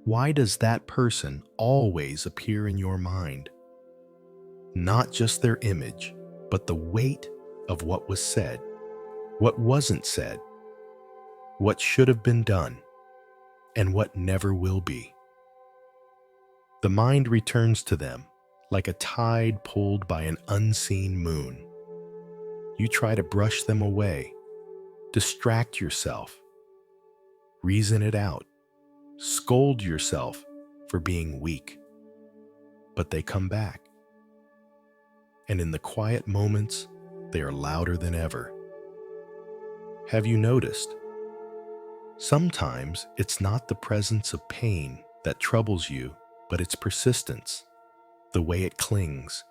Why does that person always appear in your mind? Not just their image, but the weight of what was said, what wasn't said, what should have been done, and what never will be. The mind returns to them like a tide pulled by an unseen moon. You try to brush them away, distract yourself, reason it out, scold yourself for being weak. But they come back. And in the quiet moments, they are louder than ever. Have you noticed? Sometimes it's not the presence of pain that troubles you, but its persistence, the way it clings,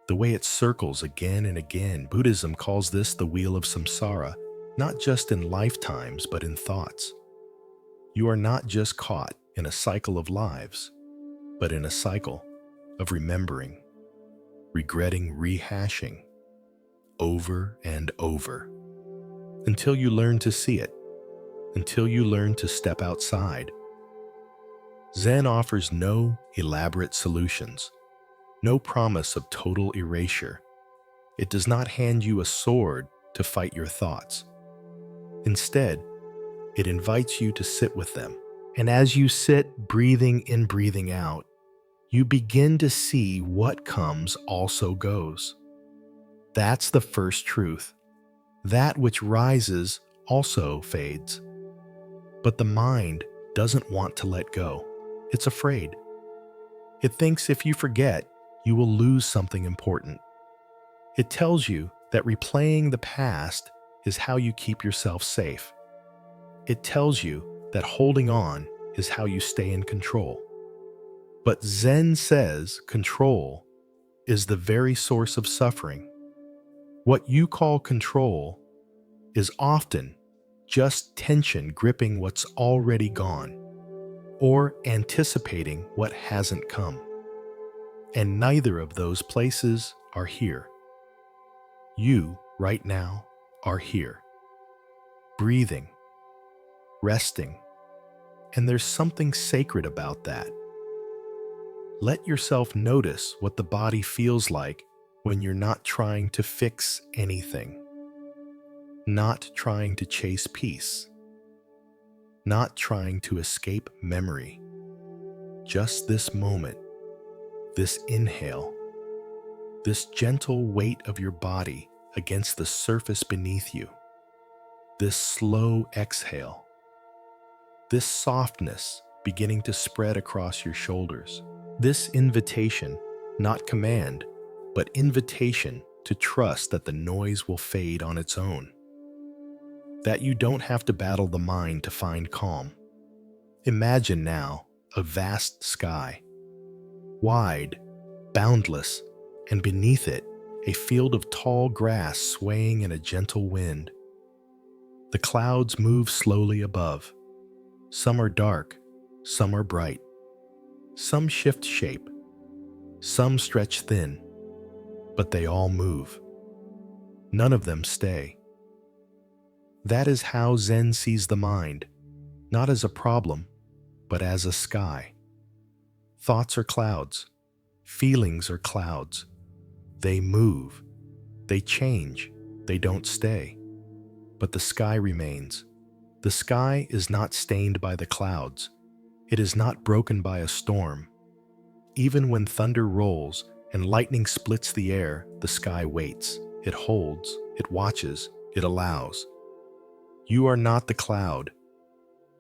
the way it circles again and again. Buddhism calls this the wheel of samsara, not just in lifetimes, but in thoughts. You are not just caught in a cycle of lives, but in a cycle of remembering, regretting, rehashing, over and over, until you learn to see it, until you learn to step outside. Zen offers no elaborate solutions, no promise of total erasure. It does not hand you a sword to fight your thoughts. Instead, it invites you to sit with them. And as you sit, breathing in, breathing out, you begin to see what comes also goes. That's the first truth. That which rises also fades. But the mind doesn't want to let go. It's afraid. It thinks if you forget, you will lose something important. It tells you that replaying the past is how you keep yourself safe. It tells you that holding on is how you stay in control. But Zen says control is the very source of suffering. What you call control is often just tension gripping what's already gone, or anticipating what hasn't come. And neither of those places are here. You, right now, are here, breathing, resting, and there's something sacred about that. Let yourself notice what the body feels like when you're not trying to fix anything, not trying to chase peace, not trying to escape memory. Just this moment, this inhale, this gentle weight of your body against the surface beneath you, this slow exhale, this softness beginning to spread across your shoulders, this invitation, not command, but invitation to trust that the noise will fade on its own, that you don't have to battle the mind to find calm. Imagine now a vast sky, wide, boundless, and beneath it, a field of tall grass swaying in a gentle wind. The clouds move slowly above. Some are dark, some are bright. Some shift shape, some stretch thin, but they all move. None of them stay. That is how Zen sees the mind, not as a problem, but as a sky. Thoughts are clouds. Feelings are clouds. They move. They change. They don't stay. But the sky remains. The sky is not stained by the clouds. It is not broken by a storm. Even when thunder rolls and lightning splits the air, the sky waits. It holds. It watches. It allows. You are not the cloud.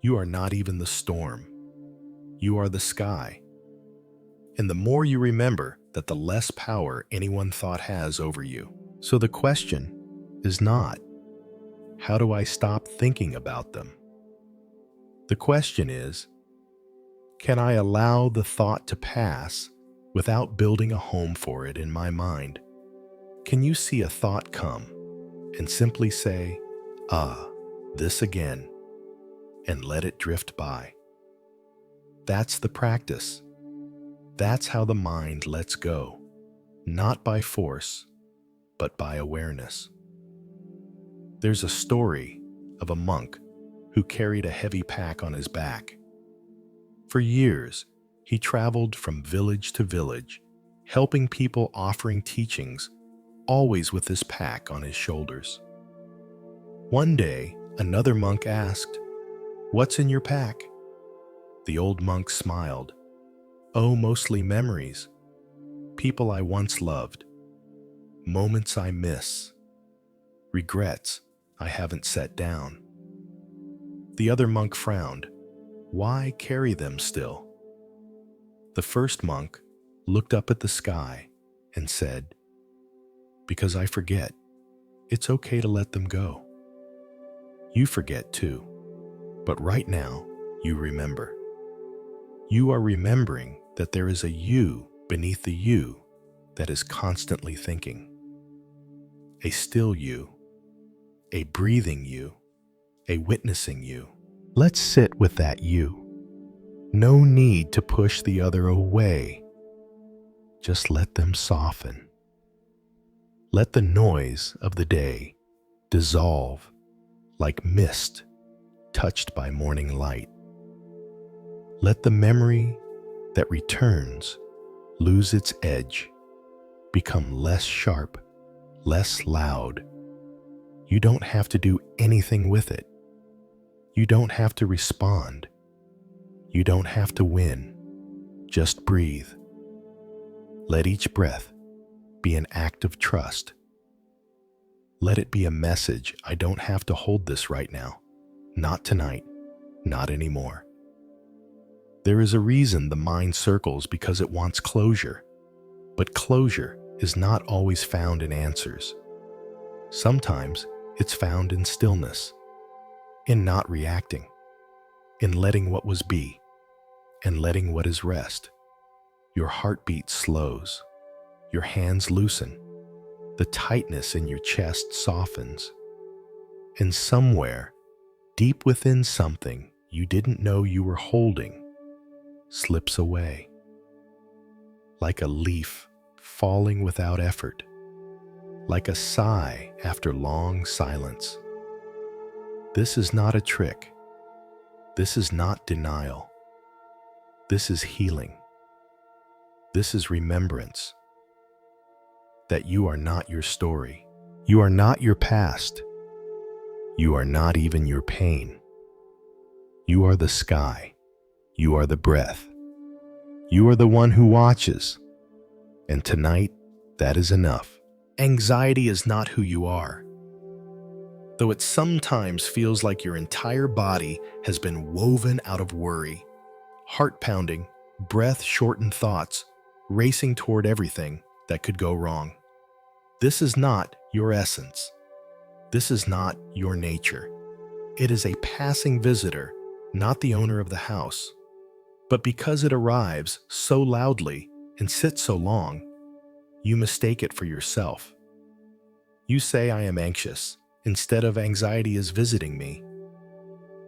You are not even the storm. You are the sky. And the more you remember that, the less power anyone thought has over you. So the question is not, how do I stop thinking about them? The question is, can I allow the thought to pass without building a home for it in my mind? Can you see a thought come and simply say, this again, and let it drift by? That's the practice. That's how the mind lets go, not by force, but by awareness. There's a story of a monk who carried a heavy pack on his back. For years, he traveled from village to village, helping people, offering teachings, always with his pack on his shoulders. One day, another monk asked, "What's in your pack?" The old monk smiled. "Oh, mostly memories. People I once loved. Moments I miss. Regrets I haven't set down." The other monk frowned. "Why carry them still?" The first monk looked up at the sky and said, "Because I forget. It's okay to let them go. You forget too, but right now you remember. You are remembering that there is a you beneath the you that is constantly thinking. A still you, a breathing you, a witnessing you. Let's sit with that you. No need to push the other away. Just let them soften. Let the noise of the day dissolve like mist touched by morning light. Let the memory that returns lose its edge, become less sharp, less loud. You don't have to do anything with it. You don't have to respond. You don't have to win. Just breathe. Let each breath be an act of trust. Let it be a message: I don't have to hold this right now. Not tonight. Not anymore. There is a reason the mind circles, because it wants closure. But closure is not always found in answers. Sometimes it's found in stillness, in not reacting, in letting what was be, and letting what is rest. Your heartbeat slows, your hands loosen, the tightness in your chest softens, and somewhere, deep within, something you didn't know you were holding slips away, like a leaf falling without effort, like a sigh after long silence. This is not a trick. This is not denial. This is healing. This is remembrance that you are not your story. You are not your past. You are not even your pain. You are the sky. You are the breath. You are the one who watches. And tonight, that is enough. Anxiety is not who you are. Though it sometimes feels like your entire body has been woven out of worry, heart pounding, breath-shortened thoughts, racing toward everything that could go wrong. This is not your essence. This is not your nature. It is a passing visitor, not the owner of the house. But because it arrives so loudly and sits so long, you mistake it for yourself. You say, "I am anxious," instead of "anxiety is visiting me."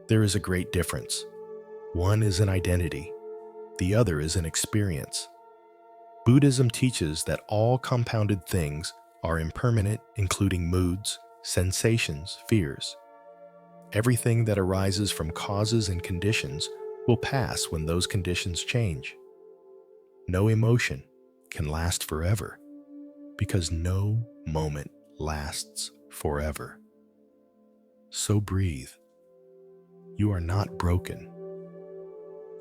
There is a great difference. One is an identity. The other is an experience. Buddhism teaches that all compounded things are impermanent, including moods, sensations, fears. Everything that arises from causes and conditions will pass when those conditions change. No emotion can last forever, because no moment lasts forever. So breathe. You are not broken.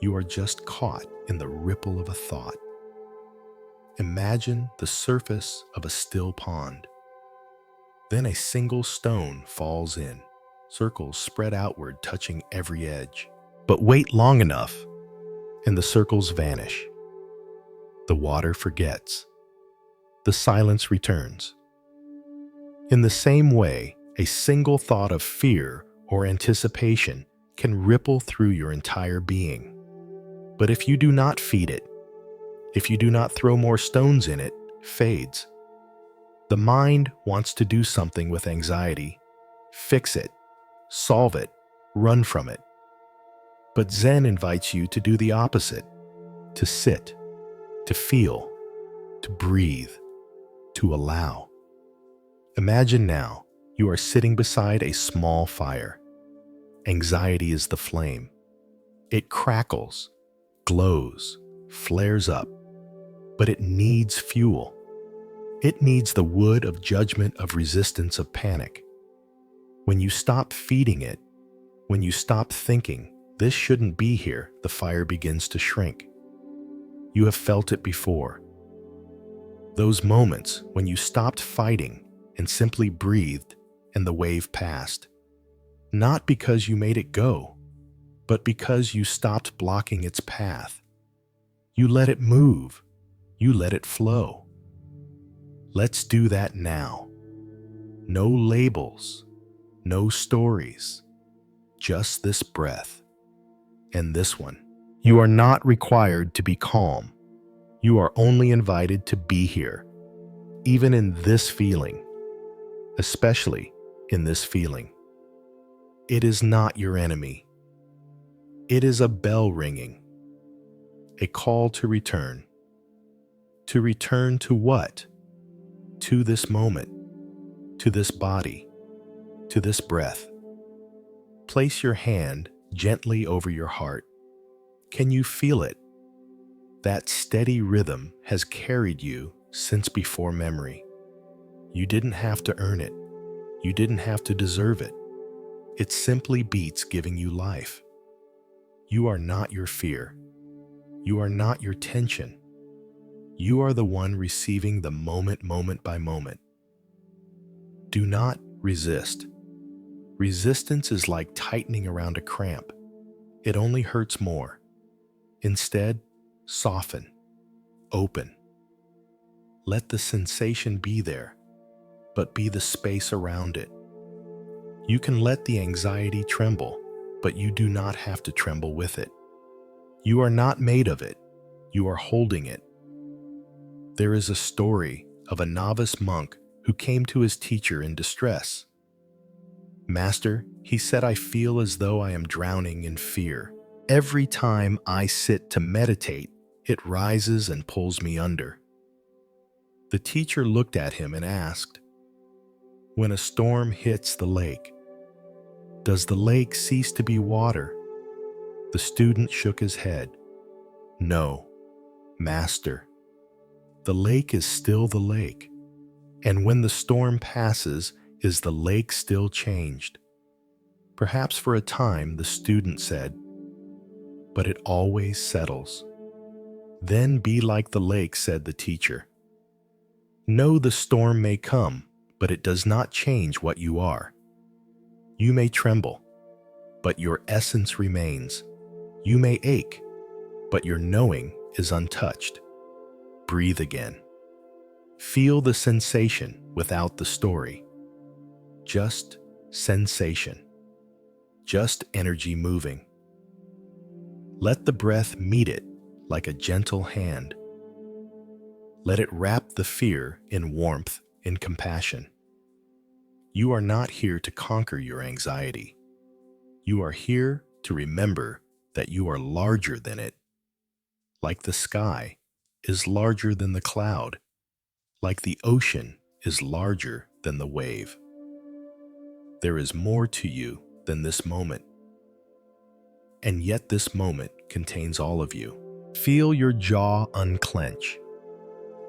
You are just caught in the ripple of a thought. Imagine the surface of a still pond. Then a single stone falls in, circles spread outward, touching every edge. But wait long enough, and the circles vanish. The water forgets. The silence returns. In the same way, a single thought of fear or anticipation can ripple through your entire being. But if you do not feed it, if you do not throw more stones in it, fades. The mind wants to do something with anxiety, fix it, solve it, run from it. But Zen invites you to do the opposite, to sit, to feel, to breathe, to allow. Imagine now you are sitting beside a small fire. Anxiety is the flame. It crackles, glows, flares up, but it needs fuel. It needs the wood of judgment, of resistance, of panic. When you stop feeding it, when you stop thinking, this shouldn't be here, the fire begins to shrink. You have felt it before. Those moments when you stopped fighting and simply breathed and the wave passed. Not because you made it go, but because you stopped blocking its path. You let it move. You let it flow. Let's do that now. No labels, no stories, just this breath and this one. You are not required to be calm. You are only invited to be here, even in this feeling, especially in this feeling. It is not your enemy. It is a bell ringing, a call to return. To return to what? To this moment, to this body, to this breath. Place your hand gently over your heart. Can you feel it? That steady rhythm has carried you since before memory. You didn't have to earn it. You didn't have to deserve it. It simply beats giving you life. You are not your fear. You are not your tension. You are the one receiving the moment, moment by moment. Do not resist. Resistance is like tightening around a cramp. It only hurts more. Instead, soften, open. Let the sensation be there, but be the space around it. You can let the anxiety tremble, but you do not have to tremble with it. You are not made of it. You are holding it. There is a story of a novice monk who came to his teacher in distress. "Master," he said, "I feel as though I am drowning in fear. Every time I sit to meditate, it rises and pulls me under." The teacher looked at him and asked, "When a storm hits the lake, does the lake cease to be water?" The student shook his head. "No, Master. The lake is still the lake. And when the storm passes, is the lake still changed?" Perhaps for a time, the student said, "But it always settles." "Then be like the lake," said the teacher. "No, the storm may come, but it does not change what you are. You may tremble, but your essence remains. You may ache, but your knowing is untouched. Breathe again. Feel the sensation without the story. Just sensation. Just energy moving. Let the breath meet it like a gentle hand. Let it wrap the fear in warmth, in compassion. You are not here to conquer your anxiety. You are here to remember that you are larger than it. Like the sky is larger than the cloud. Like the ocean is larger than the wave. There is more to you than this moment. And yet this moment contains all of you. Feel your jaw unclench.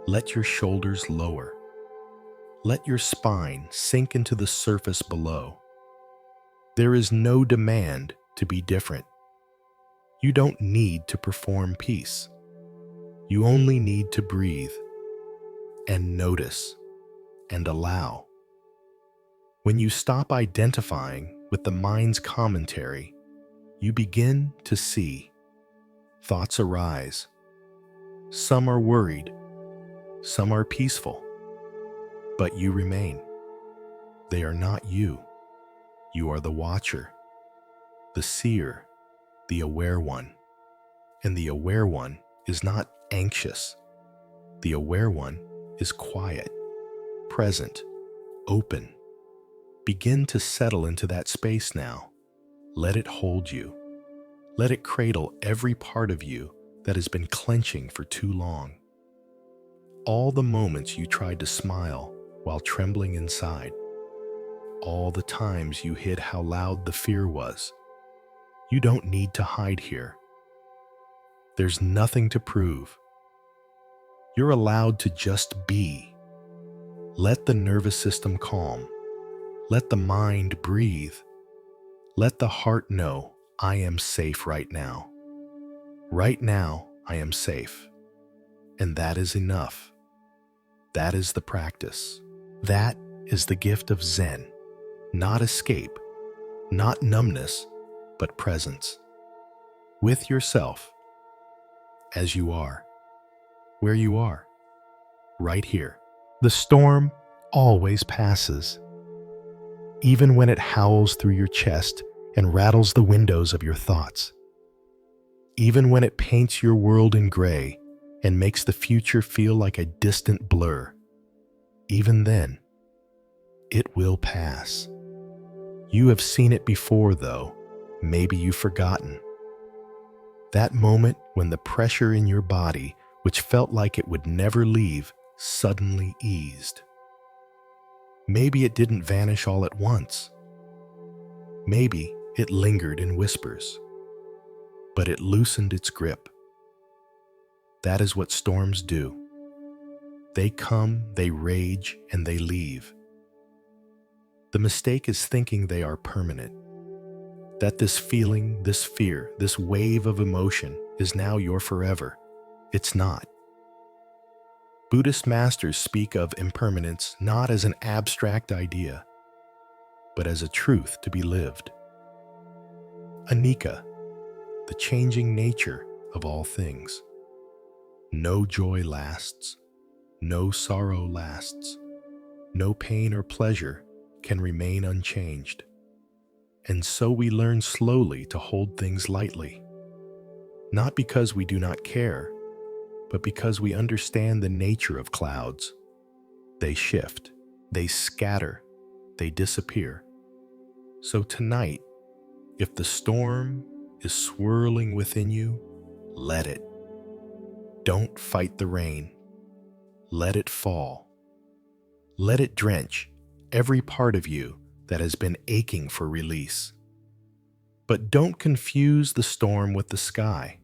Let your shoulders lower. Let your spine sink into the surface below. There is no demand to be different. You don't need to perform peace. You only need to breathe and notice and allow. When you stop identifying with the mind's commentary, you begin to see. Thoughts arise. Some are worried. Some are peaceful. But you remain. They are not you. You are the watcher, the seer, the aware one. And the aware one is not anxious. The aware one is quiet, present, open. Begin to settle into that space now. Let it hold you. Let it cradle every part of you that has been clenching for too long. All the moments you tried to smile while trembling inside. All the times you hid how loud the fear was. You don't need to hide here. There's nothing to prove. You're allowed to just be. Let the nervous system calm. Let the mind breathe. Let the heart know, I am safe right now. Right now, I am safe. And that is enough. That is the practice. That is the gift of Zen. Not escape, not numbness, but presence. With yourself, as you are, where you are, right here. The storm always passes. Even when it howls through your chest and rattles the windows of your thoughts. Even when it paints your world in gray and makes the future feel like a distant blur. Even then, it will pass. You have seen it before, though. Maybe you've forgotten. That moment when the pressure in your body, which felt like it would never leave, suddenly eased. Maybe it didn't vanish all at once. Maybe it lingered in whispers, but it loosened its grip. That is what storms do. They come, they rage, and they leave. The mistake is thinking they are permanent. That this feeling, this fear, this wave of emotion is now your forever. It's not. Buddhist masters speak of impermanence not as an abstract idea, but as a truth to be lived. Anicca, the changing nature of all things. No joy lasts, no sorrow lasts, no pain or pleasure can remain unchanged. And so we learn slowly to hold things lightly, not because we do not care, but because we understand the nature of clouds. They shift, they scatter, they disappear. So tonight, if the storm is swirling within you, let it. Don't fight the rain. Let it fall. Let it drench every part of you that has been aching for release. But don't confuse the storm with the sky.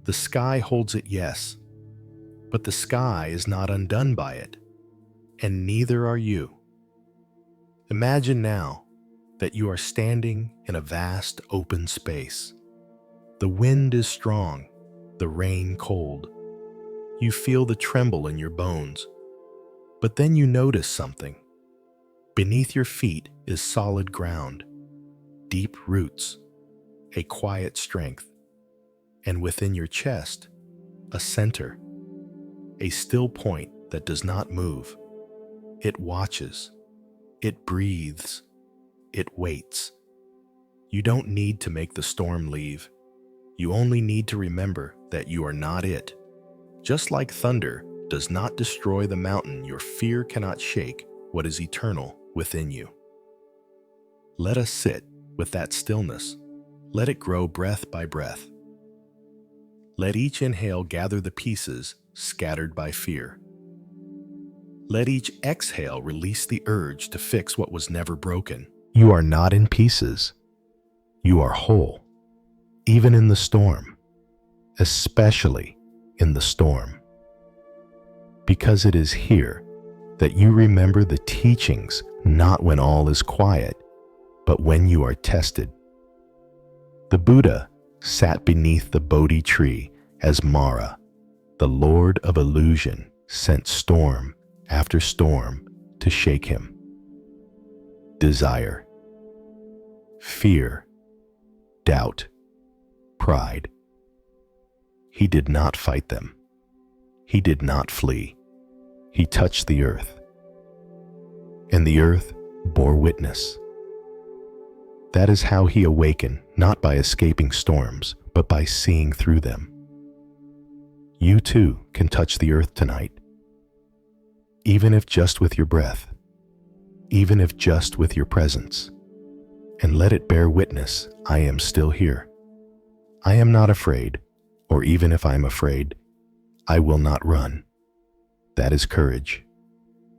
The sky holds it, yes, but the sky is not undone by it, and neither are you. Imagine now that you are standing in a vast open space. The wind is strong, the rain cold. You feel the tremble in your bones, but then you notice something. Beneath your feet is solid ground, deep roots, a quiet strength, and within your chest, a center, a still point that does not move. It watches, it breathes, it waits. You don't need to make the storm leave. You only need to remember that you are not it. Just like thunder does not destroy the mountain, your fear cannot shake what is eternal within you. Let us sit with that stillness. Let it grow breath by breath. Let each inhale gather the pieces scattered by fear. Let each exhale release the urge to fix what was never broken. You are not in pieces. You are whole, even in the storm, especially in the storm. Because it is here that you remember the teachings, not when all is quiet, but when you are tested. The Buddha sat beneath the Bodhi tree as Mara, the Lord of Illusion, sent storm after storm to shake him. Desire, fear, doubt, pride. He did not fight them. He did not flee. He touched the earth, and the earth bore witness. That is how he awakened, not by escaping storms, but by seeing through them. You too can touch the earth tonight, even if just with your breath, even if just with your presence, and let it bear witness, I am still here. I am not afraid, or even if I am afraid, I will not run. That is courage.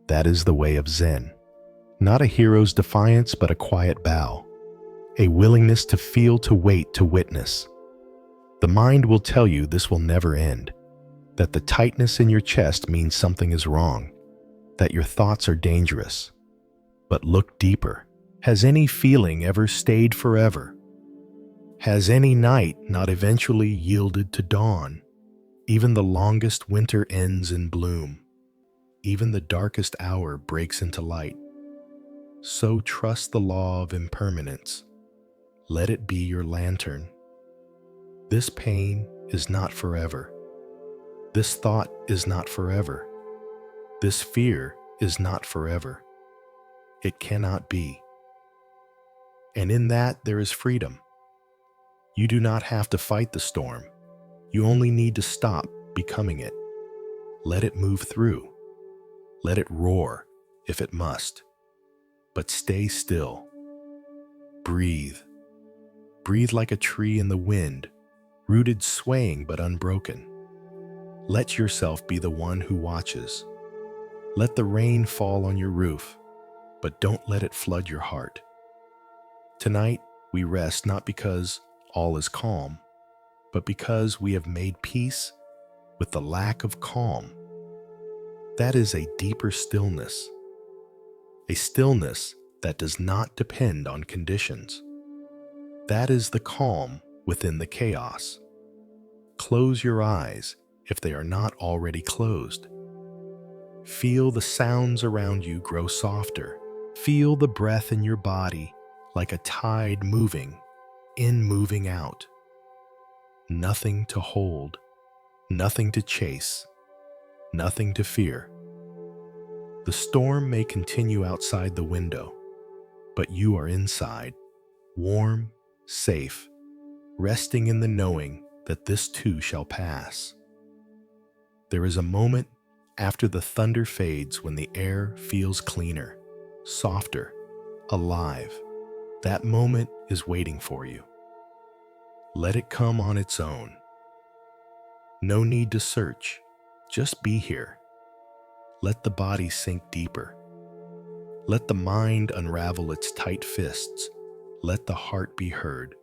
That is the way of Zen. Not a hero's defiance, but a quiet bow. A willingness to feel, to wait, to witness. The mind will tell you this will never end, that the tightness in your chest means something is wrong, that your thoughts are dangerous. But look deeper. Has any feeling ever stayed forever? Has any night not eventually yielded to dawn? Even the longest winter ends in bloom. Even the darkest hour breaks into light. So trust the law of impermanence. Let it be your lantern. This pain is not forever. This thought is not forever. This fear is not forever. It cannot be. And in that there is freedom. You do not have to fight the storm. You only need to stop becoming it. Let it move through. Let it roar if it must. But stay still. Breathe. Breathe like a tree in the wind, rooted swaying but unbroken. Let yourself be the one who watches. Let the rain fall on your roof, but don't let it flood your heart. Tonight, we rest not because all is calm, but because we have made peace with the lack of calm. That is a deeper stillness, a stillness that does not depend on conditions. That is the calm within the chaos. Close your eyes if they are not already closed. Feel the sounds around you grow softer. Feel the breath in your body like a tide moving in, moving out. Nothing to hold, nothing to chase, nothing to fear. The storm may continue outside the window, but you are inside, warm, safe, resting in the knowing that this too shall pass. There is a moment after the thunder fades when the air feels cleaner, softer, alive. That moment is waiting for you. Let it come on its own. No need to search, just be here. Let the body sink deeper. Let the mind unravel its tight fists. Let the heart be heard.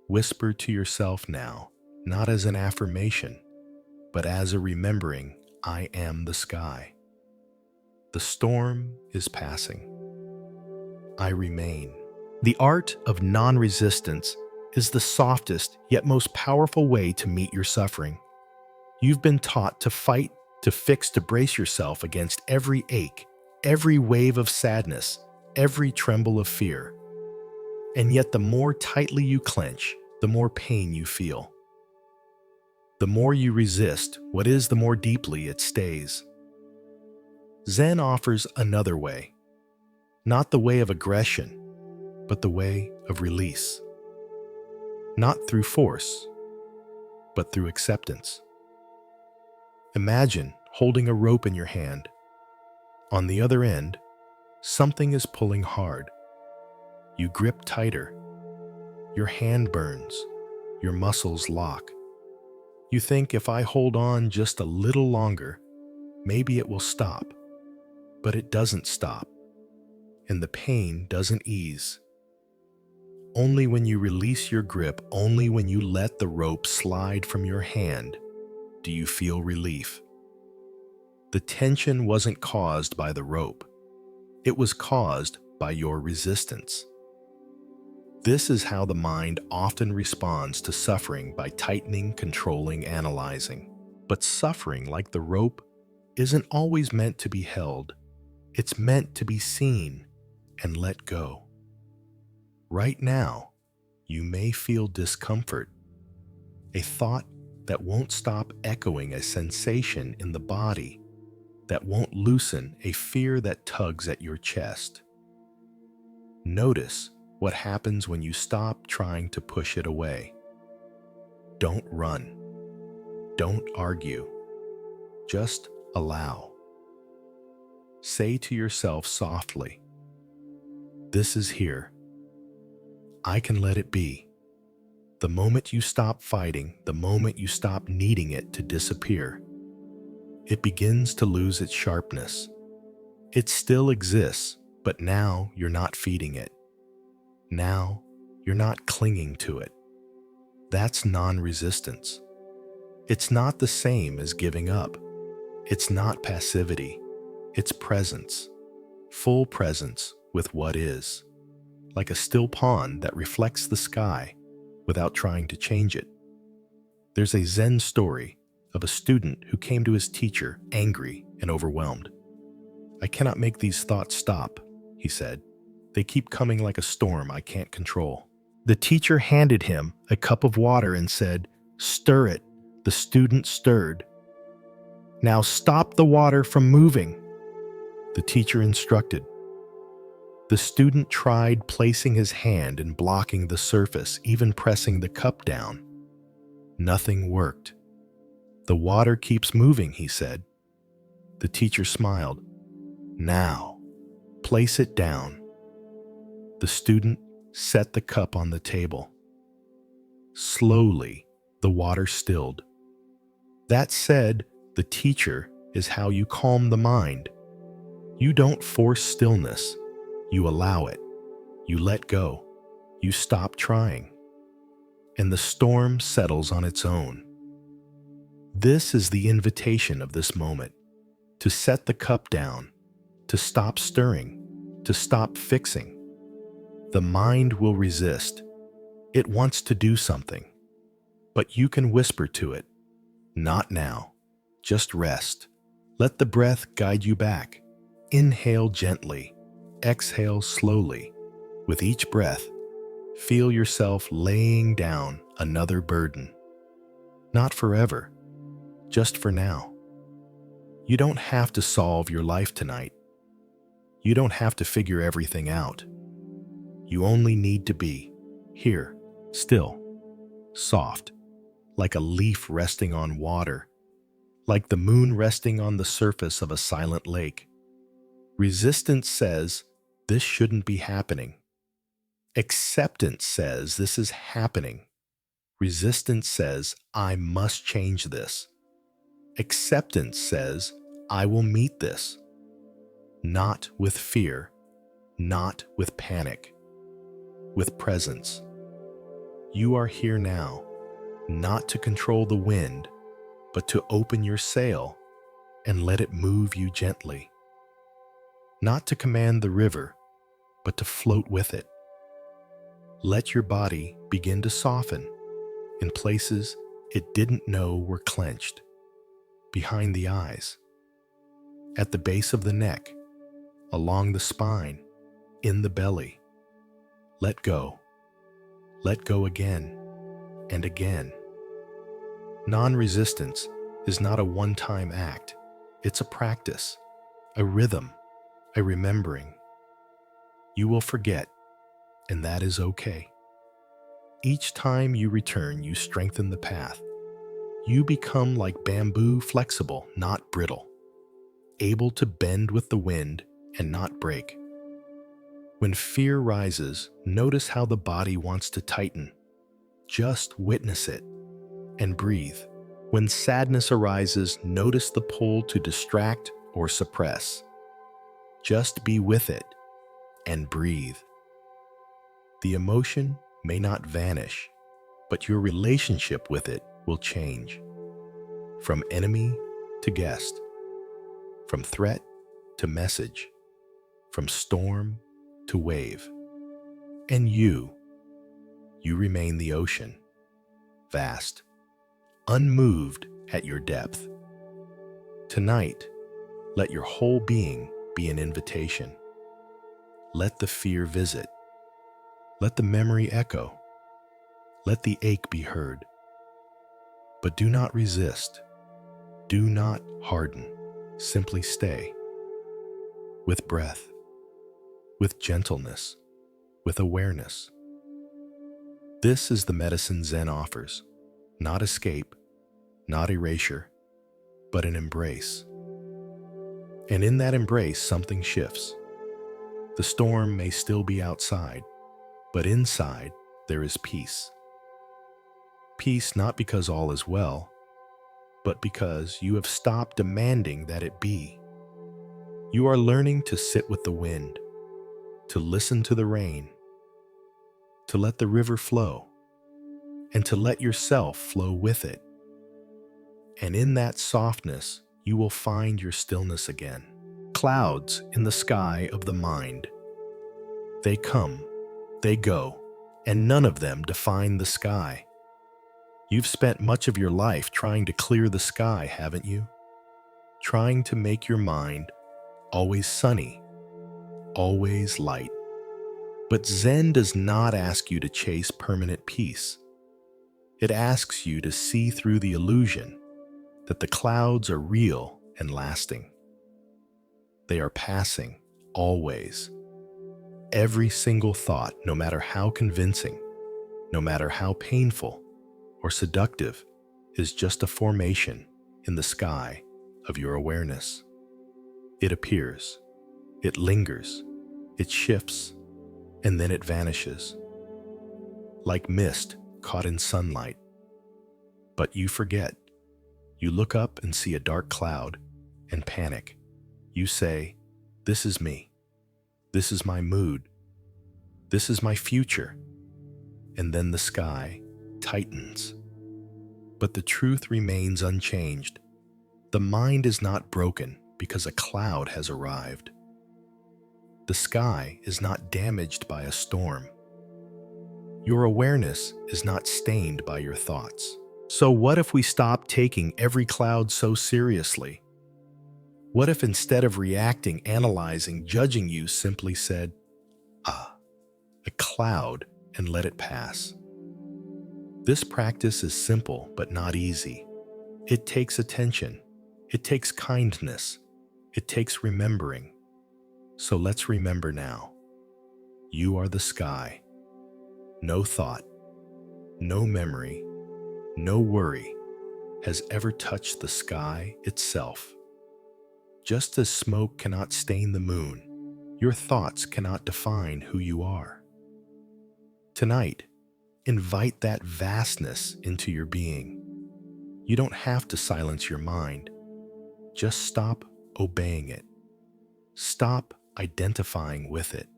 Whisper to yourself now, not as an affirmation, but as a remembering, I am the sky. The storm is passing. I remain. The art of non-resistance is the softest yet most powerful way to meet your suffering. You've been taught to fight, to fix, to brace yourself against every ache, every wave of sadness, every tremble of fear. And yet the more tightly you clench, the more pain you feel. The more you resist what is, the more deeply it stays. Zen offers another way, not the way of aggression, but the way of release. Not through force, but through acceptance. Imagine holding a rope in your hand. On the other end, something is pulling hard. You grip tighter. Your hand burns. Your muscles lock. You think, if I hold on just a little longer, maybe it will stop. But it doesn't stop. And the pain doesn't ease. Only when you release your grip, only when you let the rope slide from your hand, do you feel relief. The tension wasn't caused by the rope. It was caused by your resistance. This is how the mind often responds to suffering, by tightening, controlling, analyzing. But suffering, like the rope, isn't always meant to be held. It's meant to be seen and let go. Right now, you may feel discomfort, a thought that won't stop echoing, a sensation in the body that won't loosen, a fear that tugs at your chest. Notice what happens when you stop trying to push it away. Don't run. Don't argue. Just allow. Say to yourself softly, this is here. I can let it be. The moment you stop fighting, the moment you stop needing it to disappear, it begins to lose its sharpness. It still exists, but now you're not feeding it. Now you're not clinging to it. That's non-resistance. It's not the same as giving up. It's not passivity. It's presence. Full presence with what is. Like a still pond that reflects the sky without trying to change it. There's a Zen story of a student who came to his teacher angry and overwhelmed. "I cannot make these thoughts stop," he said. "They keep coming like a storm I can't control." The teacher handed him a cup of water and said, "Stir it." The student stirred. "Now stop the water from moving," the teacher instructed. The student tried placing his hand and blocking the surface, even pressing the cup down. Nothing worked. "The water keeps moving," he said. The teacher smiled. "Now, place it down." The student set the cup on the table. Slowly, the water stilled. That said, the teacher is how you calm the mind. You don't force stillness. You allow it. You let go. You stop trying. And the storm settles on its own. This is the invitation of this moment. To set the cup down. To stop stirring. To stop fixing. The mind will resist. It wants to do something. But you can whisper to it, "Not now. Just rest." Let the breath guide you back. Inhale gently. Exhale slowly. With each breath, feel yourself laying down another burden. Not forever, just for now. You don't have to solve your life tonight. You don't have to figure everything out. You only need to be here, still, soft, like a leaf resting on water, like the moon resting on the surface of a silent lake. Resistance says, "This shouldn't be happening." Acceptance says, "This is happening." Resistance says, "I must change this." Acceptance says, "I will meet this." Not with fear, not with panic, with presence. You are here now, not to control the wind, but to open your sail and let it move you gently. Not to command the river, but to float with it. Let your body begin to soften in places it didn't know were clenched. Behind the eyes, at the base of the neck, along the spine, in the belly. Let go. Let go again and again. Non-resistance is not a one-time act. It's a practice, a rhythm, a remembering. You will forget, and that is okay. Each time you return, you strengthen the path. You become like bamboo, flexible, not brittle, able to bend with the wind and not break. When fear rises, notice how the body wants to tighten. Just witness it and breathe. When sadness arises, notice the pull to distract or suppress. Just be with it and breathe. The emotion may not vanish, but your relationship with it will change. From enemy to guest, from threat to message, from storm to wave. And you remain the ocean, vast, unmoved at your depth. Tonight, let your whole being be an invitation. Let the fear visit. Let the memory echo. Let the ache be heard. But do not resist. Do not harden. Simply stay. With breath, with gentleness, with awareness. This is the medicine Zen offers. Not escape, not erasure, but an embrace. And in that embrace, something shifts. The storm may still be outside, but inside there is peace. Peace not because all is well, but because you have stopped demanding that it be. You are learning to sit with the wind, to listen to the rain, to let the river flow, and to let yourself flow with it. And in that softness, you will find your stillness again. Clouds in the sky of the mind. They come, they go, and none of them define the sky. You've spent much of your life trying to clear the sky, haven't you? Trying to make your mind always sunny, always light. But Zen does not ask you to chase permanent peace. It asks you to see through the illusion that the clouds are real and lasting. They are passing, always. Every single thought, no matter how convincing, no matter how painful or seductive, is just a formation in the sky of your awareness. It appears, it lingers, it shifts, and then it vanishes, like mist caught in sunlight. But you forget. You look up and see a dark cloud and panic. You say, "This is me. This is my mood. This is my future." And then the sky tightens. But the truth remains unchanged. The mind is not broken because a cloud has arrived. The sky is not damaged by a storm. Your awareness is not stained by your thoughts. So what if we stopped taking every cloud so seriously? What if instead of reacting, analyzing, judging, you simply said, "Ah, a cloud," and let it pass? This practice is simple but not easy. It takes attention. It takes kindness. It takes remembering. So let's remember now. You are the sky. No thought, no memory, no worry has ever touched the sky itself. Just as smoke cannot stain the moon, your thoughts cannot define who you are. Tonight, invite that vastness into your being. You don't have to silence your mind. Just stop obeying it. Stop identifying with it.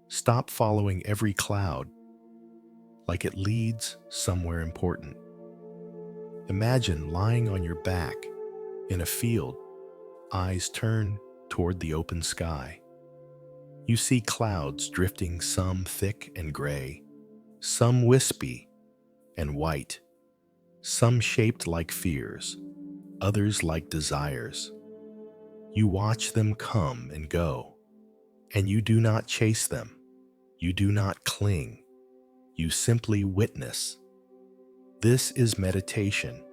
Stop following every cloud like it leads somewhere important. Imagine lying on your back in a field, eyes turned toward the open sky. You see clouds drifting, some thick and gray, some wispy and white, some shaped like fears, others like desires. You watch them come and go, and you do not chase them. You do not cling. You simply witness. This is meditation.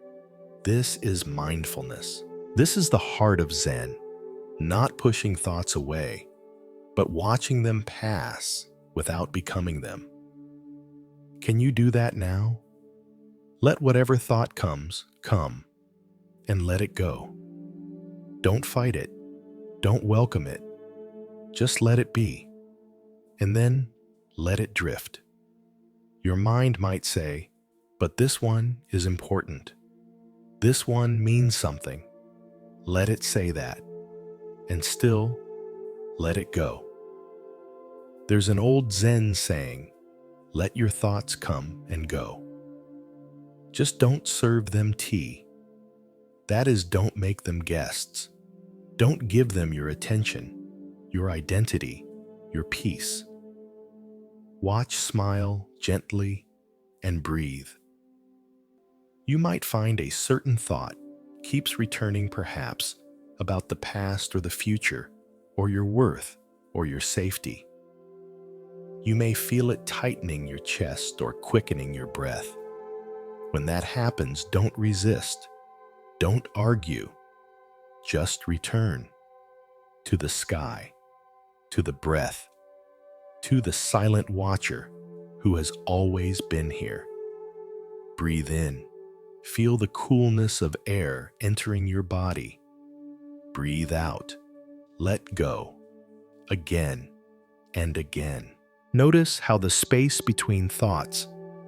This is mindfulness. This is the heart of Zen, not pushing thoughts away, but watching them pass without becoming them. Can you do that now? Let whatever thought comes, come, and let it go. Don't fight it. Don't welcome it. Just let it be. And then let it drift. Your mind might say, "But this one is important. This one means something." Let it say that. And still, let it go. There's an old Zen saying, "Let your thoughts come and go." Just don't serve them tea. That is, don't make them guests. Don't give them your attention, your identity, your peace. Watch, smile gently, and breathe. You might find a certain thought keeps returning, perhaps about the past or the future, or your worth or your safety. You may feel it tightening your chest or quickening your breath. When that happens, don't resist. Don't argue. Just return to the sky, to the breath, to the silent watcher who has always been here. Breathe in. Feel the coolness of air entering your body. Breathe out. Let go. Again and again. Notice how the space between thoughts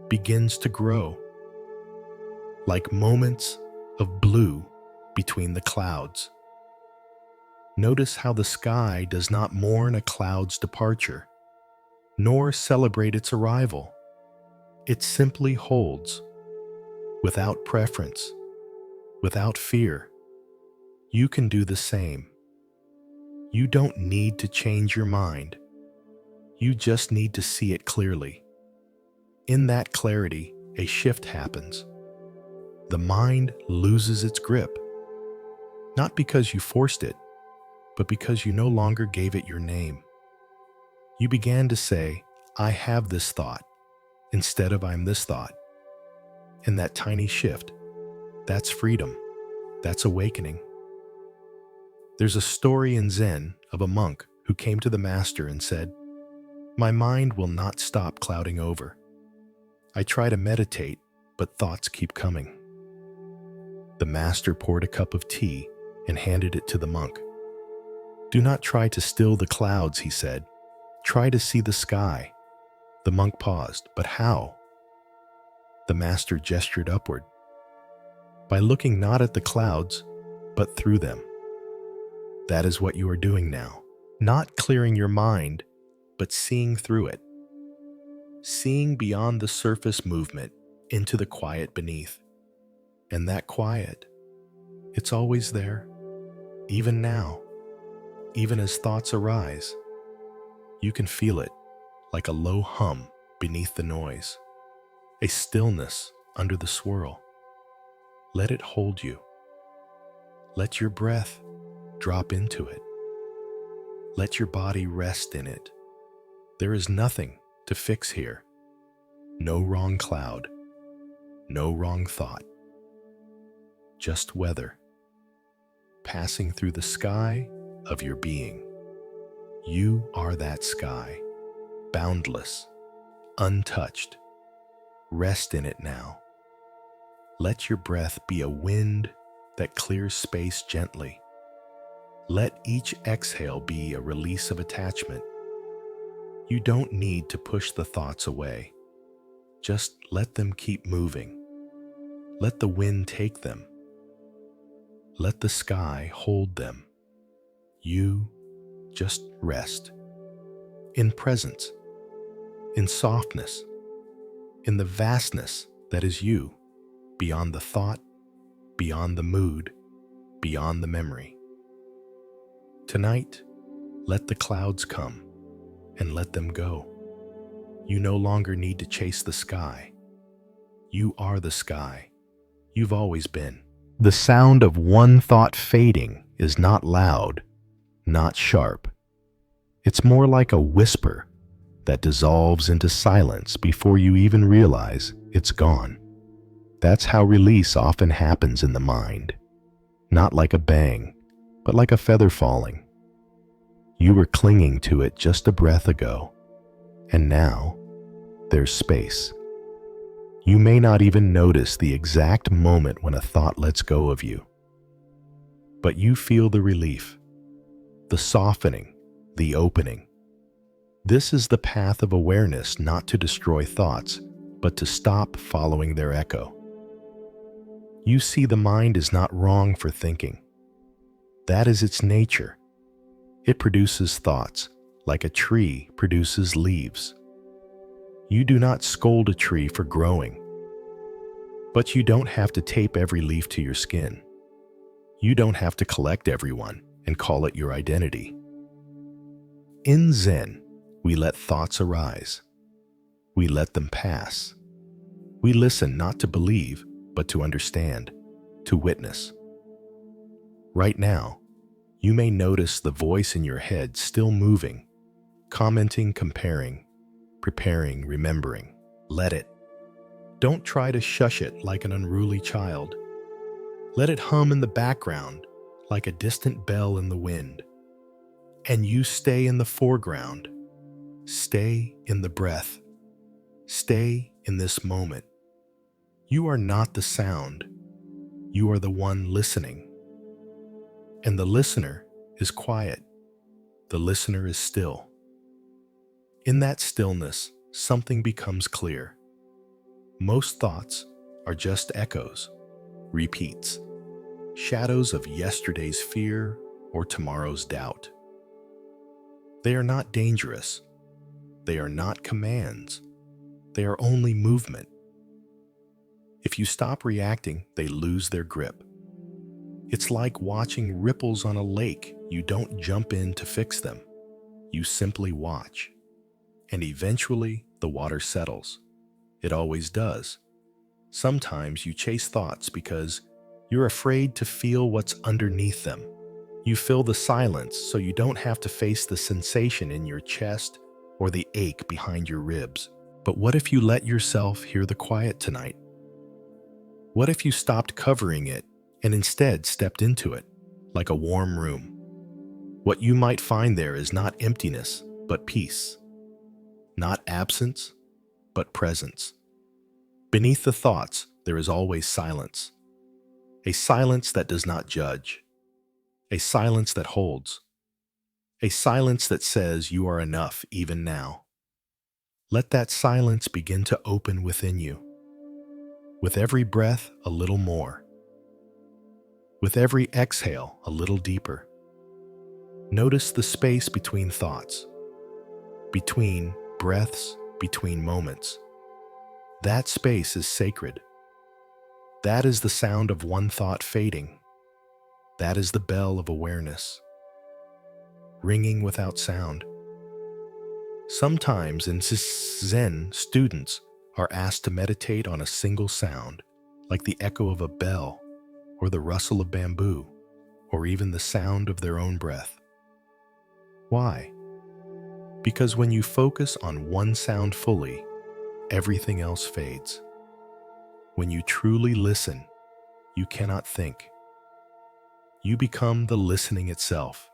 begins to grow, like moments of blue between the clouds. Notice how the sky does not mourn a cloud's departure, nor celebrate its arrival. It simply holds, without preference, without fear. You can do the same. You don't need to change your mind. You just need to see it clearly. In that clarity, a shift happens. The mind loses its grip, not because you forced it, but because you no longer gave it your name. You began to say, I have this thought, instead of I'm this thought. And that tiny shift, that's freedom. That's awakening. There's a story in Zen of a monk who came to the master and said, my mind will not stop clouding over. I try to meditate, but thoughts keep coming. The master poured a cup of tea and handed it to the monk. Do not try to still the clouds, he said. Try to see the sky. The monk paused, but how? The master gestured upward. By looking not at the clouds, but through them. That is what you are doing now. Not clearing your mind, but seeing through it. Seeing beyond the surface movement into the quiet beneath. And that quiet, it's always there, even now, even as thoughts arise. You can feel it like a low hum beneath the noise, a stillness under the swirl. Let it hold you. Let your breath drop into it. Let your body rest in it. There is nothing to fix here. No wrong cloud, no wrong thought. Just weather, passing through the sky of your being. You are that sky, boundless, untouched. Rest in it now. Let your breath be a wind that clears space gently. Let each exhale be a release of attachment. You don't need to push the thoughts away. Just let them keep moving. Let the wind take them. Let the sky hold them. You just rest. In presence, in softness, in the vastness that is you, beyond the thought, beyond the mood, beyond the memory. Tonight, let the clouds come and let them go. You no longer need to chase the sky. You are the sky. You've always been. The sound of one thought fading is not loud, not sharp. It's more like a whisper that dissolves into silence before you even realize it's gone. That's how release often happens in the mind. Not like a bang, but like a feather falling. You were clinging to it just a breath ago, and now there's space. You may not even notice the exact moment when a thought lets go of you, but you feel the relief, the softening, the opening. This is the path of awareness, not to destroy thoughts, but to stop following their echo. You see, the mind is not wrong for thinking. That is its nature. It produces thoughts, like a tree produces leaves. You do not scold a tree for growing, but you don't have to tape every leaf to your skin. You don't have to collect everyone and call it your identity. In Zen, we let thoughts arise. We let them pass. We listen not to believe, but to understand, to witness. Right now, you may notice the voice in your head still moving, commenting, comparing, preparing, remembering. Let it. Don't try to shush it like an unruly child. Let it hum in the background like a distant bell in the wind. And you stay in the foreground. Stay in the breath. Stay in this moment. You are not the sound. You are the one listening. And the listener is quiet. The listener is still. In that stillness, something becomes clear. Most thoughts are just echoes, repeats, shadows of yesterday's fear or tomorrow's doubt. They are not dangerous. They are not commands. They are only movement. If you stop reacting, they lose their grip. It's like watching ripples on a lake. You don't jump in to fix them. You simply watch. And eventually, the water settles. It always does. Sometimes you chase thoughts because you're afraid to feel what's underneath them. You fill the silence so you don't have to face the sensation in your chest or the ache behind your ribs. But what if you let yourself hear the quiet tonight? What if you stopped covering it and instead stepped into it, like a warm room? What you might find there is not emptiness, but peace. Not absence, but presence. Beneath the thoughts, there is always silence. A silence that does not judge. A silence that holds. A silence that says you are enough even now. Let that silence begin to open within you. With every breath, a little more. With every exhale, a little deeper. Notice the space between thoughts, between breaths, between moments. That space is sacred. That is the sound of one thought fading. That is the bell of awareness, ringing without sound. Sometimes in Zen, students are asked to meditate on a single sound, like the echo of a bell, or the rustle of bamboo, or even the sound of their own breath. Why? Because when you focus on one sound fully, everything else fades. When you truly listen, you cannot think. You become the listening itself.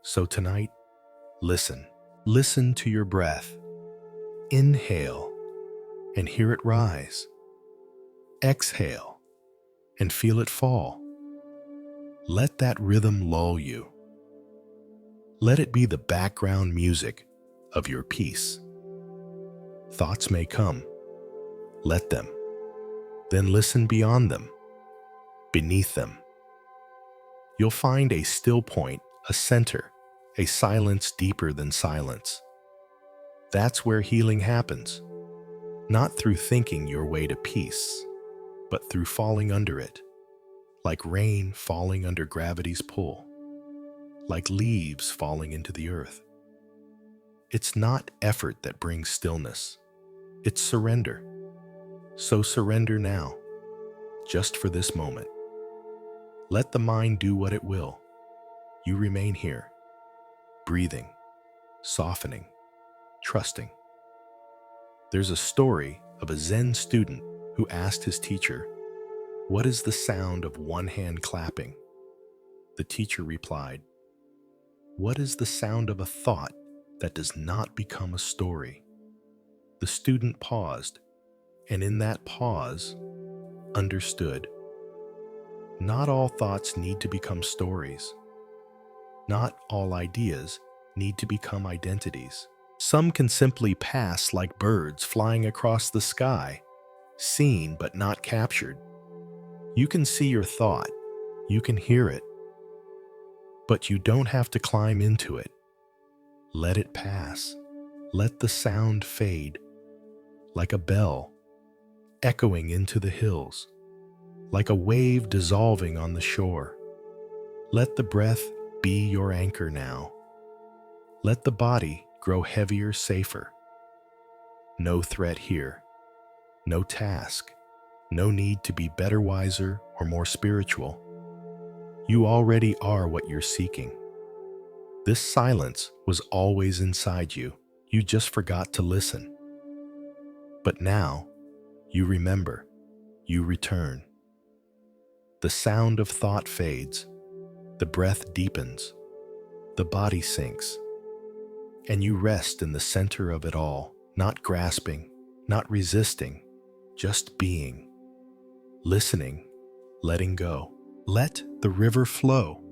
So tonight, listen. Listen to your breath. Inhale and hear it rise. Exhale and feel it fall. Let that rhythm lull you. Let it be the background music of your peace. Thoughts may come. Let them. Then listen beyond them, beneath them. You'll find a still point, a center, a silence deeper than silence. That's where healing happens. Not through thinking your way to peace, but through falling under it, like rain falling under gravity's pull, like leaves falling into the earth. It's not effort that brings stillness. It's surrender. So surrender now, just for this moment. Let the mind do what it will. You remain here, breathing, softening, trusting. There's a story of a Zen student who asked his teacher, "What is the sound of one hand clapping?" The teacher replied, "What is the sound of a thought that does not become a story?" The student paused, and in that pause, understood. Not all thoughts need to become stories. Not all ideas need to become identities. Some can simply pass like birds flying across the sky, seen but not captured. You can see your thought, you can hear it, but you don't have to climb into it. Let it pass. Let the sound fade, like a bell echoing into the hills, like a wave dissolving on the shore. Let the breath be your anchor now. Let the body grow heavier, safer. No threat here. No task. No need to be better, wiser, or more spiritual. You already are what you're seeking. This silence was always inside you. You just forgot to listen. But now, you remember. You return. The sound of thought fades. The breath deepens. The body sinks. And you rest in the center of it all, not grasping, not resisting, just being. Listening, letting go. Let the river flow.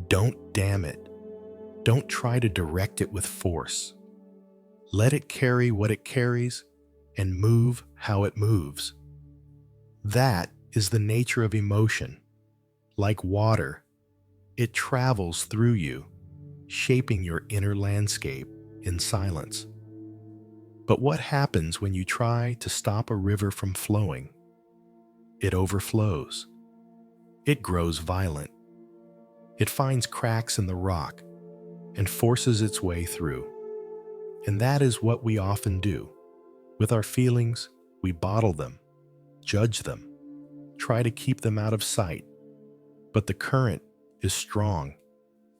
Don't dam it. Don't try to direct it with force. Let it carry what it carries and move how it moves. That is the nature of emotion. Like water, it travels through you, shaping your inner landscape in silence. But what happens when you try to stop a river from flowing? It overflows. It grows violent. It finds cracks in the rock and forces its way through. And that is what we often do. With our feelings, we bottle them, judge them, try to keep them out of sight. But the current is strong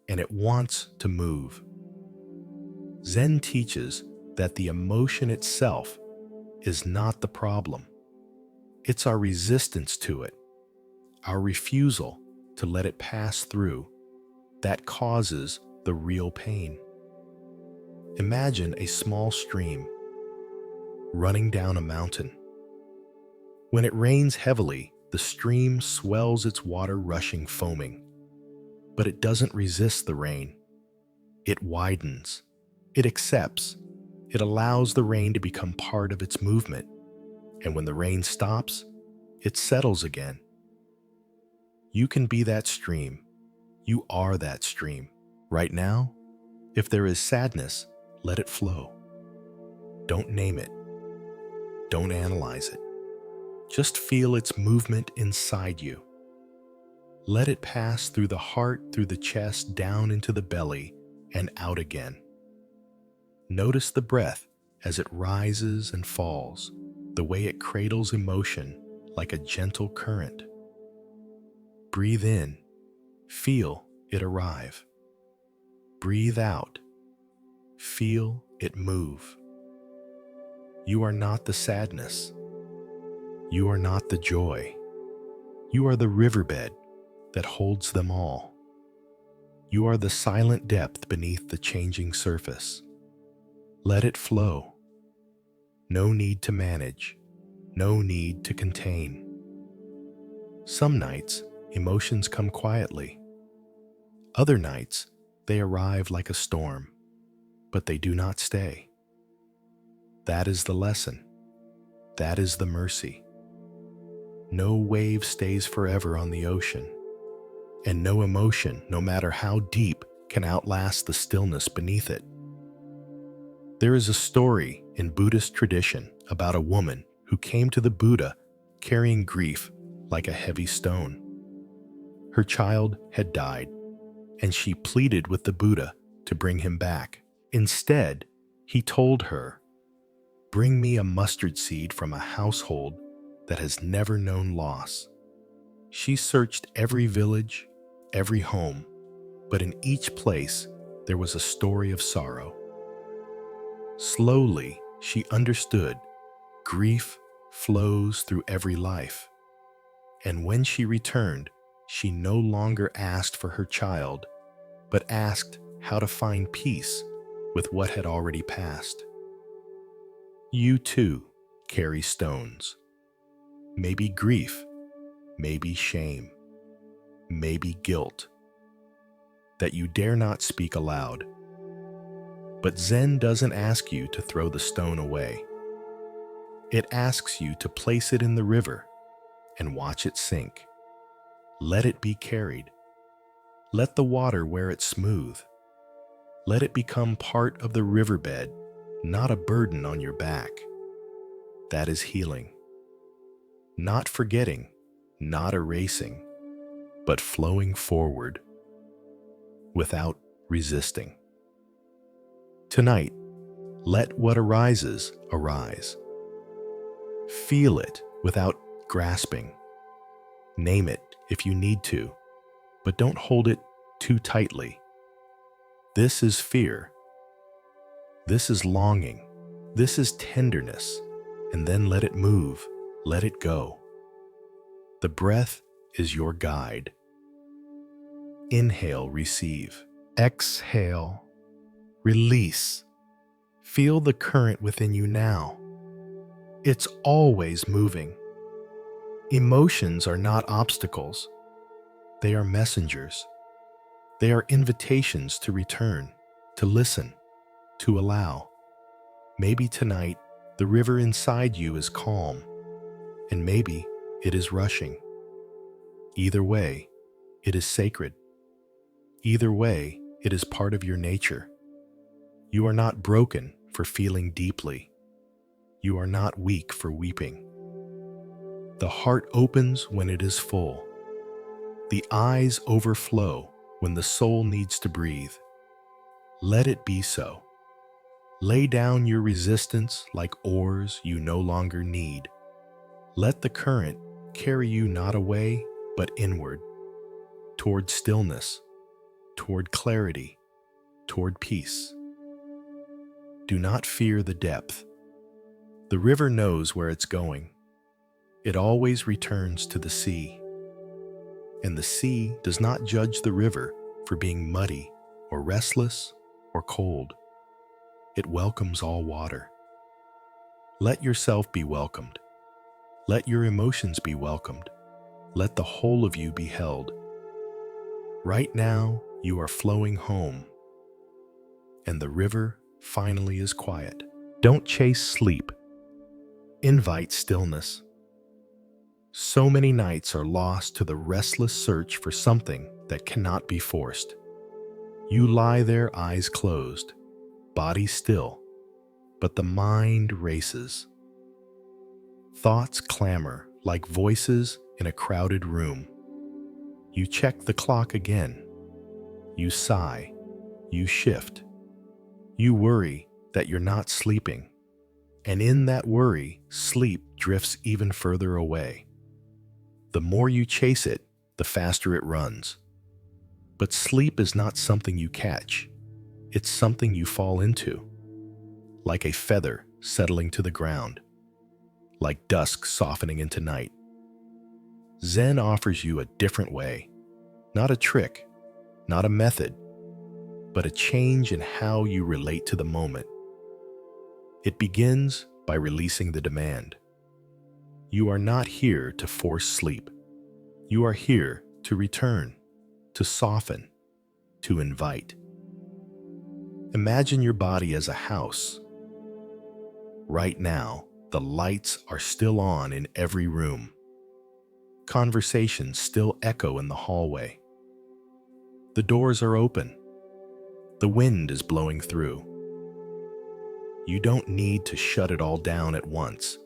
and it wants to move. Zen teaches that the emotion itself is not the problem. It's our resistance to it, our refusal to let it pass through, that causes the real pain. Imagine a small stream running down a mountain. When it rains heavily, the stream swells, its water rushing, foaming. But it doesn't resist the rain. It widens. It accepts. It allows the rain to become part of its movement. And when the rain stops, it settles again. You can be that stream. You are that stream. Right now, if there is sadness, let it flow. Don't name it. Don't analyze it. Just feel its movement inside you. Let it pass through the heart, through the chest, down into the belly, and out again. Notice the breath as it rises and falls, the way it cradles emotion like a gentle current. Breathe in, feel it arrive. Breathe out, feel it move. You are not the sadness. You are not the joy. You are the riverbed that holds them all. You are the silent depth beneath the changing surface. Let it flow. No need to manage. No need to contain. Some nights, emotions come quietly. Other nights, they arrive like a storm, but they do not stay. That is the lesson. That is the mercy. No wave stays forever on the ocean, and no emotion, no matter how deep, can outlast the stillness beneath it. There is a story in Buddhist tradition about a woman who came to the Buddha carrying grief like a heavy stone. Her child had died, and she pleaded with the Buddha to bring him back. Instead, he told her, "Bring me a mustard seed from a household that has never known loss." She searched every village, every home, but in each place there was a story of sorrow. Slowly, she understood grief flows through every life. And when she returned, she no longer asked for her child, but asked how to find peace with what had already passed. You too carry stones. Maybe grief, maybe shame, maybe guilt, that you dare not speak aloud. But Zen doesn't ask you to throw the stone away. It asks you to place it in the river and watch it sink. Let it be carried. Let the water wear it smooth. Let it become part of the riverbed, not a burden on your back. That is healing. Not forgetting, not erasing, but flowing forward without resisting. Tonight, let what arises arise. Feel it without grasping. Name it if you need to, but don't hold it too tightly. This is fear. This is longing. This is tenderness. And then let it move. Let it go. The breath is your guide. Inhale, receive. Exhale, release. Feel the current within you now. It's always moving. Emotions are not obstacles. They are messengers. They are invitations to return, to listen, to allow. Maybe tonight the river inside you is calm, and maybe it is rushing. Either way, it is sacred. Either way, it is part of your nature. You are not broken for feeling deeply. You are not weak for weeping. The heart opens when it is full. The eyes overflow when the soul needs to breathe. Let it be so. Lay down your resistance like oars you no longer need. Let the current carry you not away, but inward, toward stillness, toward clarity, toward peace. Do not fear the depth. The river knows where it's going. It always returns to the sea. And the sea does not judge the river for being muddy or restless or cold. It welcomes all water. Let yourself be welcomed. Let your emotions be welcomed. Let the whole of you be held. Right now, you are flowing home, and the river finally is quiet. Don't chase sleep. Invite stillness. So many nights are lost to the restless search for something that cannot be forced. You lie there, eyes closed, body still, but the mind races. Thoughts clamor like voices in a crowded room. You check the clock again. You sigh. You shift. You worry that you're not sleeping. And in that worry, sleep drifts even further away. The more you chase it, the faster it runs. But sleep is not something you catch. It's something you fall into. Like a feather settling to the ground. Like dusk softening into night. Zen offers you a different way. Not a trick, not a method, but a change in how you relate to the moment. It begins by releasing the demand. You are not here to force sleep. You are here to return, to soften, to invite. Imagine your body as a house. Right now, the lights are still on in every room. Conversations still echo in the hallway. The doors are open. The wind is blowing through. You don't need to shut it all down at once.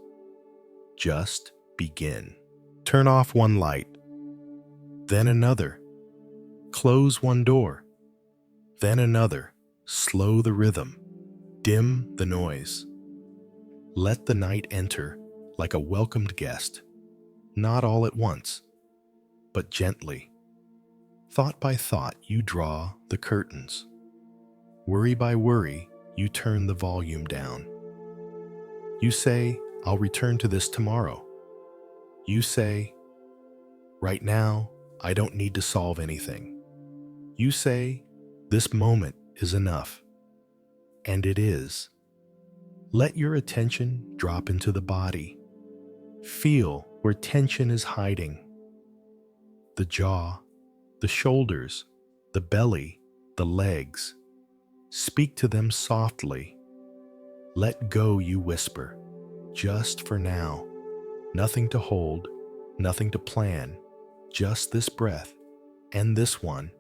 Just begin. Turn off one light, then another. Close one door, then another. Slow the rhythm. Dim the noise. Let the night enter like a welcomed guest, not all at once, but gently. Thought by thought, you draw the curtains. Worry by worry, you turn the volume down. You say, I'll return to this tomorrow. You say, right now, I don't need to solve anything. You say, this moment is enough. And it is. Let your attention drop into the body. Feel where tension is hiding. The jaw, the shoulders, the belly, the legs. Speak to them softly. Let go, you whisper. Just for now. Nothing to hold, nothing to plan. Just this breath, and this one,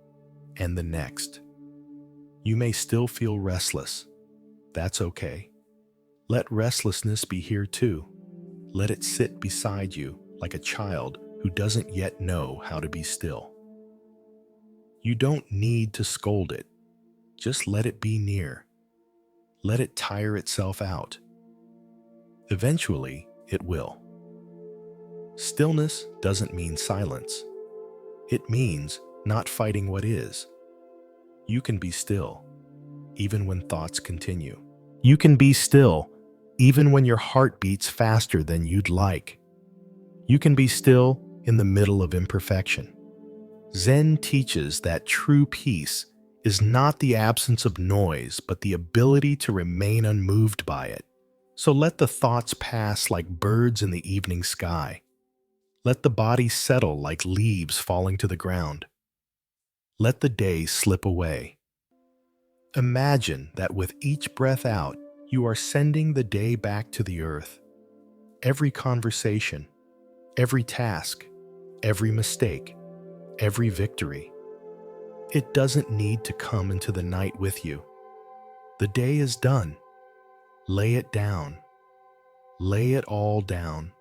and the next. You may still feel restless. That's okay. Let restlessness be here too. Let it sit beside you like a child who doesn't yet know how to be still. You don't need to scold it. Just let it be near. Let it tire itself out. Eventually, it will. Stillness doesn't mean silence. It means not fighting what is. You can be still, even when thoughts continue. You can be still, even when your heart beats faster than you'd like. You can be still in the middle of imperfection. Zen teaches that true peace is not the absence of noise, but the ability to remain unmoved by it. So let the thoughts pass like birds in the evening sky. Let the body settle like leaves falling to the ground. Let the day slip away. Imagine that with each breath out, you are sending the day back to the earth. Every conversation, every task, every mistake, every victory. It doesn't need to come into the night with you. The day is done. Lay it down. Lay it all down.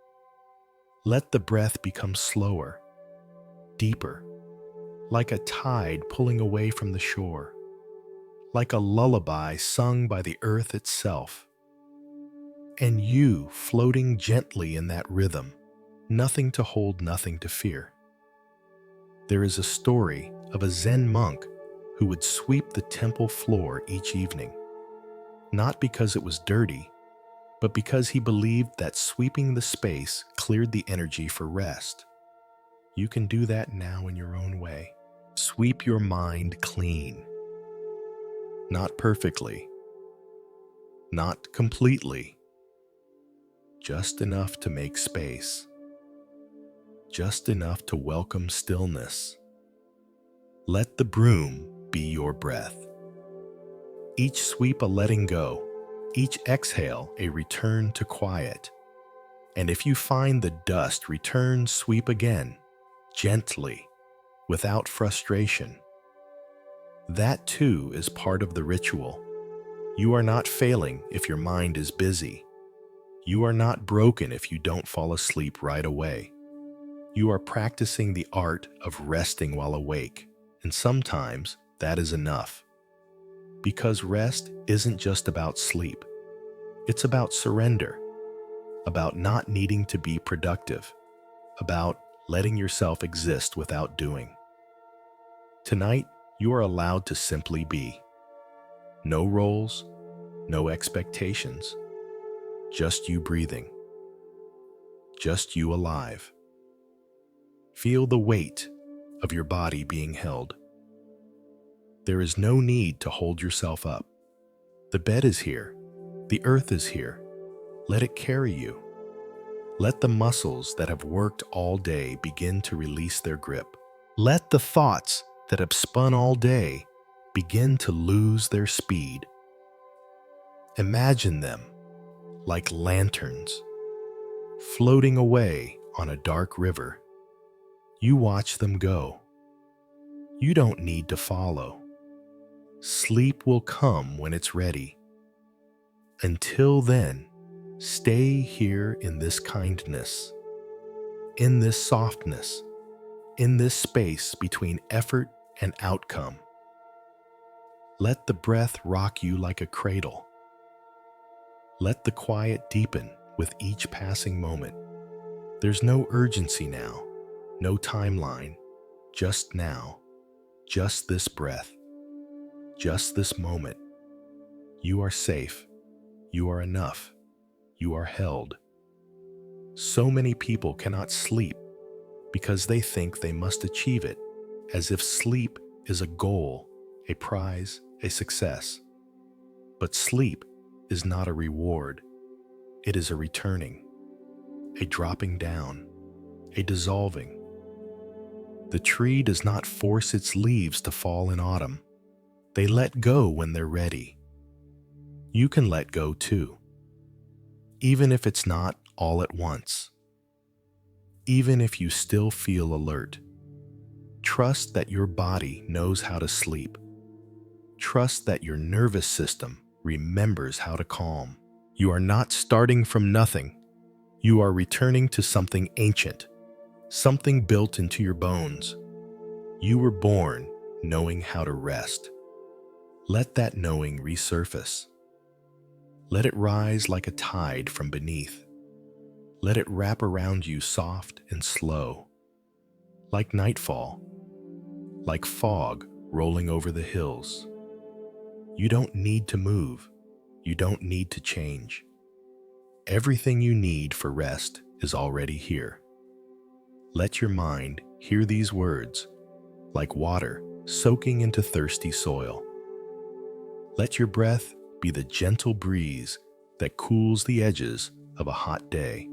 Let the breath become slower, deeper, like a tide pulling away from the shore, like a lullaby sung by the earth itself. And you floating gently in that rhythm, nothing to hold, nothing to fear. There is a story of a Zen monk who would sweep the temple floor each evening, not because it was dirty, but because he believed that sweeping the space cleared the energy for rest. You can do that now in your own way. Sweep your mind clean. Not perfectly, not completely, just enough to make space, just enough to welcome stillness. Let the broom be your breath. Each sweep a letting go, each exhale a return to quiet. And if you find the dust, return, sweep again, gently, without frustration. That too is part of the ritual. You are not failing if your mind is busy. You are not broken if you don't fall asleep right away. You are practicing the art of resting while awake, and sometimes that is enough. Because rest isn't just about sleep. It's about surrender, about not needing to be productive, about letting yourself exist without doing. Tonight, you are allowed to simply be. No roles, no expectations, just you breathing, just you alive. Feel the weight of your body being held. There is no need to hold yourself up. The bed is here. The earth is here. Let it carry you. Let the muscles that have worked all day begin to release their grip. Let the thoughts that have spun all day begin to lose their speed. Imagine them like lanterns floating away on a dark river. You watch them go. You don't need to follow. Sleep will come when it's ready. Until then, stay here in this kindness, in this softness, in this space between effort and outcome. Let the breath rock you like a cradle. Let the quiet deepen with each passing moment. There's no urgency now, no timeline, just now, just this breath, just this moment. You are safe. You are enough. You are held. So many people cannot sleep because they think they must achieve it, as if sleep is a goal, a prize, a success. But sleep is not a reward. It is a returning, a dropping down, a dissolving. The tree does not force its leaves to fall in autumn. They let go when they're ready. You can let go too, even if it's not all at once. Even if you still feel alert. Trust that your body knows how to sleep. Trust that your nervous system remembers how to calm. You are not starting from nothing. You are returning to something ancient, something built into your bones. You were born knowing how to rest. Let that knowing resurface. Let it rise like a tide from beneath. Let it wrap around you soft and slow, like nightfall, like fog rolling over the hills. You don't need to move. You don't need to change. Everything you need for rest is already here. Let your mind hear these words, like water soaking into thirsty soil. Let your breath be the gentle breeze that cools the edges of a hot day.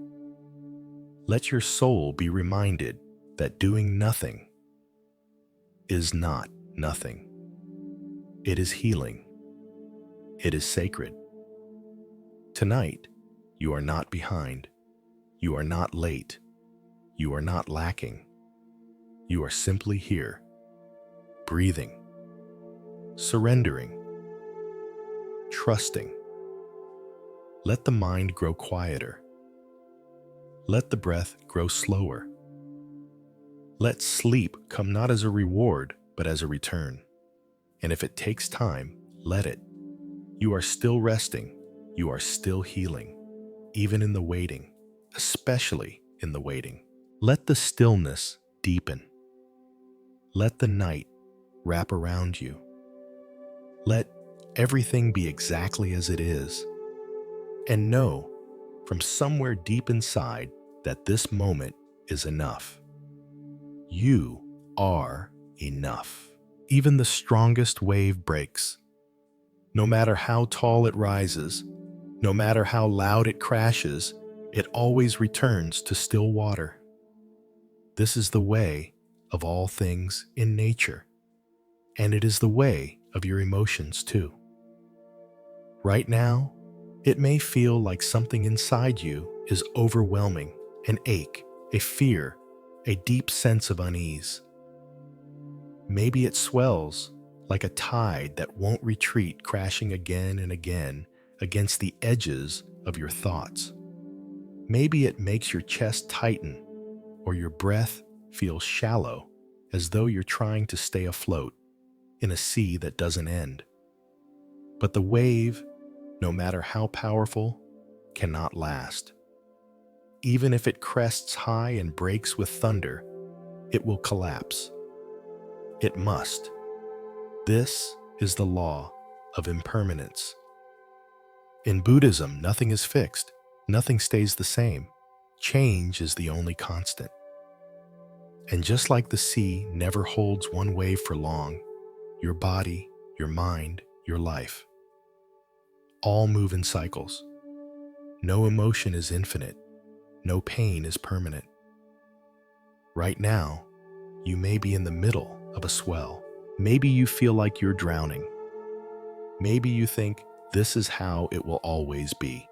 Let your soul be reminded that doing nothing is not nothing. It is healing. It is sacred. Tonight, you are not behind. You are not late. You are not lacking. You are simply here, breathing, surrendering, trusting. Let the mind grow quieter. Let the breath grow slower. Let sleep come not as a reward, but as a return. And if it takes time, let it. You are still resting. You are still healing, even in the waiting, especially in the waiting. Let the stillness deepen. Let the night wrap around you. Let everything be exactly as it is. And know from somewhere deep inside that this moment is enough. You are enough. Even the strongest wave breaks. No matter how tall it rises, no matter how loud it crashes, it always returns to still water. This is the way of all things in nature, and it is the way of your emotions too. Right now, it may feel like something inside you is overwhelming, an ache, a fear, a deep sense of unease. Maybe it swells like a tide that won't retreat, crashing again and again against the edges of your thoughts. Maybe it makes your chest tighten or your breath feel shallow, as though you're trying to stay afloat in a sea that doesn't end. But the wave, no matter how powerful, cannot last. Even if it crests high and breaks with thunder, it will collapse. It must. This is the law of impermanence. In Buddhism, nothing is fixed. Nothing stays the same. Change is the only constant. And just like the sea never holds one wave for long, your body, your mind, your life, all move in cycles. No emotion is infinite. No pain is permanent. Right now, you may be in the middle of a swell. Maybe you feel like you're drowning. Maybe you think this is how it will always be.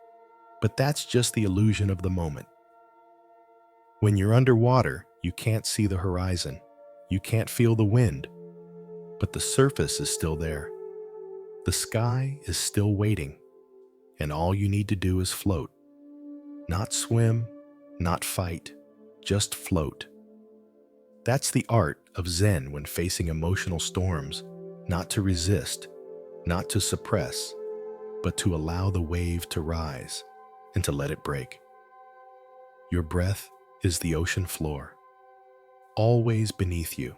But that's just the illusion of the moment. When you're underwater, you can't see the horizon. You can't feel the wind. But the surface is still there. The sky is still waiting. And all you need to do is float. Not swim, not fight, just float. That's the art of Zen when facing emotional storms, not to resist, not to suppress, but to allow the wave to rise and to let it break. Your breath is the ocean floor, always beneath you,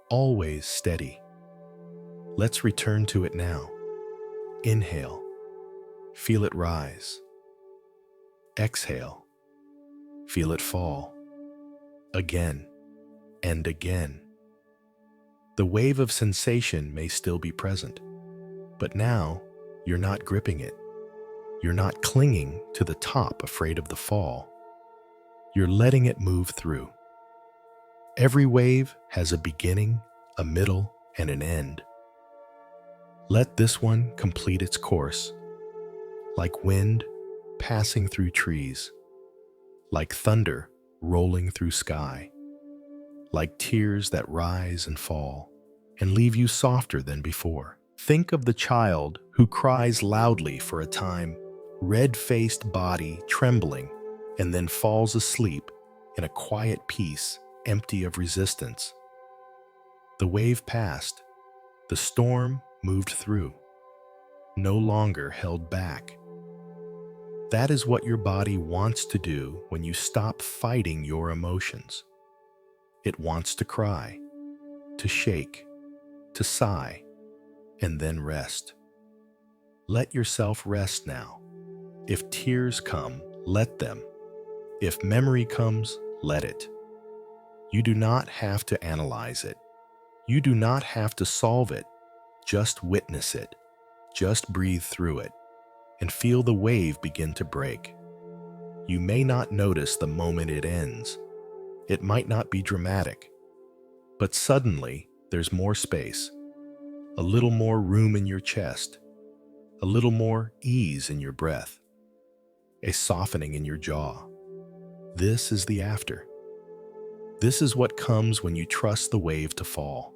always steady. Let's return to it now. Inhale, feel it rise. Exhale, feel it fall. Again and again. The wave of sensation may still be present, but now you're not gripping it. You're not clinging to the top, afraid of the fall. You're letting it move through. Every wave has a beginning, a middle, and an end. Let this one complete its course, like wind passing through trees, like thunder rolling through sky, like tears that rise and fall and leave you softer than before. Think of the child who cries loudly for a time, red-faced body trembling, and then falls asleep in a quiet peace empty of resistance. The wave passed. The storm moved through, no longer held back. That is what your body wants to do when you stop fighting your emotions. It wants to cry, to shake, to sigh, and then rest. Let yourself rest now. If tears come, let them. If memory comes, let it. You do not have to analyze it. You do not have to solve it. Just witness it. Just breathe through it and feel the wave begin to break. You may not notice the moment it ends. It might not be dramatic, but suddenly there's more space, a little more room in your chest, a little more ease in your breath, a softening in your jaw. This is the after. This is what comes when you trust the wave to fall.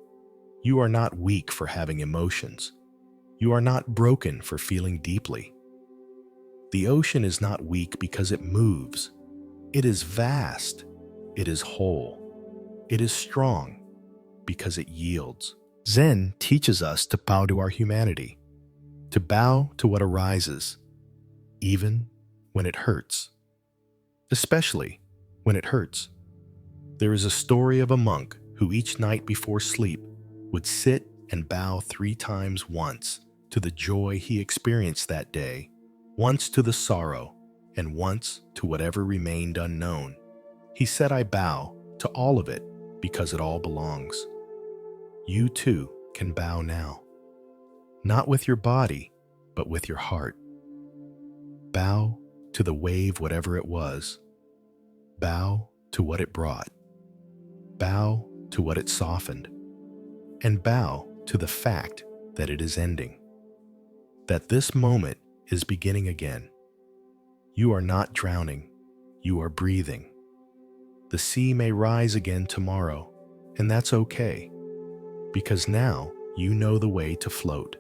You are not weak for having emotions. You are not broken for feeling deeply. The ocean is not weak because it moves. It is vast. It is whole. It is strong because it yields. Zen teaches us to bow to our humanity, to bow to what arises, even when it hurts. Especially when it hurts. There is a story of a monk who each night before sleep would sit and bow 3 times, once to the joy he experienced that day, once to the sorrow, and once to whatever remained unknown. He said, "I bow to all of it because it all belongs." You too can bow now. Not with your body, but with your heart. Bow to the wave, whatever it was. Bow to what it brought. Bow to what it softened. And bow to the fact that it is ending. That this moment is beginning again. You are not drowning. You are breathing. The sea may rise again tomorrow, and that's okay. Because now you know the way to float.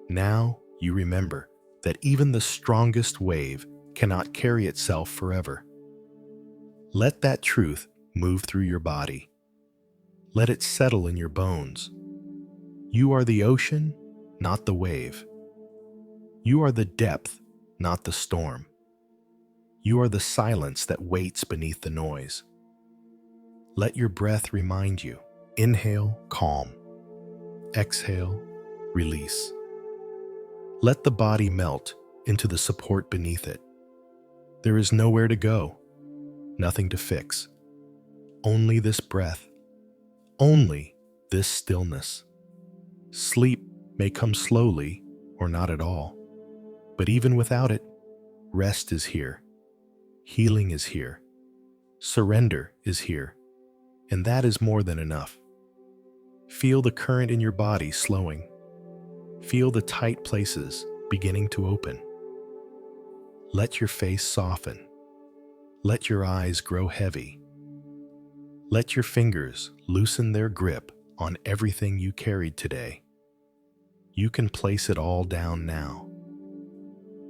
Now you remember that even the strongest wave cannot carry itself forever. Let that truth move through your body. Let it settle in your bones. You are the ocean, not the wave. You are the depth, not the storm. You are the silence that waits beneath the noise. Let your breath remind you. Inhale, calm. Exhale, release. Let the body melt into the support beneath it. There is nowhere to go, nothing to fix. Only this breath, only this stillness. Sleep may come slowly or not at all, but even without it, rest is here. Healing is here. Surrender is here, and that is more than enough. Feel the current in your body slowing. Feel the tight places beginning to open. Let your face soften. Let your eyes grow heavy. Let your fingers loosen their grip on everything you carried today. You can place it all down now.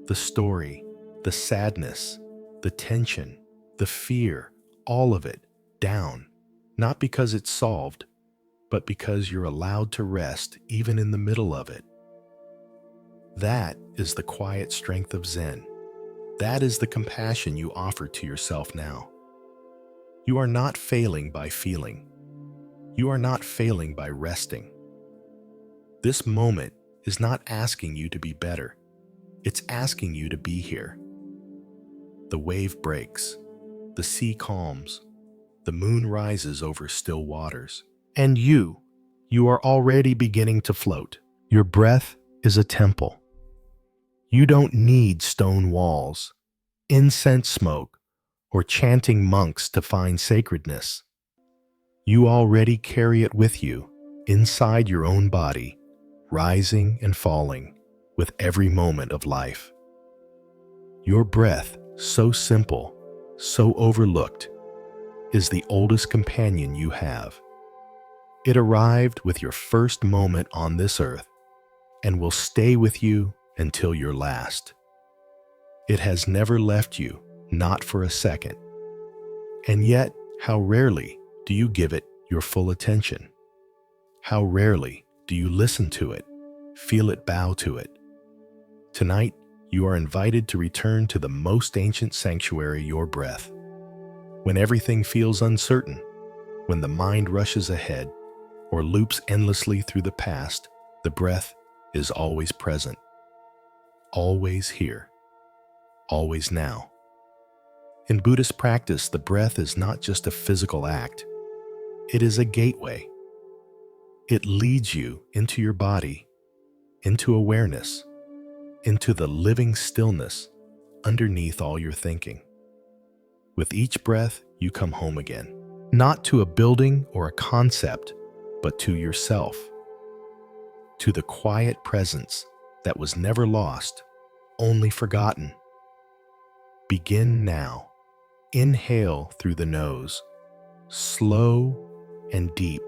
The story, the sadness, the tension, the fear, all of it down, not because it's solved, but because you're allowed to rest even in the middle of it. That is the quiet strength of Zen. That is the compassion you offer to yourself now. You are not failing by feeling. You are not failing by resting. This moment is not asking you to be better. It's asking you to be here. The wave breaks. The sea calms. The moon rises over still waters. And you are already beginning to float. Your breath is a temple. You don't need stone walls, incense smoke, or chanting monks to find sacredness. You already carry it with you, inside your own body, rising and falling with every moment of life. Your breath, so simple, so overlooked, is the oldest companion you have. It arrived with your first moment on this earth and will stay with you until your last. It has never left you, not for a second. And yet, how rarely do you give it your full attention? How rarely do you listen to it, feel it, bow to it? Tonight, you are invited to return to the most ancient sanctuary, your breath. When everything feels uncertain, when the mind rushes ahead or loops endlessly through the past, the breath is always present, always here, always now. In Buddhist practice, the breath is not just a physical act. It is a gateway. It leads you into your body, into awareness, into the living stillness underneath all your thinking. With each breath, you come home again, not to a building or a concept, but to yourself, to the quiet presence that was never lost, only forgotten. Begin now. Inhale through the nose, slow and deep.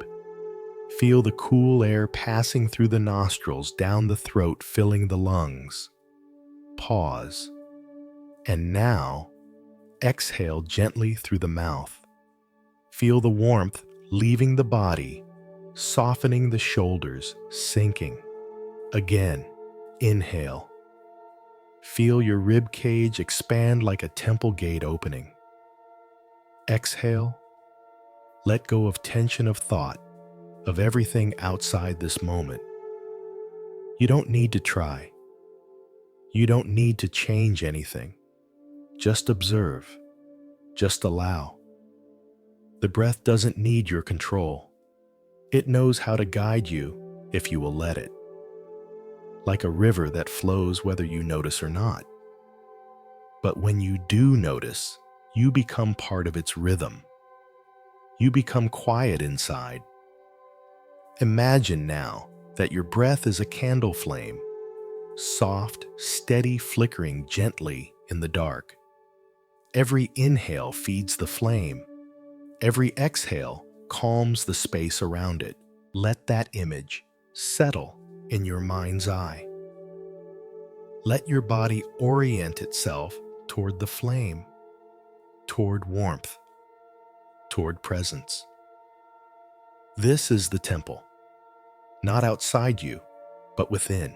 Feel the cool air passing through the nostrils, down the throat, filling the lungs. Pause. And now, Exhale gently through the mouth. Feel the warmth leaving the body, softening the shoulders, sinking. Again, inhale. Feel your rib cage expand like a temple gate opening. Exhale. Let go of tension of thought, of everything outside this moment. You don't need to try. You don't need to change anything. Just observe. Just allow. The breath doesn't need your control. It knows how to guide you if you will let it. Like a river that flows whether you notice or not. But when you do notice, you become part of its rhythm. You become quiet inside. Imagine now that your breath is a candle flame, soft, steady, flickering gently in the dark. Every inhale feeds the flame. Every exhale calms the space around it. Let that image settle in your mind's eye. Let your body orient itself toward the flame, toward warmth, toward presence. This is the temple, not outside you, but within.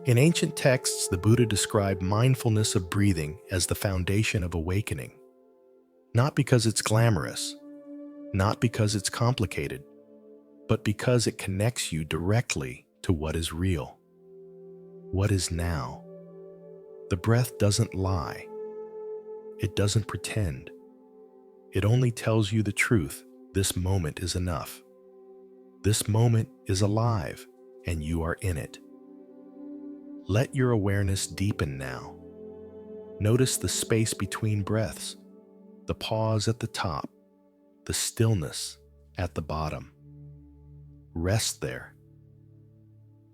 In ancient texts, the Buddha described mindfulness of breathing as the foundation of awakening, not because it's glamorous, not because it's complicated, but because it connects you directly to what is real, what is now. The breath doesn't lie. It doesn't pretend. It only tells you the truth. This moment is enough. This moment is alive, and you are in it. Let your awareness deepen now. Notice the space between breaths, the pause at the top, the stillness at the bottom. Rest there.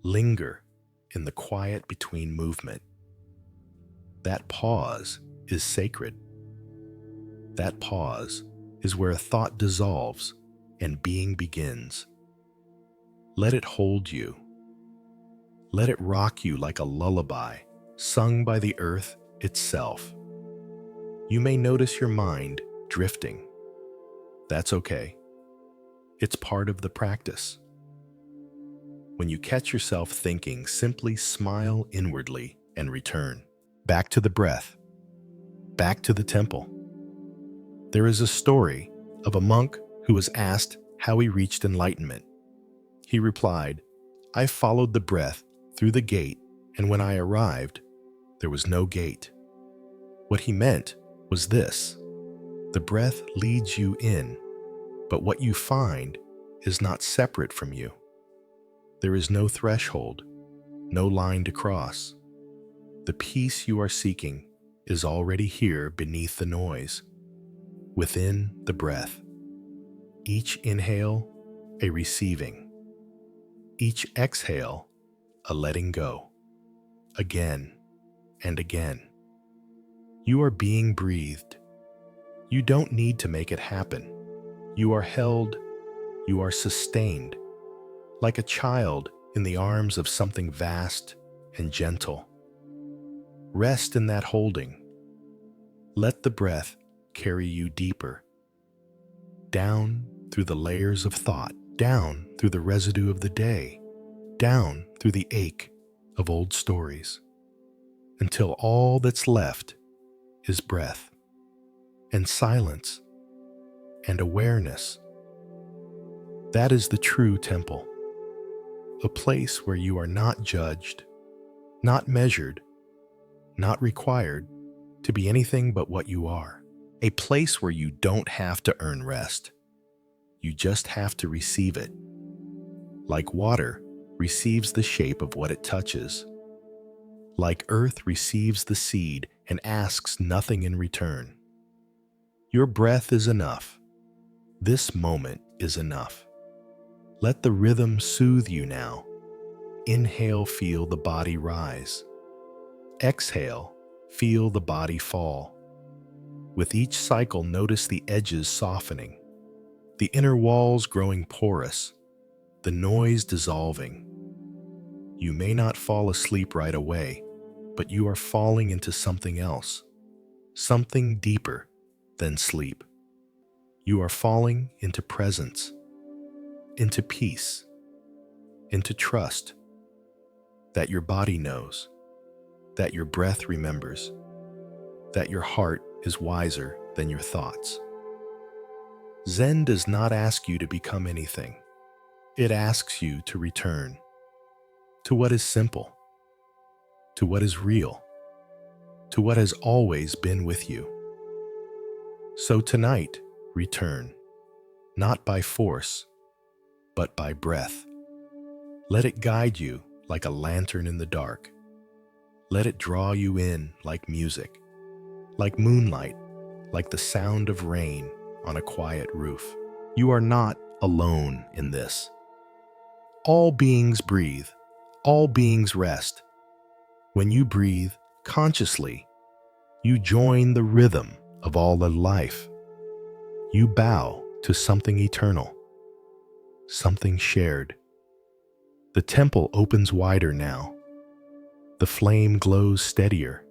Linger in the quiet between movement. That pause is sacred. That pause is where a thought dissolves and being begins. Let it hold you. Let it rock you like a lullaby sung by the earth itself. You may notice your mind drifting. That's okay. It's part of the practice. When you catch yourself thinking, simply smile inwardly and return. Back to the breath. Back to the temple. There is a story of a monk who was asked how he reached enlightenment. He replied, "I followed the breath through the gate, and when I arrived, there was no gate." What he meant was this: the breath leads you in, but what you find is not separate from you. There is no threshold, no line to cross. The peace you are seeking is already here beneath the noise, within the breath. Each inhale, a receiving. Each exhale, a letting go. Again and again. You are being breathed. You don't need to make it happen. You are held, you are sustained, like a child in the arms of something vast and gentle. Rest in that holding. Let the breath carry you deeper, down through the layers of thought, down through the residue of the day, down through the ache of old stories, until all that's left is breath and silence and awareness. That is the true temple, a place where you are not judged, not measured, not required to be anything but what you are. A place where you don't have to earn rest. You just have to receive it. Like water receives the shape of what it touches. Like earth receives the seed and asks nothing in return. Your breath is enough. This moment is enough. Let the rhythm soothe you now. Inhale, feel the body rise. Exhale, feel the body fall. With each cycle, notice the edges softening, the inner walls growing porous, the noise dissolving. You may not fall asleep right away, but you are falling into something else, something deeper than sleep. You are falling into presence, into peace, into trust that your body knows, that your breath remembers, that your heart is wiser than your thoughts. Zen does not ask you to become anything. It asks you to return to what is simple, to what is real, to what has always been with you. So tonight, return, not by force, but by breath. Let it guide you like a lantern in the dark. Let it draw you in like music, like moonlight, like the sound of rain on a quiet roof. You are not alone in this. All beings breathe. All beings rest. When you breathe consciously, you join the rhythm of all of life. You bow to something eternal, something shared. The temple opens wider now. The flame glows steadier.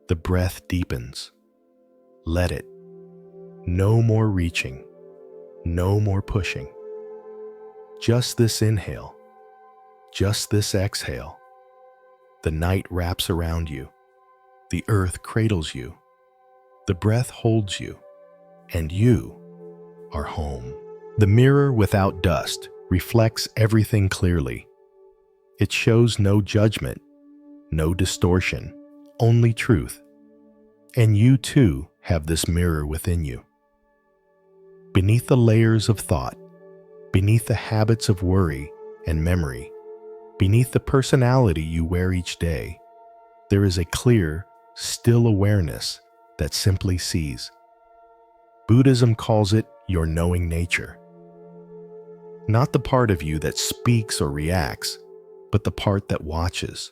The breath deepens. Let it. No more reaching. No more pushing. Just this inhale. Just this exhale. The night wraps around you. The earth cradles you. The breath holds you. And you are home. The mirror without dust reflects everything clearly. It shows no judgment, no distortion, only truth. And you too have this mirror within you. Beneath the layers of thought, beneath the habits of worry and memory, beneath the personality you wear each day, there is a clear, still awareness that simply sees. Buddhism calls it your knowing nature. Not the part of you that speaks or reacts, but the part that watches.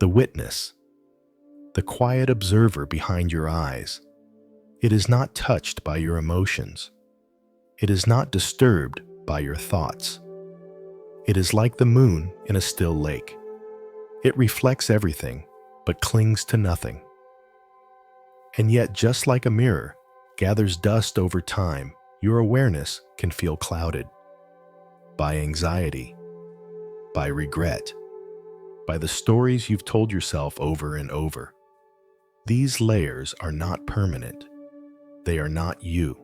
The witness, the quiet observer behind your eyes. It is not touched by your emotions. It is not disturbed by your thoughts. It is like the moon in a still lake. It reflects everything, but clings to nothing. And yet, just like a mirror gathers dust over time, your awareness can feel clouded by anxiety, by regret, by the stories you've told yourself over and over. These layers are not permanent. They are not you.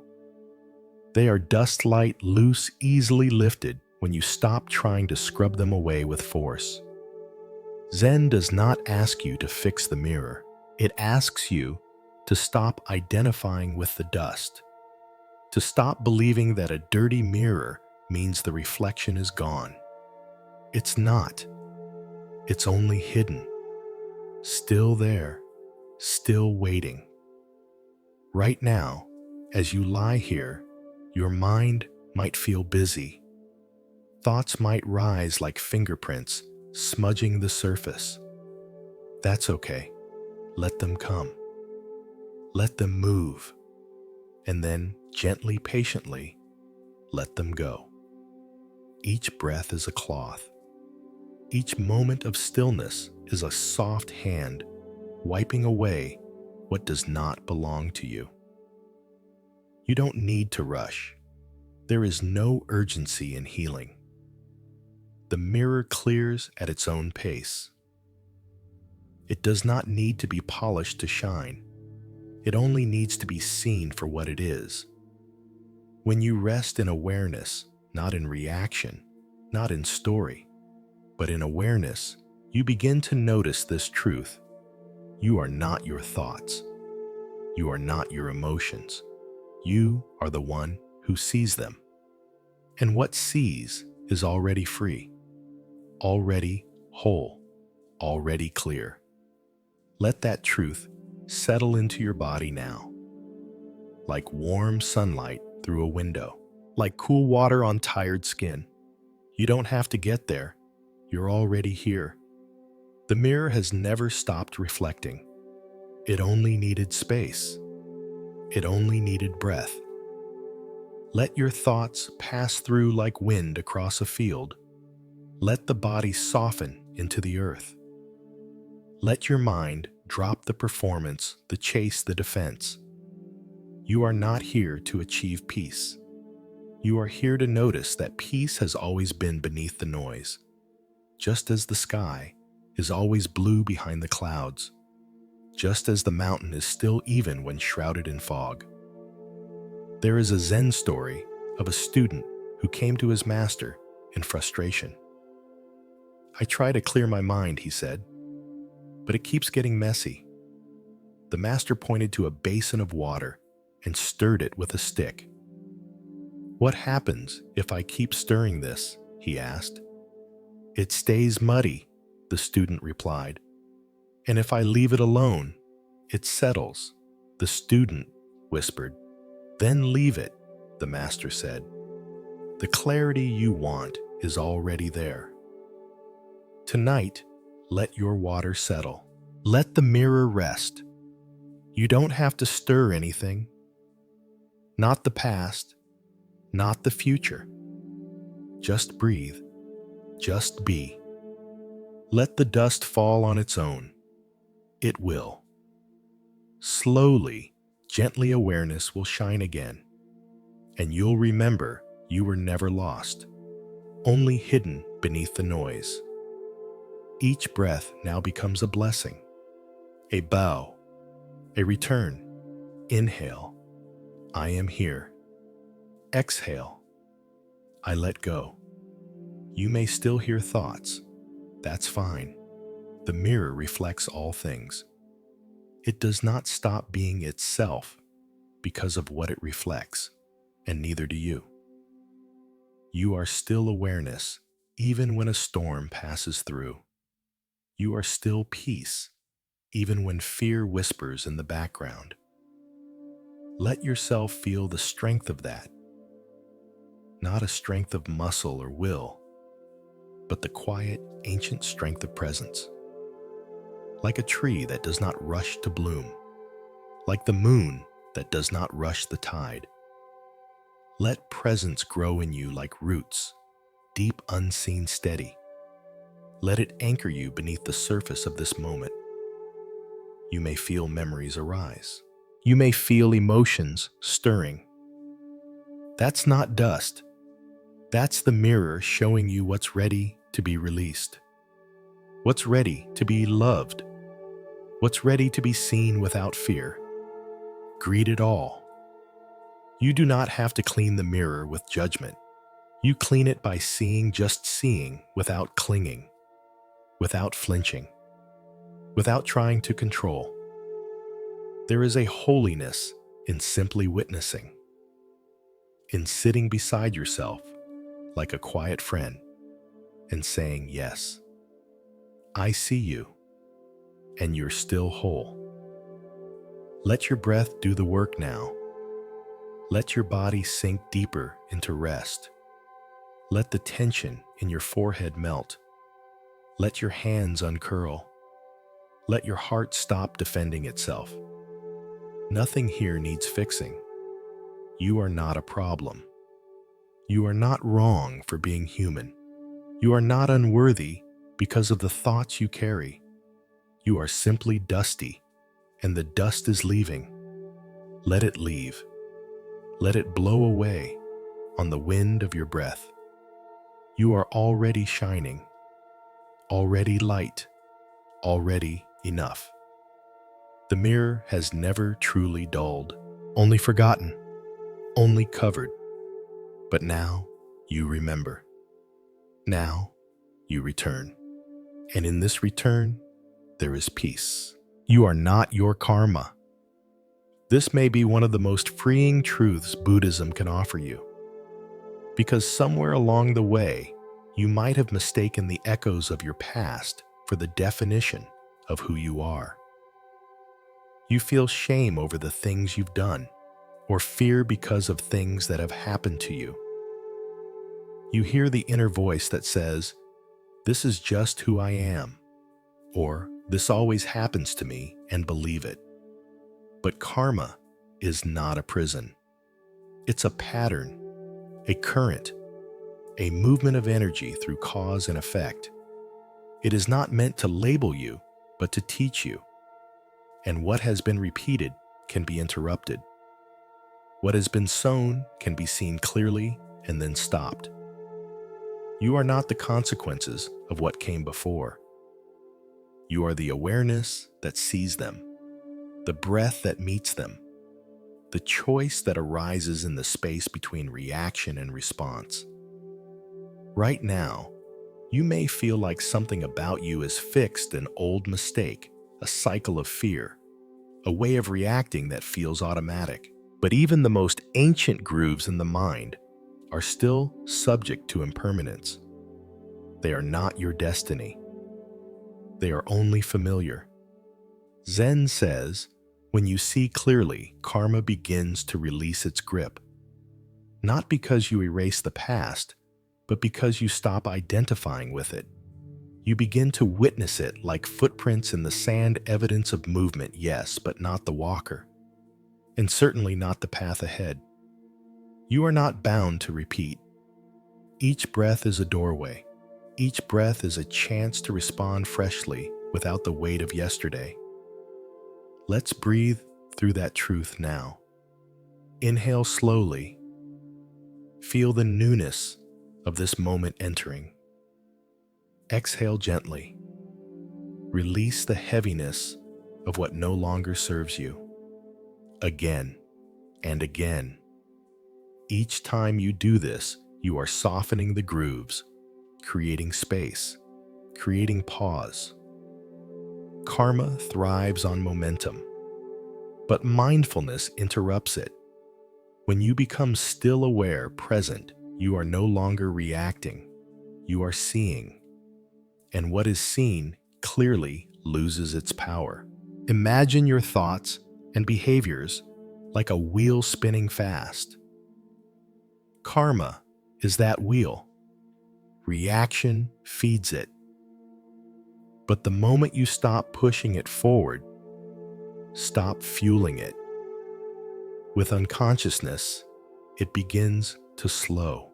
They are dust light, loose, easily lifted when you stop trying to scrub them away with force. Zen does not ask you to fix the mirror. It asks you to stop identifying with the dust, to stop believing that a dirty mirror means the reflection is gone. It's not. It's only hidden, still there, still waiting. Right now, as you lie here, your mind might feel busy. Thoughts might rise like fingerprints, smudging the surface. That's okay. Let them come. Let them move. And then, gently, patiently, let them go. Each breath is a cloth. Each moment of stillness is a soft hand wiping away what does not belong to you. You don't need to rush. There is no urgency in healing. The mirror clears at its own pace. It does not need to be polished to shine. It only needs to be seen for what it is. When you rest in awareness, not in reaction, not in story, but in awareness, you begin to notice this truth. You are not your thoughts. You are not your emotions. You are the one who sees them. And what sees is already free, already whole, already clear. Let that truth settle into your body now, like warm sunlight through a window, like cool water on tired skin. You don't have to get there. You're already here. The mirror has never stopped reflecting. It only needed space. It only needed breath. Let your thoughts pass through like wind across a field. Let the body soften into the earth. Let your mind Drop the performance, the chase, the defense. You are not here to achieve peace. You are here to notice that peace has always been beneath the noise, just as the sky is always blue behind the clouds, just as the mountain is still even when shrouded in fog. There is a Zen story of a student who came to his master in frustration. "I try to clear my mind," he said, "but it keeps getting messy." The master pointed to a basin of water and stirred it with a stick. "What happens if I keep stirring this?" he asked. "It stays muddy," the student replied. "And if I leave it alone, it settles," the student whispered. "Then leave it," the master said. "The clarity you want is already there. Tonight, let your water settle. Let the mirror rest. You don't have to stir anything. Not the past, not the future. Just breathe. Just be. Let the dust fall on its own. It will. Slowly, gently awareness will shine again, and you'll remember you were never lost, only hidden beneath the noise. Each breath now becomes a blessing, a bow, a return. Inhale, I am here. Exhale, I let go. You may still hear thoughts. That's fine. The mirror reflects all things. It does not stop being itself because of what it reflects, and neither do you. You are still awareness, even when a storm passes through. You are still peace, even when fear whispers in the background. Let yourself feel the strength of that. Not a strength of muscle or will, but the quiet, ancient strength of presence. Like a tree that does not rush to bloom, like the moon that does not rush the tide. Let presence grow in you like roots, deep, unseen, steady. Let it anchor you beneath the surface of this moment. You may feel memories arise. You may feel emotions stirring. That's not dust. That's the mirror showing you what's ready to be released. What's ready to be loved. What's ready to be seen without fear. Greet it all. You do not have to clean the mirror with judgment. You clean it by seeing, just seeing, without clinging, without flinching, without trying to control. There is a holiness in simply witnessing, in sitting beside yourself like a quiet friend and saying, "Yes, I see you, and you're still whole." Let your breath do the work now. Let your body sink deeper into rest. Let the tension in your forehead melt. Let your hands uncurl. Let your heart stop defending itself. Nothing here needs fixing. You are not a problem. You are not wrong for being human. You are not unworthy because of the thoughts you carry. You are simply dusty, and the dust is leaving. Let it leave. Let it blow away on the wind of your breath. You are already shining, already light, already enough. The mirror has never truly dulled, only forgotten, only covered. But now you remember. Now you return. And in this return, there is peace. You are not your karma. This may be one of the most freeing truths Buddhism can offer you. Because somewhere along the way, you might have mistaken the echoes of your past for the definition of who you are. You feel shame over the things you've done, or fear because of things that have happened to you. You hear the inner voice that says, "This is just who I am," or "This always happens to me," and believe it. But karma is not a prison. It's a pattern, a current, a movement of energy through cause and effect. It is not meant to label you, but to teach you. And what has been repeated can be interrupted. What has been sown can be seen clearly and then stopped. You are not the consequences of what came before. You are the awareness that sees them, the breath that meets them, the choice that arises in the space between reaction and response. Right now, you may feel like something about you is fixed, an old mistake, a cycle of fear, a way of reacting that feels automatic. But even the most ancient grooves in the mind are still subject to impermanence. They are not your destiny. They are only familiar. Zen says, when you see clearly, karma begins to release its grip. Not because you erase the past, but because you stop identifying with it. You begin to witness it like footprints in the sand, evidence of movement, yes, but not the walker. And certainly not the path ahead. You are not bound to repeat. Each breath is a doorway. Each breath is a chance to respond freshly without the weight of yesterday. Let's breathe through that truth now. Inhale slowly. Feel the newness of this moment entering. Exhale gently. Release the heaviness of what no longer serves you. Again and again. Each time you do this, you are softening the grooves, creating space, creating pause. Karma thrives on momentum, but mindfulness interrupts it. When you become still aware, present, you are no longer reacting, you are seeing. And what is seen clearly loses its power. Imagine your thoughts and behaviors like a wheel spinning fast. Karma is that wheel. Reaction feeds it. But the moment you stop pushing it forward, stop fueling it. With unconsciousness, it begins to slow.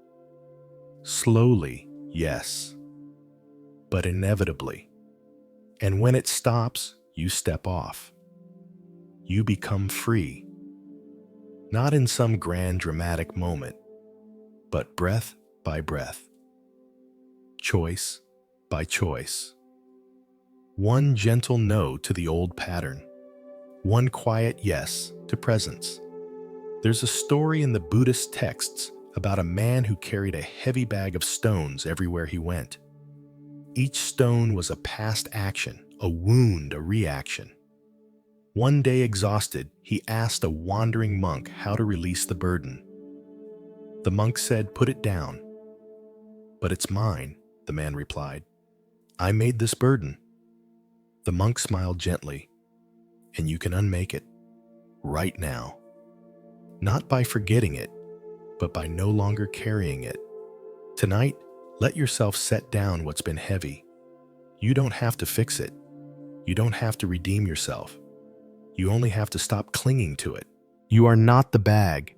Slowly, yes, but inevitably. And when it stops, you step off. You become free. Not in some grand dramatic moment, but breath by breath. Choice by choice. One gentle no to the old pattern. One quiet yes to presence. There's a story in the Buddhist texts about a man who carried a heavy bag of stones everywhere he went. Each stone was a past action, a wound, a reaction. One day exhausted, he asked a wandering monk how to release the burden. The monk said, "Put it down." "But it's mine," the man replied. "I made this burden." The monk smiled gently, "And you can unmake it, right now. Not by forgetting it, but by no longer carrying it. Tonight, let yourself set down what's been heavy. You don't have to fix it. You don't have to redeem yourself. You only have to stop clinging to it. You are not the bag.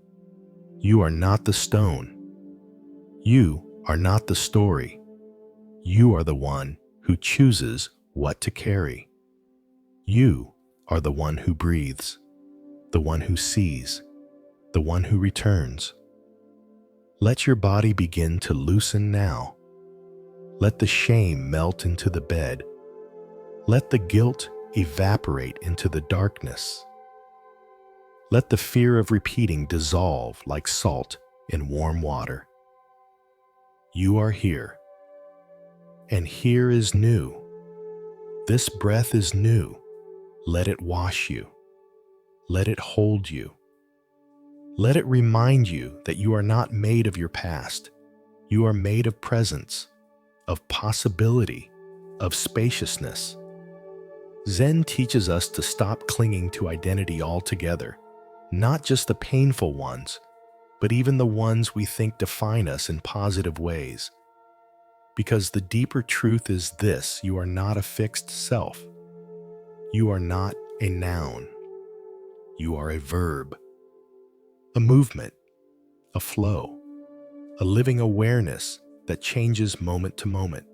You are not the stone. You are not the story. You are the one who chooses what to carry. You are the one who breathes, the one who sees, the one who returns. Let your body begin to loosen now. Let the shame melt into the bed. Let the guilt evaporate into the darkness. Let the fear of repeating dissolve like salt in warm water. You are here. And here is new. This breath is new. Let it wash you. Let it hold you. Let it remind you that you are not made of your past. You are made of presence, of possibility, of spaciousness. Zen teaches us to stop clinging to identity altogether, not just the painful ones, but even the ones we think define us in positive ways. Because the deeper truth is this: you are not a fixed self. You are not a noun. You are a verb, a movement, a flow, a living awareness that changes moment to moment.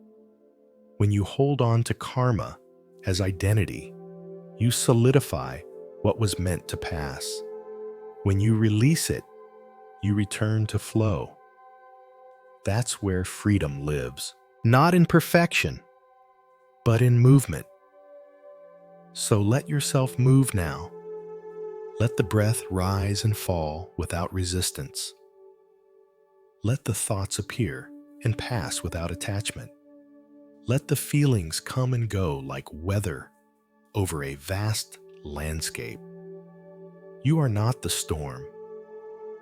When you hold on to karma as identity, You solidify what was meant to pass. When you release it, you return to flow. That's where freedom lives. Not in perfection, but in movement. So let yourself move now. Let the breath rise and fall without resistance. Let the thoughts appear and pass without attachment. Let the feelings come and go like weather over a vast landscape. You are not the storm.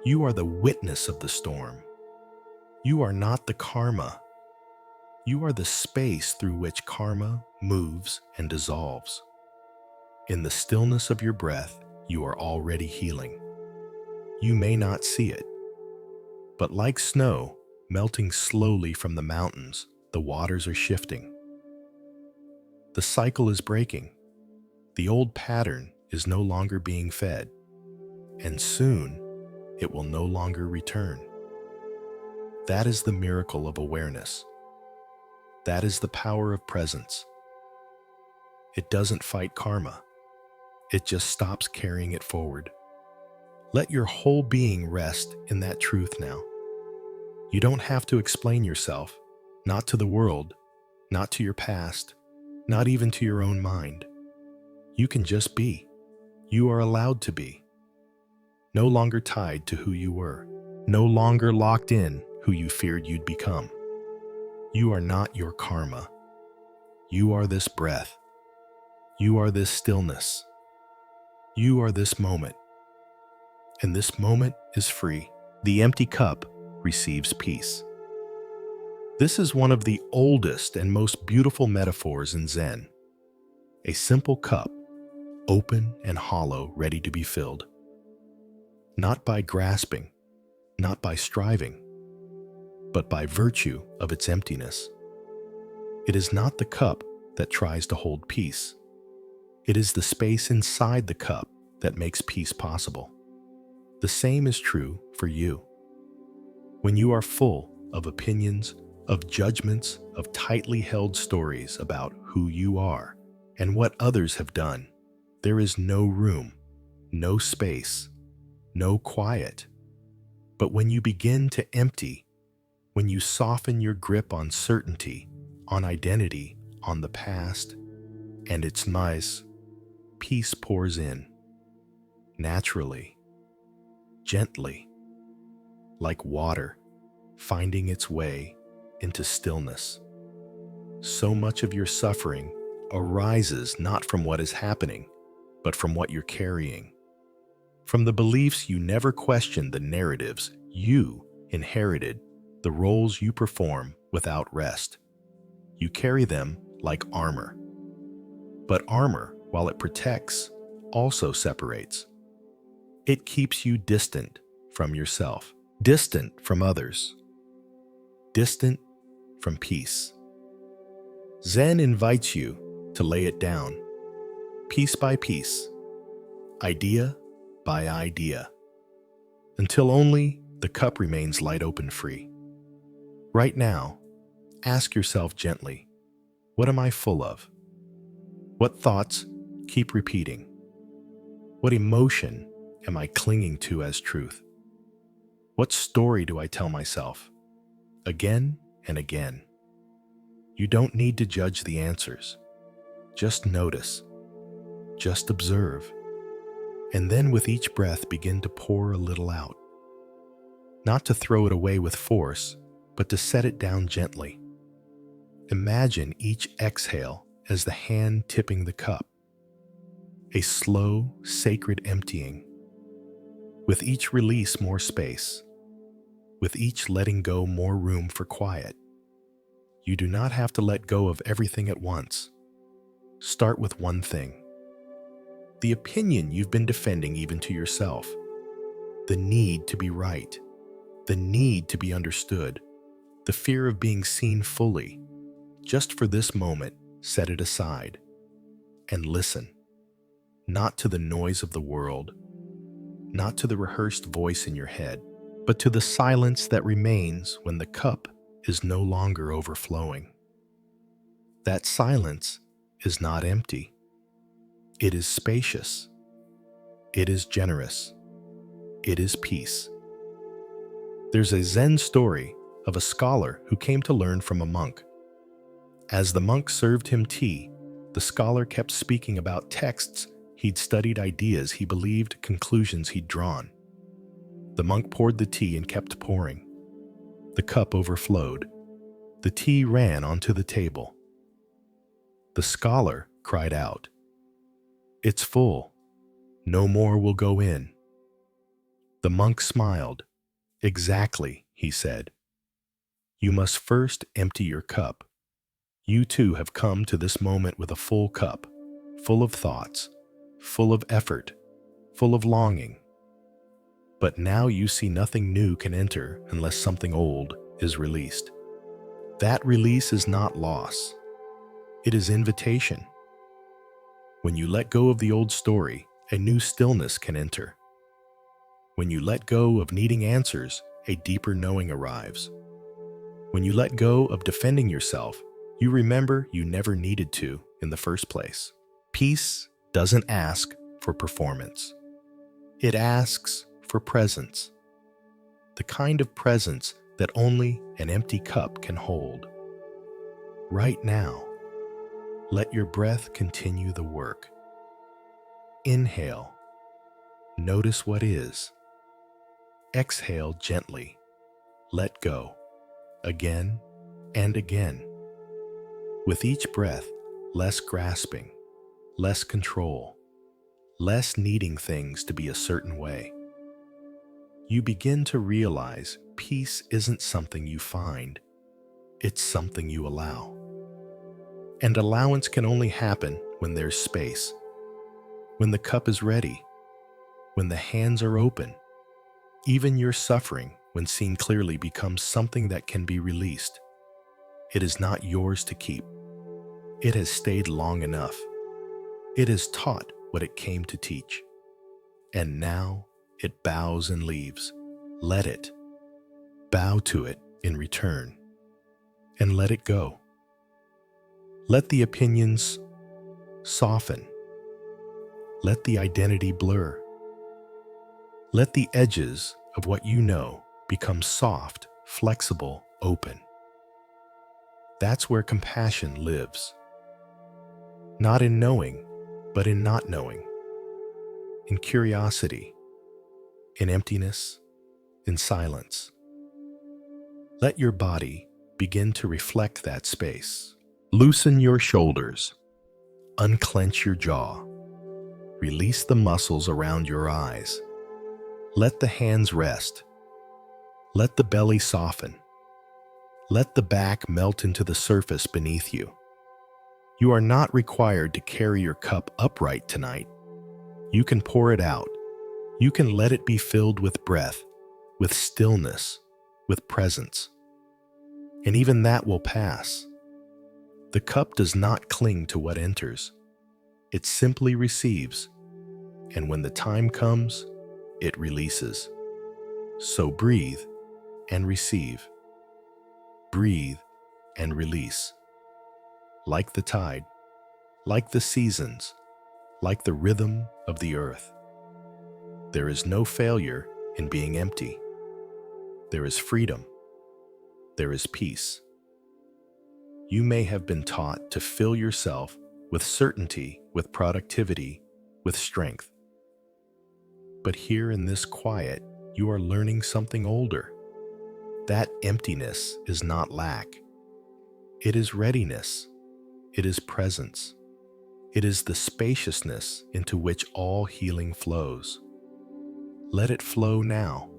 You are the witness of the storm. You are not the karma. You are the space through which karma moves and dissolves. In the stillness of your breath, you are already healing. You may not see it, but like snow melting slowly from the mountains, the waters are shifting. The cycle is breaking. The old pattern is no longer being fed, and soon it will no longer return. That is the miracle of awareness. That is the power of presence. It doesn't fight karma. It just stops carrying it forward. Let your whole being rest in that truth now. You don't have to explain yourself, not to the world, not to your past, not even to your own mind. You can just be. You are allowed to be. No longer tied to who you were. No longer locked in who you feared you'd become. You are not your karma. You are this breath. You are this stillness. You are this moment. And this moment is free. The empty cup receives peace. This is one of the oldest and most beautiful metaphors in Zen. A simple cup, open and hollow, ready to be filled. Not by grasping, not by striving, but by virtue of its emptiness. It is not the cup that tries to hold peace. It is the space inside the cup that makes peace possible. The same is true for you. When you are full of opinions, of judgments, of tightly held stories about who you are and what others have done, there is no room, no space, no quiet. But when you begin to empty, when you soften your grip on certainty, on identity, on the past, and it's nice, peace pours in, naturally, gently, like water finding its way into stillness. So much of your suffering arises not from what is happening, but from what you're carrying. From the beliefs you never questioned, the narratives you inherited, the roles you perform without rest. You carry them like armor. But armor, while it protects, also separates. It keeps you distant from yourself, distant from others, distant from peace. Zen invites you to lay it down, piece by piece, idea by idea, until only the cup remains light open free. Right now, ask yourself gently, what am I full of? What thoughts keep repeating? What emotion am I clinging to as truth? What story do I tell myself again and again? You don't need to judge the answers. Just notice. Just observe. And then with each breath, begin to pour a little out. Not to throw it away with force, but to set it down gently. Imagine each exhale as the hand tipping the cup. A slow, sacred emptying. With each release, more space. With each letting go, more room for quiet. You do not have to let go of everything at once. Start with one thing. The opinion you've been defending even to yourself. The need to be right. The need to be understood. The fear of being seen fully. Just for this moment, set it aside and listen. Not to the noise of the world, not to the rehearsed voice in your head, but to the silence that remains when the cup is no longer overflowing. That silence is not empty. It is spacious. It is generous. It is peace. There's a Zen story of a scholar who came to learn from a monk. As the monk served him tea, the scholar kept speaking about texts he'd studied, ideas he believed, conclusions he'd drawn. The monk poured the tea and kept pouring. The cup overflowed. The tea ran onto the table. The scholar cried out, "It's full. No more will go in." The monk smiled. "Exactly," he said. "You must first empty your cup. You too have come to this moment with a full cup, full of thoughts, full of effort, full of longing. But now you see nothing new can enter unless something old is released. That release is not loss. It is invitation. When you let go of the old story, a new stillness can enter. When you let go of needing answers, a deeper knowing arrives. When you let go of defending yourself, you remember you never needed to in the first place. Peace doesn't ask for performance. It asks for presence. The kind of presence that only an empty cup can hold. Right now, let your breath continue the work. Inhale. Notice what is. Exhale gently. Let go. Again and again. With each breath, less grasping, less control, less needing things to be a certain way. You begin to realize peace isn't something you find, it's something you allow. And allowance can only happen when there's space, when the cup is ready, when the hands are open. Even your suffering, when seen clearly, becomes something that can be released. It is not yours to keep. It has stayed long enough. It has taught what it came to teach. And now it bows and leaves. Let it. Bow to it in return. And let it go. Let the opinions soften. Let the identity blur. Let the edges of what you know become soft, flexible, open. That's where compassion lives. Not in knowing, but in not knowing. In curiosity, in emptiness, in silence. Let your body begin to reflect that space. Loosen your shoulders. Unclench your jaw. Release the muscles around your eyes. Let the hands rest. Let the belly soften. Let the back melt into the surface beneath you. You are not required to carry your cup upright tonight. You can pour it out. You can let it be filled with breath, with stillness, with presence. And even that will pass. The cup does not cling to what enters. It simply receives. And when the time comes, it releases. So breathe and receive. Breathe and release. Like the tide, like the seasons, like the rhythm of the earth. There is no failure in being empty. There is freedom. There is peace. You may have been taught to fill yourself with certainty, with productivity, with strength. But here in this quiet, you are learning something older. That emptiness is not lack. It is readiness. It is presence. It is the spaciousness into which all healing flows. Let it flow now,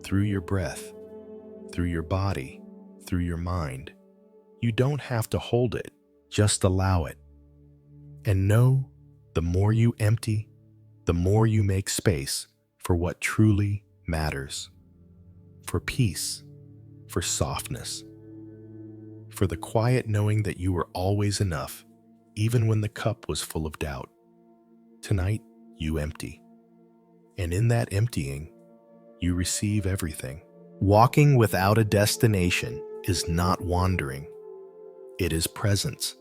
through your breath, through your body, through your mind. You don't have to hold it, just allow it. And know, the more you empty, the more you make space for what truly matters. For peace, for softness, for the quiet knowing that you were always enough, even when the cup was full of doubt. Tonight, you empty. And in that emptying, you receive everything. Walking without a destination is not wandering. It is presence.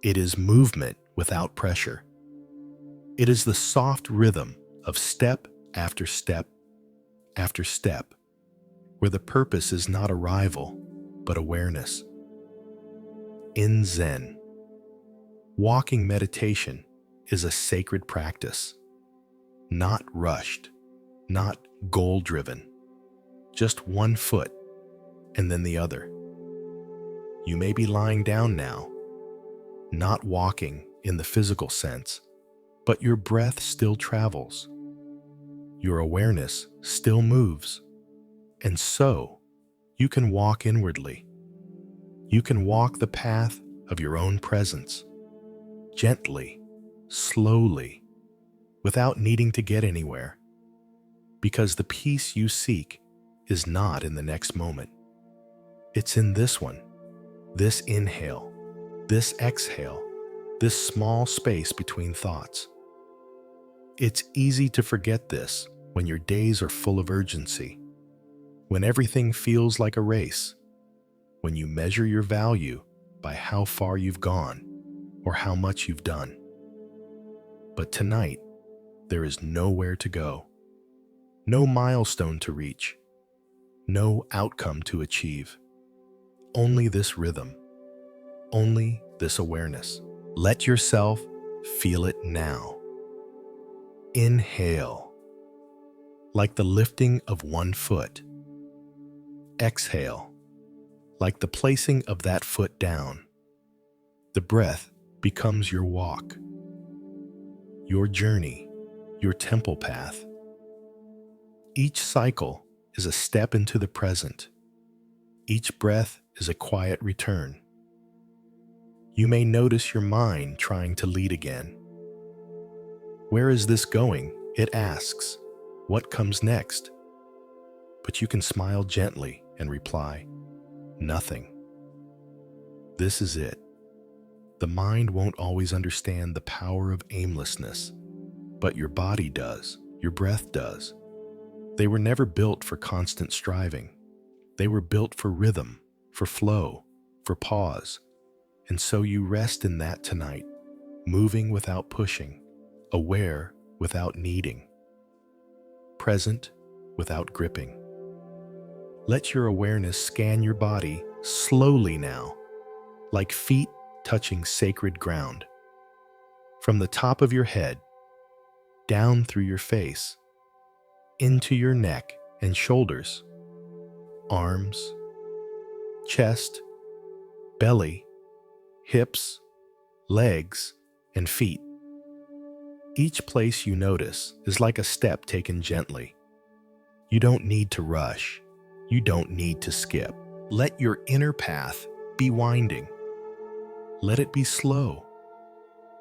It is movement without pressure. It is the soft rhythm of step after step after step, where the purpose is not arrival, but awareness. In Zen, walking meditation is a sacred practice, not rushed, not goal-driven, just one foot and then the other. You may be lying down now, not walking in the physical sense, but your breath still travels. Your awareness still moves. And so, you can walk inwardly. You can walk the path of your own presence, gently, slowly, without needing to get anywhere. Because the peace you seek is not in the next moment. It's in this one, this inhale, this exhale, this small space between thoughts. It's easy to forget this when your days are full of urgency, when everything feels like a race, when you measure your value by how far you've gone or how much you've done. But tonight, there is nowhere to go, no milestone to reach, no outcome to achieve. Only this rhythm, only this awareness. Let yourself feel it now. Inhale, like the lifting of one foot. Exhale, like the placing of that foot down. The breath becomes your walk, your journey, your temple path. Each cycle is a step into the present. Each breath is a quiet return. You may notice your mind trying to lead again. Where is this going? It asks. What comes next? But you can smile gently and reply, nothing. This is it. The mind won't always understand the power of aimlessness, but your body does, your breath does. They were never built for constant striving. They were built for rhythm, for flow, for pause. And so you rest in that tonight, moving without pushing, aware without needing, present without gripping. Let your awareness scan your body slowly now, like feet touching sacred ground. From the top of your head, down through your face, into your neck and shoulders, arms, chest, belly, hips, legs, and feet. Each place you notice is like a step taken gently. You don't need to rush. You don't need to skip. Let your inner path be winding. Let it be slow.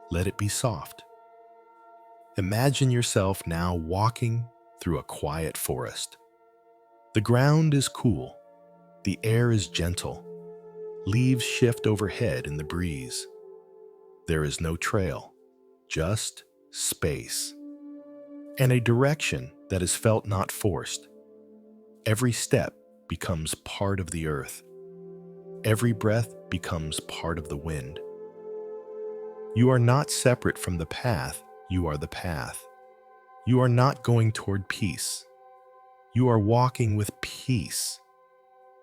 Let it be soft. Imagine yourself now walking through a quiet forest. The ground is cool. The air is gentle. Leaves shift overhead in the breeze. There is no trail, just space, and a direction that is felt not forced. Every step becomes part of the earth. Every breath becomes part of the wind. You are not separate from the path, you are the path. You are not going toward peace. You are walking with peace,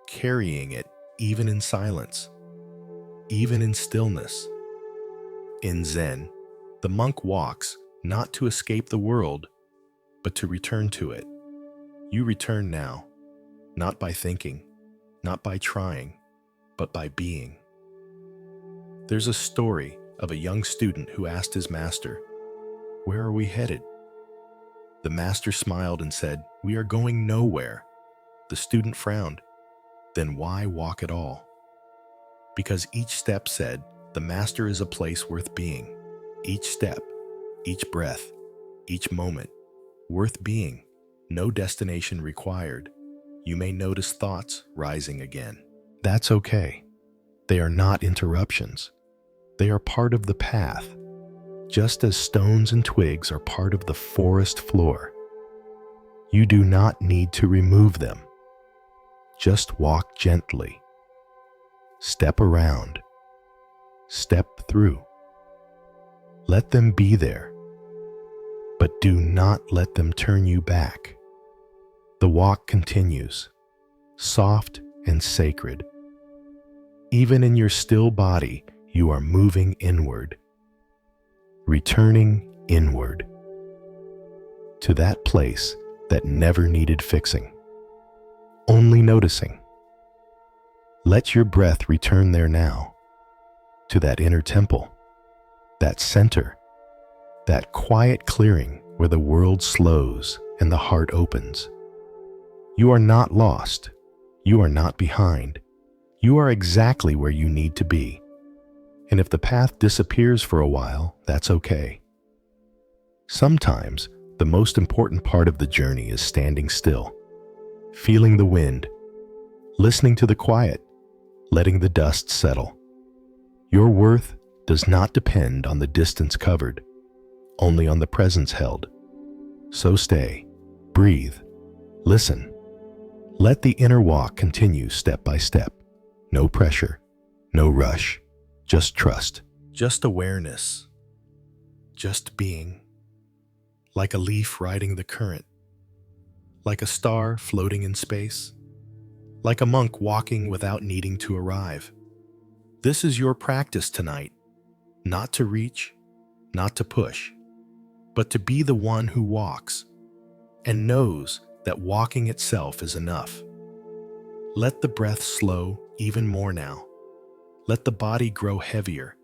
carrying it even in silence, even in stillness. In Zen, the monk walks not to escape the world, but to return to it. You return now, not by thinking, not by trying, but by being. There's a story of a young student who asked his master, "Where are we headed?" The master smiled and said, "We are going nowhere." The student frowned. Then why walk at all? Because each step said, the master is a place worth being. Each step, each breath, each moment, worth being. No destination required. You may notice thoughts rising again. That's okay. They are not interruptions. They are part of the path, just as stones and twigs are part of the forest floor. You do not need to remove them. Just walk gently. Step around. Step through. Let them be there. but do not let them turn you back. The walk continues, soft and sacred. Even in your still body, you are moving inward, returning inward, to that place that never needed fixing, only noticing. Let your breath return there now, to that inner temple, that center, that quiet clearing where the world slows and the heart opens. You are not lost. You are not behind. You are exactly where you need to be. And if the path disappears for a while, that's okay. Sometimes, the most important part of the journey is standing still, feeling the wind, listening to the quiet, letting the dust settle. Your worth does not depend on the distance covered, only on the presence held. So stay, breathe, listen. Let the inner walk continue step by step. No pressure, no rush, just trust, just awareness, just being, like a leaf riding the current, like a star floating in space, like a monk walking without needing to arrive. This is your practice tonight, not to reach, not to push, but to be the one who walks and knows that walking itself is enough. Let the breath slow even more now. Let the body grow heavier.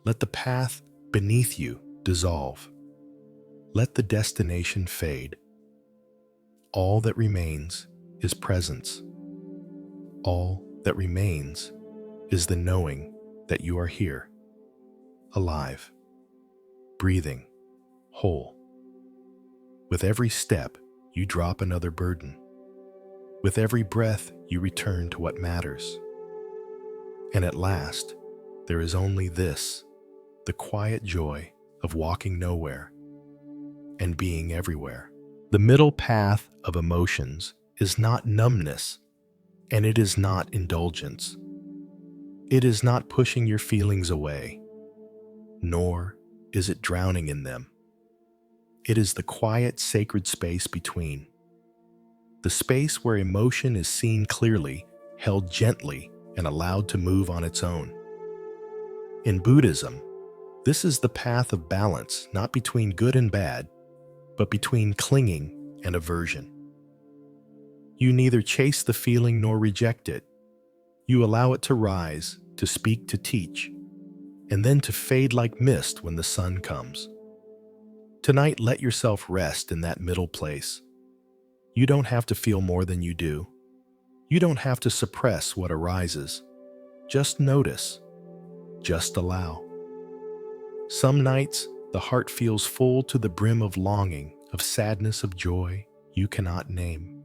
Let the path beneath you dissolve. Let the destination fade. All that remains is presence. All that remains is the knowing that you are here, alive, breathing, whole. With every step, you drop another burden. With every breath, you return to what matters. And at last, there is only this, the quiet joy of walking nowhere and being everywhere. The middle path of emotions is not numbness, and it is not indulgence. It is not pushing your feelings away, nor is it drowning in them. It is the quiet, sacred space between. The space where emotion is seen clearly, held gently, and allowed to move on its own. In Buddhism, this is the path of balance, not between good and bad, but between clinging and aversion. You neither chase the feeling nor reject it. You allow it to rise, to speak, to teach, and then to fade like mist when the sun comes. Tonight, let yourself rest in that middle place. You don't have to feel more than you do. You don't have to suppress what arises. Just notice. Just allow. Some nights, the heart feels full to the brim of longing, of sadness, of joy you cannot name.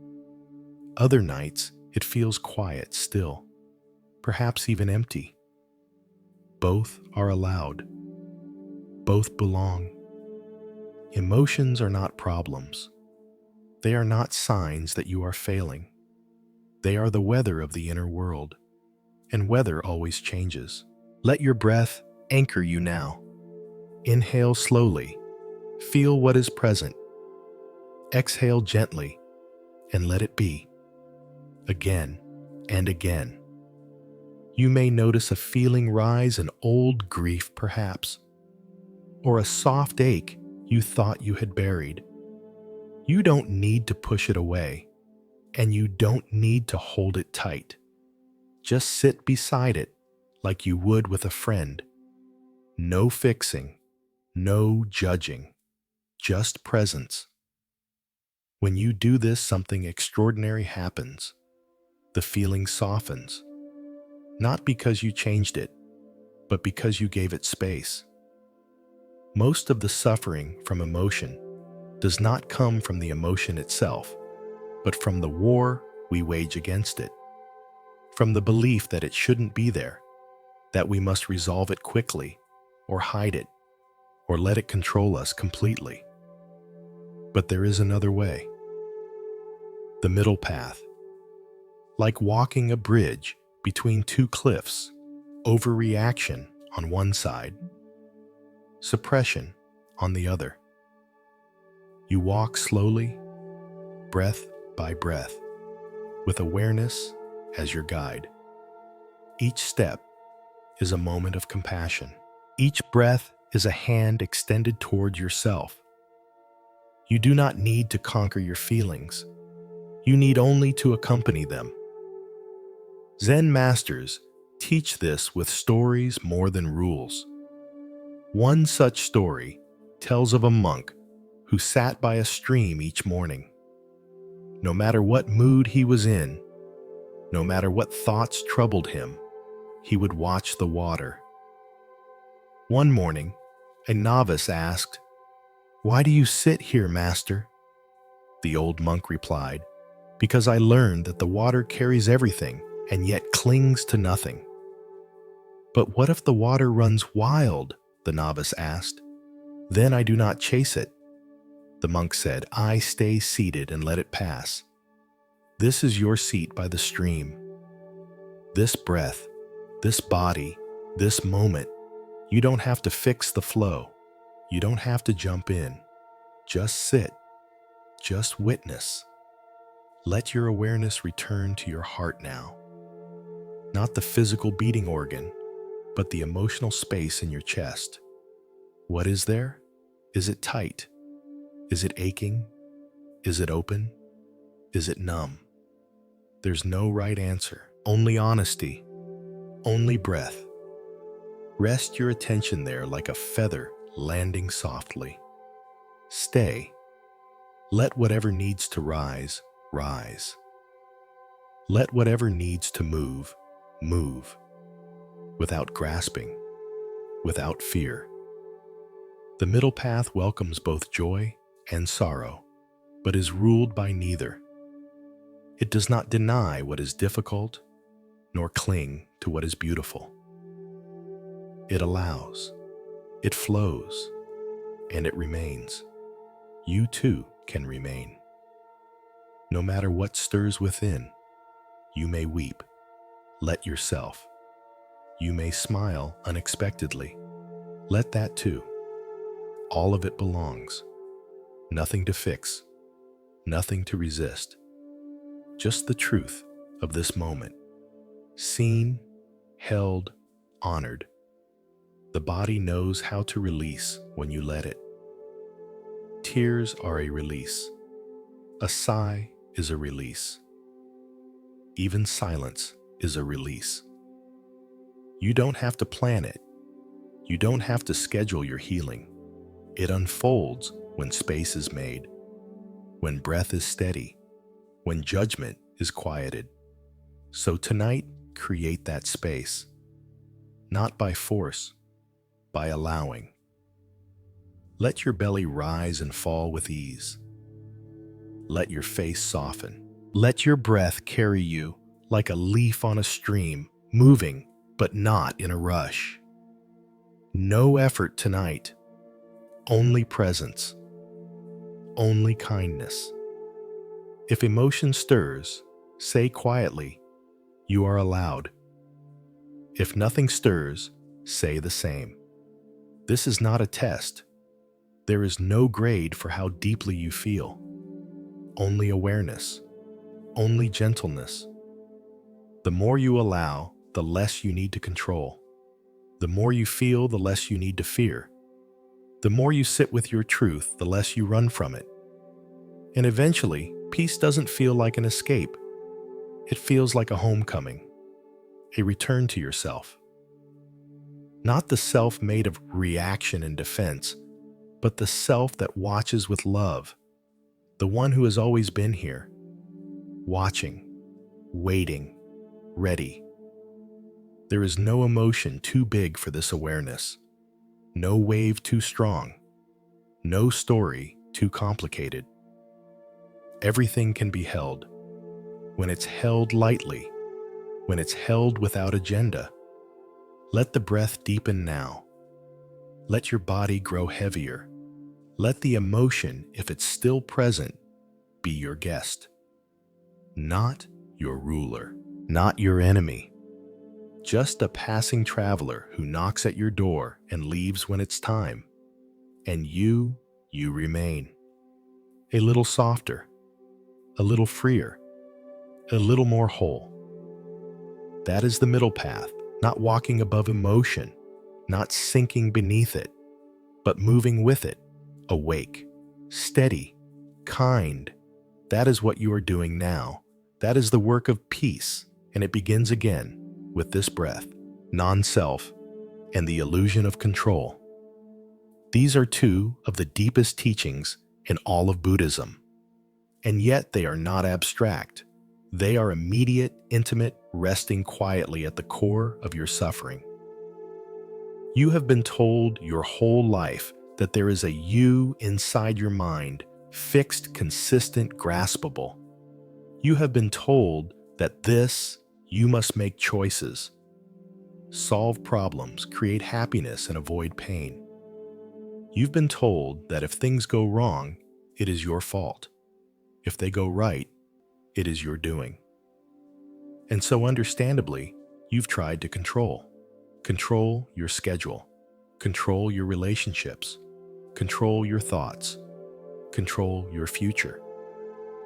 Other nights, it feels quiet still, perhaps even empty. Both are allowed. Both belong. Emotions are not problems. They are not signs that you are failing. They are the weather of the inner world, and weather always changes. Let your breath anchor you now. Inhale slowly. Feel what is present. Exhale gently, and let it be. Again and again. You may notice a feeling rise, an old grief perhaps, or a soft ache you thought you had buried. You don't need to push it away, and you don't need to hold it tight. Just sit beside it like you would with a friend. No fixing, no judging, just presence. When you do this, something extraordinary happens. The feeling softens, not because you changed it, but because you gave it space. Most of the suffering from emotion does not come from the emotion itself, but from the war we wage against it, from the belief that it shouldn't be there, that we must resolve it quickly, or hide it, or let it control us completely. But there is another way. The middle path. Like walking a bridge between two cliffs, overreaction on one side, suppression on the other. You walk slowly, breath by breath, with awareness as your guide. Each step is a moment of compassion. Each breath is a hand extended toward yourself. You do not need to conquer your feelings. You need only to accompany them. Zen masters teach this with stories more than rules. One such story tells of a monk who sat by a stream each morning. No matter what mood he was in, no matter what thoughts troubled him, he would watch the water. One morning, a novice asked, "Why do you sit here, master?" The old monk replied, "Because I learned that the water carries everything and yet clings to nothing." "But what if the water runs wild?" the novice asked. "Then I do not chase it." The monk said, "I stay seated and let it pass. This is your seat by the stream. This breath, this body, this moment. You don't have to fix the flow. You don't have to jump in. Just sit. Just witness. Let your awareness return to your heart now. Not the physical beating organ, but the emotional space in your chest. What is there? Is it tight? Is it aching? Is it open? Is it numb? There's no right answer, only honesty, only breath. Rest your attention there like a feather landing softly. Stay. Let whatever needs to rise, rise. Let whatever needs to move, move. Without grasping, without fear. The middle path welcomes both joy and sorrow, but is ruled by neither. It does not deny what is difficult, nor cling to what is beautiful. It allows, it flows, and it remains. You too can remain. No matter what stirs within, you may weep. Let yourself. You may smile unexpectedly. Let that too. All of it belongs. Nothing to fix, nothing to resist. Just the truth of this moment. Seen, held, honored. The body knows how to release when you let it. Tears are a release. A sigh is a release. Even silence is a release. You don't have to plan it. You don't have to schedule your healing. It unfolds when space is made, when breath is steady, when judgment is quieted. So tonight, create that space. Not by force, by allowing. Let your belly rise and fall with ease. Let your face soften. Let your breath carry you like a leaf on a stream, moving but not in a rush. No effort tonight, only presence, only kindness. If emotion stirs, say quietly, "You are allowed." If nothing stirs, say the same. This is not a test. There is no grade for how deeply you feel. Only awareness, only gentleness. The more you allow, the less you need to control. The more you feel, the less you need to fear. The more you sit with your truth, the less you run from it. And eventually, peace doesn't feel like an escape. It feels like a homecoming, a return to yourself. Not the self made of reaction and defense, but the self that watches with love, the one who has always been here, watching, waiting, ready. There is no emotion too big for this awareness, no wave too strong, no story too complicated. Everything can be held. When it's held lightly, when it's held without agenda, let the breath deepen now. Let your body grow heavier. Let the emotion, if it's still present, be your guest. Not your ruler, not your enemy. Just a passing traveler who knocks at your door and leaves when it's time. And you remain. a little softer, a little freer, a little more whole. That is the middle path, not walking above emotion, not sinking beneath it, but moving with it, awake, steady, kind. That is what you are doing now. That is the work of peace, and it begins again with this breath, non-self, and the illusion of control. These are two of the deepest teachings in all of Buddhism, and yet they are not abstract. They are immediate, intimate, resting quietly at the core of your suffering. You have been told your whole life that there is a you inside your mind, fixed, consistent, graspable. You have been told that you must make choices, solve problems, create happiness, and avoid pain. You've been told that if things go wrong, it is your fault. If they go right, it is your doing. And so understandably, you've tried to control your schedule, control your relationships, control your thoughts, control your future.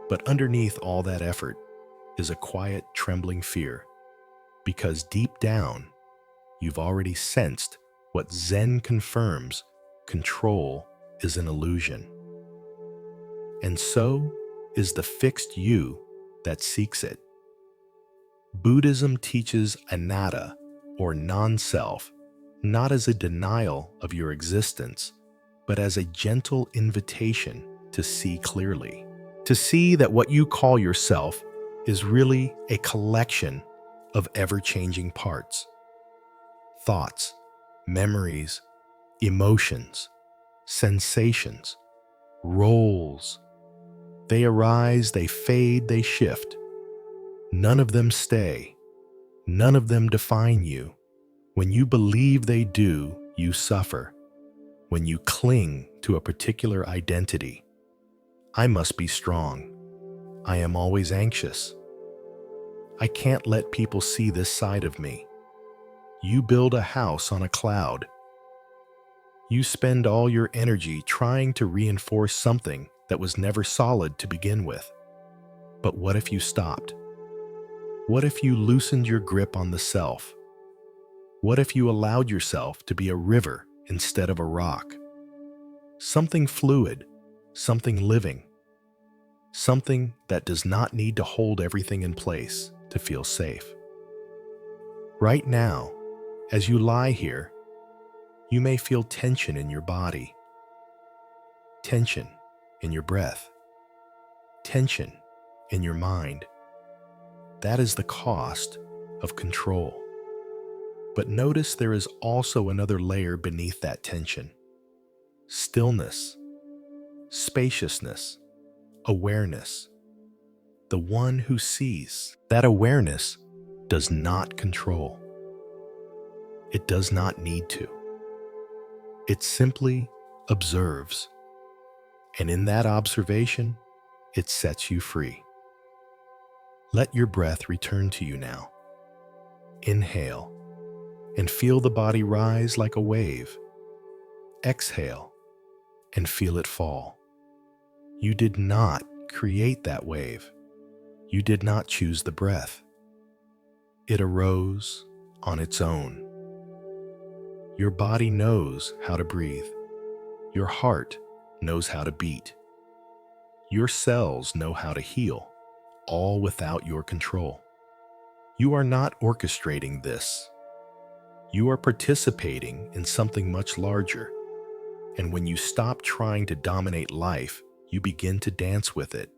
But underneath all that effort is a quiet, trembling fear, because deep down, you've already sensed what Zen confirms: control is an illusion. And so is the fixed you that seeks it. Buddhism teaches anatta, or non-self, not as a denial of your existence, but as a gentle invitation to see clearly. To see that what you call yourself is really a collection of ever-changing parts. Thoughts, memories, emotions, sensations, roles. They arise, they fade, they shift. None of them stay. None of them define you. When you believe they do, you suffer. When you cling to a particular identity, I must be strong. I am always anxious. I can't let people see this side of me. You build a house on a cloud. You spend all your energy trying to reinforce something that was never solid to begin with. But what if you stopped? What if you loosened your grip on the self? What if you allowed yourself to be a river instead of a rock? Something fluid, something living, something that does not need to hold everything in place to feel safe. Right now, as you lie here, you may feel tension in your body, tension in your breath, tension in your mind. That is the cost of control. But notice there is also another layer beneath that tension: stillness, spaciousness, awareness. The one who sees. That awareness does not control. It does not need to. It simply observes. And in that observation, it sets you free. Let your breath return to you now. Inhale and feel the body rise like a wave. Exhale and feel it fall. You did not create that wave. You did not choose the breath. It arose on its own. Your body knows how to breathe. Your heart knows how to beat. Your cells know how to heal, all without your control. You are not orchestrating this. You are participating in something much larger. And when you stop trying to dominate life, you begin to dance with it.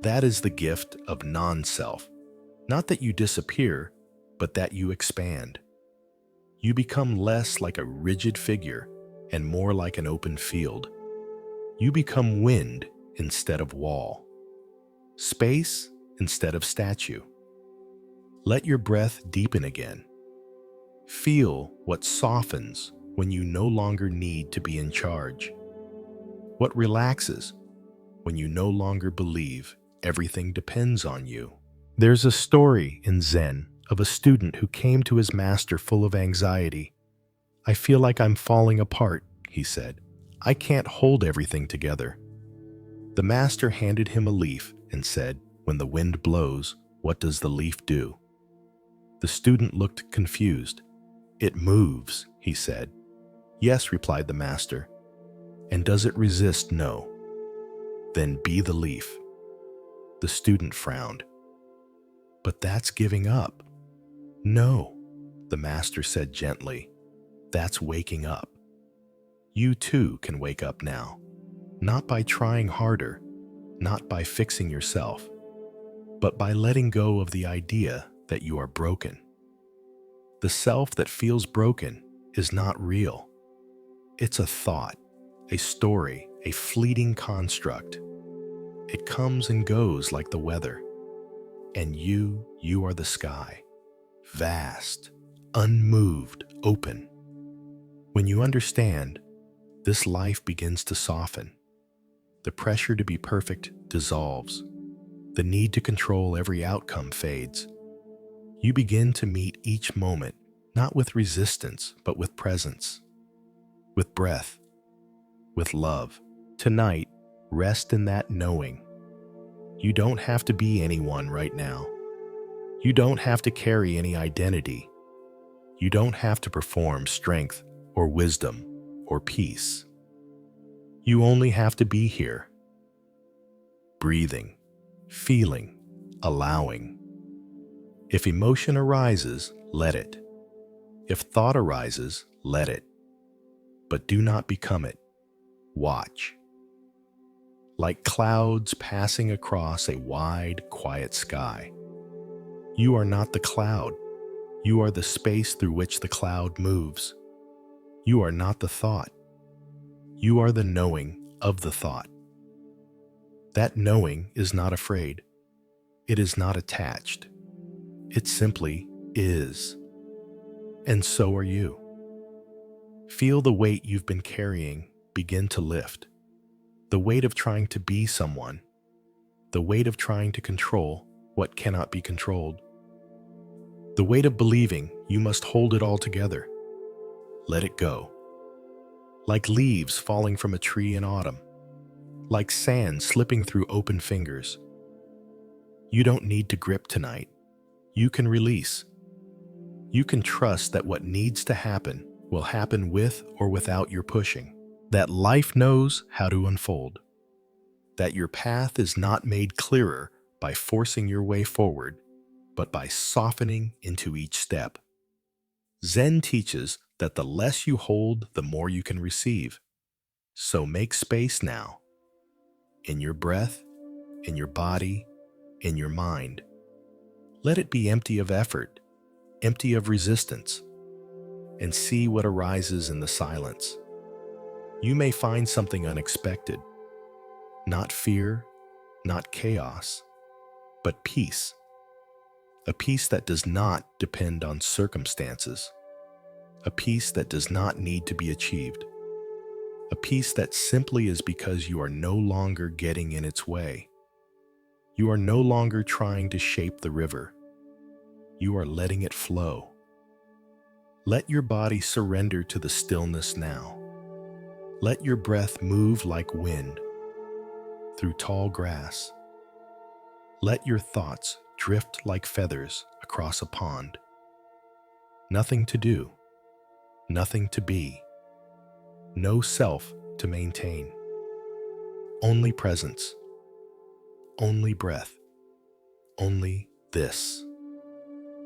That is the gift of non-self. Not that you disappear, but that you expand. You become less like a rigid figure and more like an open field. You become wind instead of wall, space instead of statue. Let your breath deepen again. Feel what softens when you no longer need to be in charge. What relaxes when you no longer believe everything depends on you. There's a story in Zen of a student who came to his master full of anxiety. "I feel like I'm falling apart," he said. "I can't hold everything together." The master handed him a leaf and said, "When the wind blows, what does the leaf do?" The student looked confused. "It moves," he said. "Yes," replied the master. "And does it resist?" "No." "Then be the leaf." The student frowned. "But that's giving up." "No," the master said gently. "That's waking up. You too can wake up now, not by trying harder, not by fixing yourself, but by letting go of the idea that you are broken. The self that feels broken is not real. It's a thought, a story, a fleeting construct. It comes and goes like the weather. And you are the sky, vast, unmoved, open. When you understand, this life begins to soften. The pressure to be perfect dissolves. The need to control every outcome fades. You begin to meet each moment, not with resistance, but with presence, with breath, with love. Tonight, rest in that knowing. You don't have to be anyone right now. You don't have to carry any identity. You don't have to perform strength or wisdom or peace. You only have to be here, breathing, feeling, allowing. If emotion arises, let it. If thought arises, let it. But do not become it. Watch. Like clouds passing across a wide, quiet sky. You are not the cloud. You are the space through which the cloud moves. You are not the thought. You are the knowing of the thought. That knowing is not afraid. It is not attached. It simply is. And so are you. Feel the weight you've been carrying begin to lift. The weight of trying to be someone. The weight of trying to control what cannot be controlled. The weight of believing you must hold it all together. Let it go. Like leaves falling from a tree in autumn. Like sand slipping through open fingers. You don't need to grip tonight. You can release. You can trust that what needs to happen will happen with or without your pushing. That life knows how to unfold. That your path is not made clearer by forcing your way forward, but by softening into each step. Zen teaches that the less you hold, the more you can receive. So make space now. In your breath, in your body, in your mind. Let it be empty of effort, empty of resistance, and see what arises in the silence. You may find something unexpected. Not fear, not chaos, but peace. A peace that does not depend on circumstances. A peace that does not need to be achieved. A peace that simply is because you are no longer getting in its way. You are no longer trying to shape the river. You are letting it flow. Let your body surrender to the stillness now. Let your breath move like wind through tall grass. Let your thoughts drift like feathers across a pond. Nothing to do, nothing to be, no self to maintain. Only presence, only breath, only this.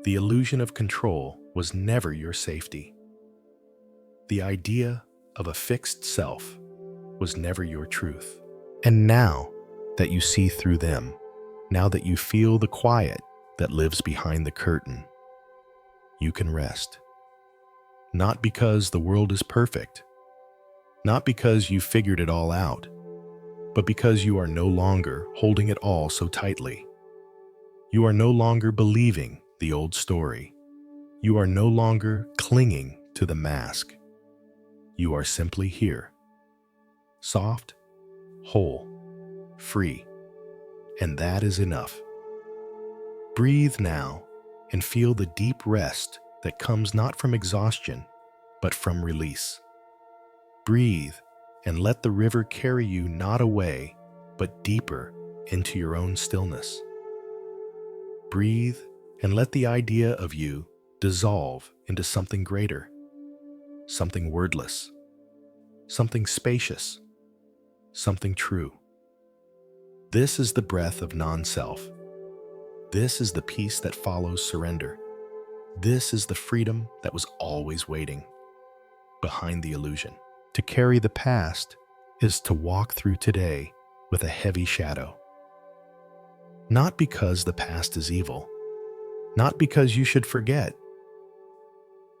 The illusion of control was never your safety. The idea of a fixed self was never your truth. And now that you see through them, now that you feel the quiet that lives behind the curtain, you can rest. Not because the world is perfect, not because you figured it all out, but because you are no longer holding it all so tightly. You are no longer believing the old story. You are no longer clinging to the mask. You are simply here, soft, whole, free, and that is enough. Breathe now and feel the deep rest that comes not from exhaustion, but from release. Breathe and let the river carry you not away, but deeper into your own stillness. Breathe and let the idea of you dissolve into something greater, something wordless, something spacious, something true. This is the breath of non-self. This is the peace that follows surrender. This is the freedom that was always waiting behind the illusion. To carry the past is to walk through today with a heavy shadow. Not because the past is evil, not because you should forget,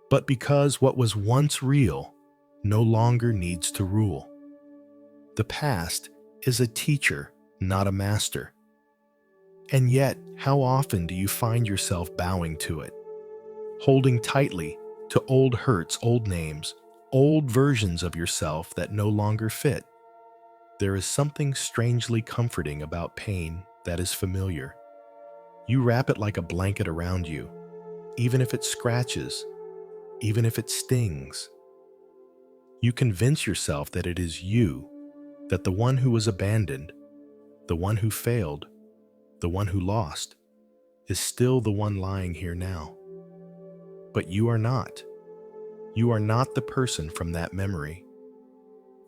but because what was once real no longer needs to rule. The past is a teacher, not a master. And yet, how often do you find yourself bowing to it, holding tightly to old hurts, old names, old versions of yourself that no longer fit? There is something strangely comforting about pain that is familiar. You wrap it like a blanket around you, even if it scratches, even if it stings. You convince yourself that it is you, that the one who was abandoned, the one who failed, the one who lost, is still the one lying here now. But you are not. You are not the person from that memory.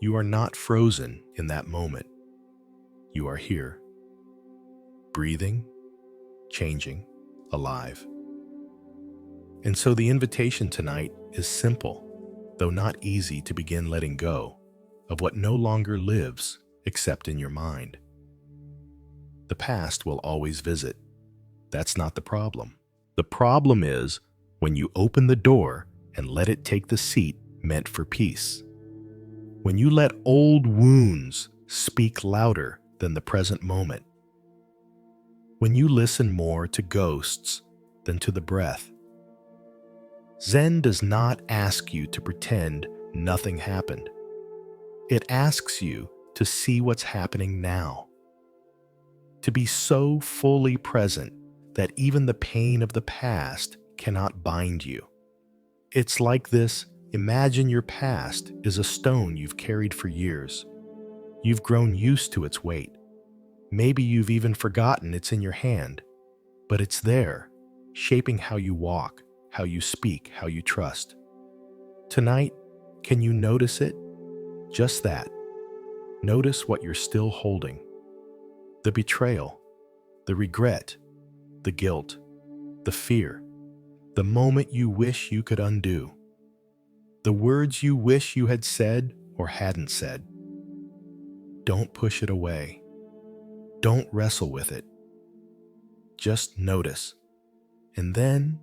You are not frozen in that moment. You are here, breathing, changing, alive. And so the invitation tonight is simple, though not easy to begin letting go of what no longer lives except in your mind. The past will always visit. That's not the problem. The problem is when you open the door and let it take the seat meant for peace. When you let old wounds speak louder than the present moment. When you listen more to ghosts than to the breath. Zen does not ask you to pretend nothing happened. It asks you to see what's happening now. To be so fully present that even the pain of the past cannot bind you. It's like this: imagine your past is a stone you've carried for years. You've grown used to its weight. Maybe you've even forgotten it's in your hand, but it's there, shaping how you walk, how you speak, how you trust. Tonight, can you notice it? Just that. Notice what you're still holding. The betrayal, the regret, the guilt, the fear, the moment you wish you could undo, the words you wish you had said or hadn't said. Don't push it away. Don't wrestle with it. Just notice, and then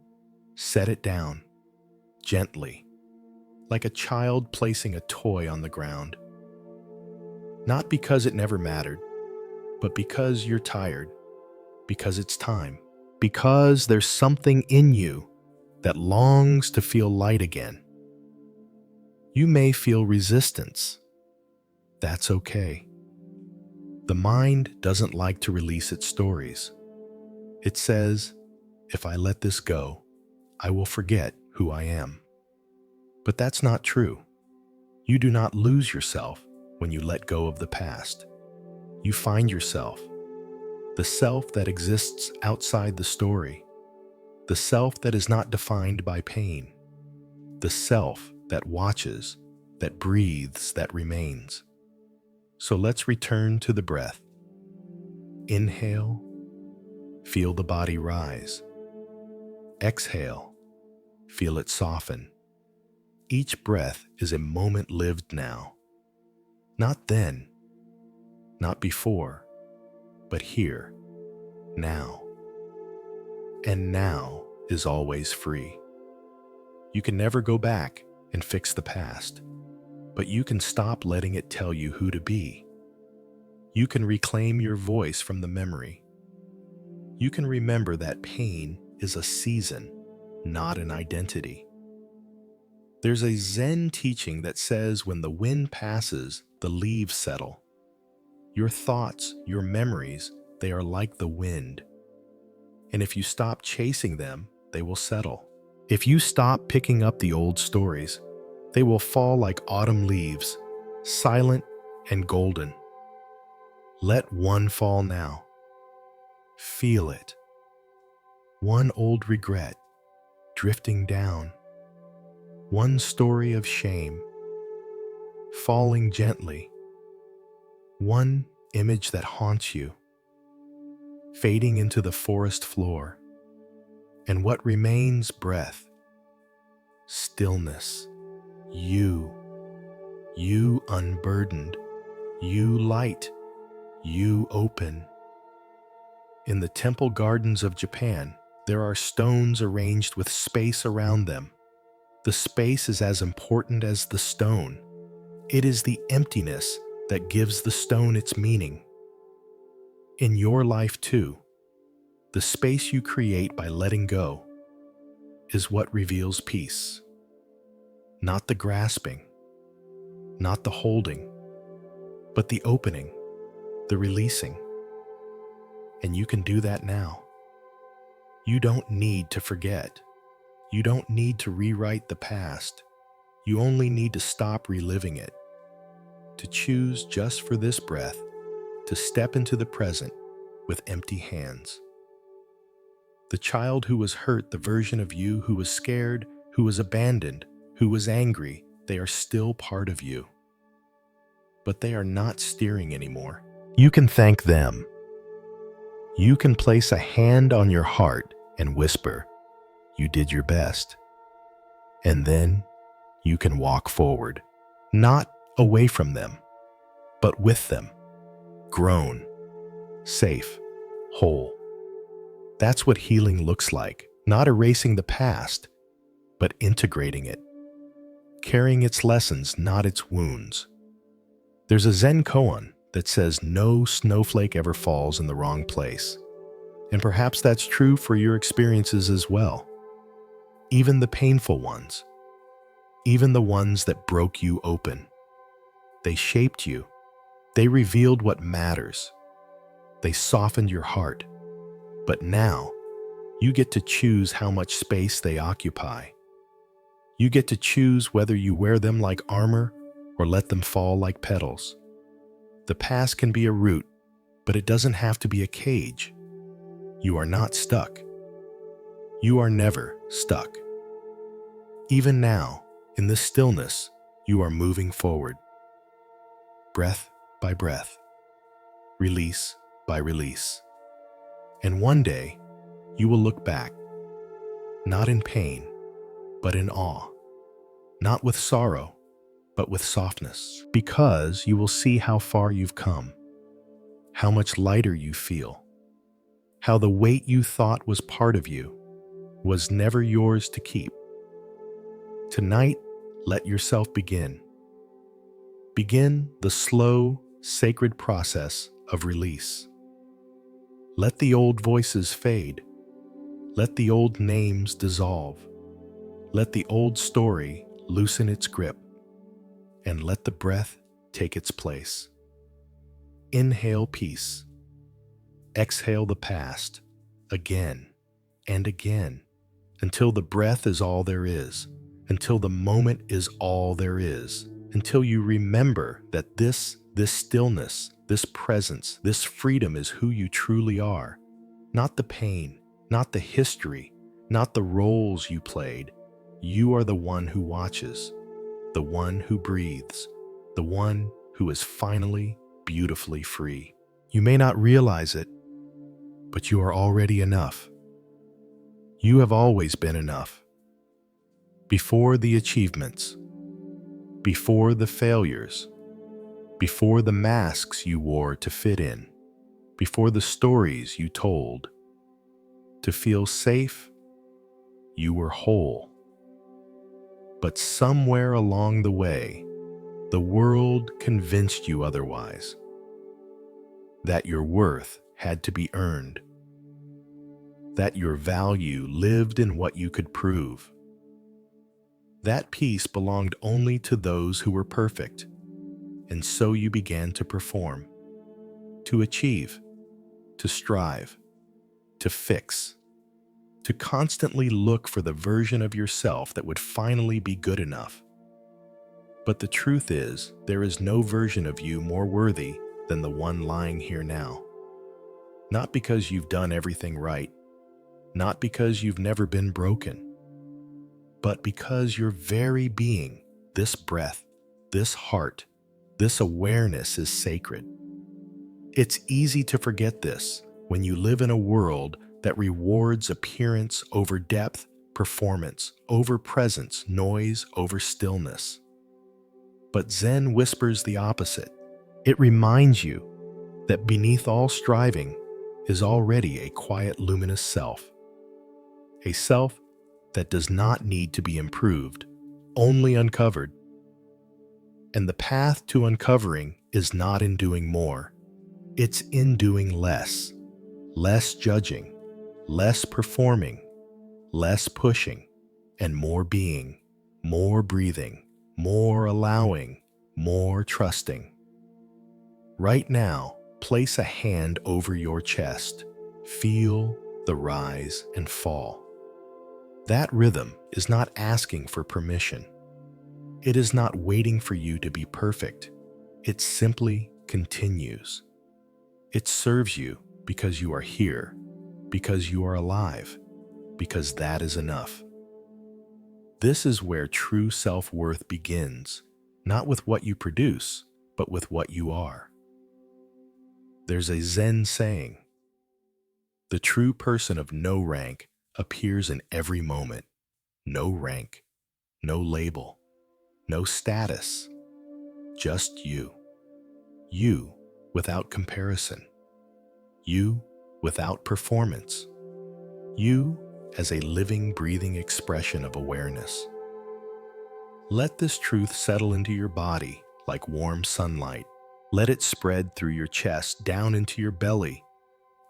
set it down, gently, like a child placing a toy on the ground. Not because it never mattered, but because you're tired, because it's time, because there's something in you that longs to feel light again. You may feel resistance. That's okay. The mind doesn't like to release its stories. It says, if I let this go, I will forget who I am. But that's not true. You do not lose yourself when you let go of the past. You find yourself, the self that exists outside the story, the self that is not defined by pain, the self that watches, that breathes, that remains. So let's return to the breath. Inhale, feel the body rise. Exhale, feel it soften. Each breath is a moment lived now. Not then, not before, but here, now. And now is always free. You can never go back and fix the past, but you can stop letting it tell you who to be. You can reclaim your voice from the memory. You can remember that pain is a season, not an identity. There's a Zen teaching that says when the wind passes, the leaves settle. Your thoughts, your memories, they are like the wind. And if you stop chasing them, they will settle. If you stop picking up the old stories, they will fall like autumn leaves, silent and golden. Let one fall now. Feel it. One old regret drifting down. One story of shame falling gently. One image that haunts you fading into the forest floor. And what remains? Breath, stillness, you unburdened, you light, you open. In the temple gardens of Japan, there are stones arranged with space around them. The space is as important as the stone. It is the emptiness that gives the stone its meaning. In your life too, the space you create by letting go is what reveals peace. Not the grasping, not the holding, but the opening, the releasing. And you can do that now. You don't need to forget. You don't need to rewrite the past. You only need to stop reliving it, to choose just for this breath, to step into the present with empty hands. The child who was hurt, the version of you who was scared, who was abandoned, who was angry, they are still part of you. But they are not steering anymore. You can thank them. You can place a hand on your heart and whisper, "You did your best." And then you can walk forward, not away from them, but with them, grown, safe, whole. That's what healing looks like, not erasing the past, but integrating it, carrying its lessons, not its wounds. There's a Zen koan that says no snowflake ever falls in the wrong place. And perhaps that's true for your experiences as well. Even the painful ones, even the ones that broke you open. They shaped you. They revealed what matters. They softened your heart. But now, you get to choose how much space they occupy. You get to choose whether you wear them like armor or let them fall like petals. The past can be a root, but it doesn't have to be a cage. You are not stuck. You are never stuck. Even now, in this stillness, you are moving forward. Breath by breath, release by release. And one day, you will look back, not in pain, but in awe, not with sorrow, but with softness, because you will see how far you've come, how much lighter you feel, how the weight you thought was part of you was never yours to keep. Tonight, let yourself begin. Begin the slow, sacred process of release. Let the old voices fade. Let the old names dissolve. Let the old story loosen its grip. And let the breath take its place. Inhale peace. Exhale the past, again and again, until the breath is all there is, until the moment is all there is, until you remember that this stillness, this presence, this freedom is who you truly are. Not the pain, not the history, not the roles you played. You are the one who watches, the one who breathes, the one who is finally beautifully free. You may not realize it, but you are already enough. You have always been enough. Before the achievements, before the failures, before the masks you wore to fit in, before the stories you told. To feel safe, you were whole. But somewhere along the way, the world convinced you otherwise, that your worth had to be earned, that your value lived in what you could prove. That peace belonged only to those who were perfect, and so you began to perform, to achieve, to strive, to fix, to constantly look for the version of yourself that would finally be good enough. But the truth is, there is no version of you more worthy than the one lying here now. Not because you've done everything right, not because you've never been broken, but because your very being, this breath, this heart, this awareness is sacred. It's easy to forget this when you live in a world that rewards appearance over depth, performance over presence, noise over stillness. But Zen whispers the opposite. It reminds you that beneath all striving is already a quiet, luminous self. A self that does not need to be improved, only uncovered. And the path to uncovering is not in doing more. It's in doing less. Less judging, less performing, less pushing, and more being, more breathing, more allowing, more trusting. Right now, place a hand over your chest. Feel the rise and fall. That rhythm is not asking for permission. It is not waiting for you to be perfect. It simply continues. It serves you because you are here, because you are alive, because that is enough. This is where true self-worth begins, not with what you produce, but with what you are. There's a Zen saying, "The true person of no rank appears in every moment. No rank, no label, no status, just you. You without comparison. You without performance. You as a living, breathing expression of awareness." Let this truth settle into your body like warm sunlight. Let it spread through your chest, down into your belly,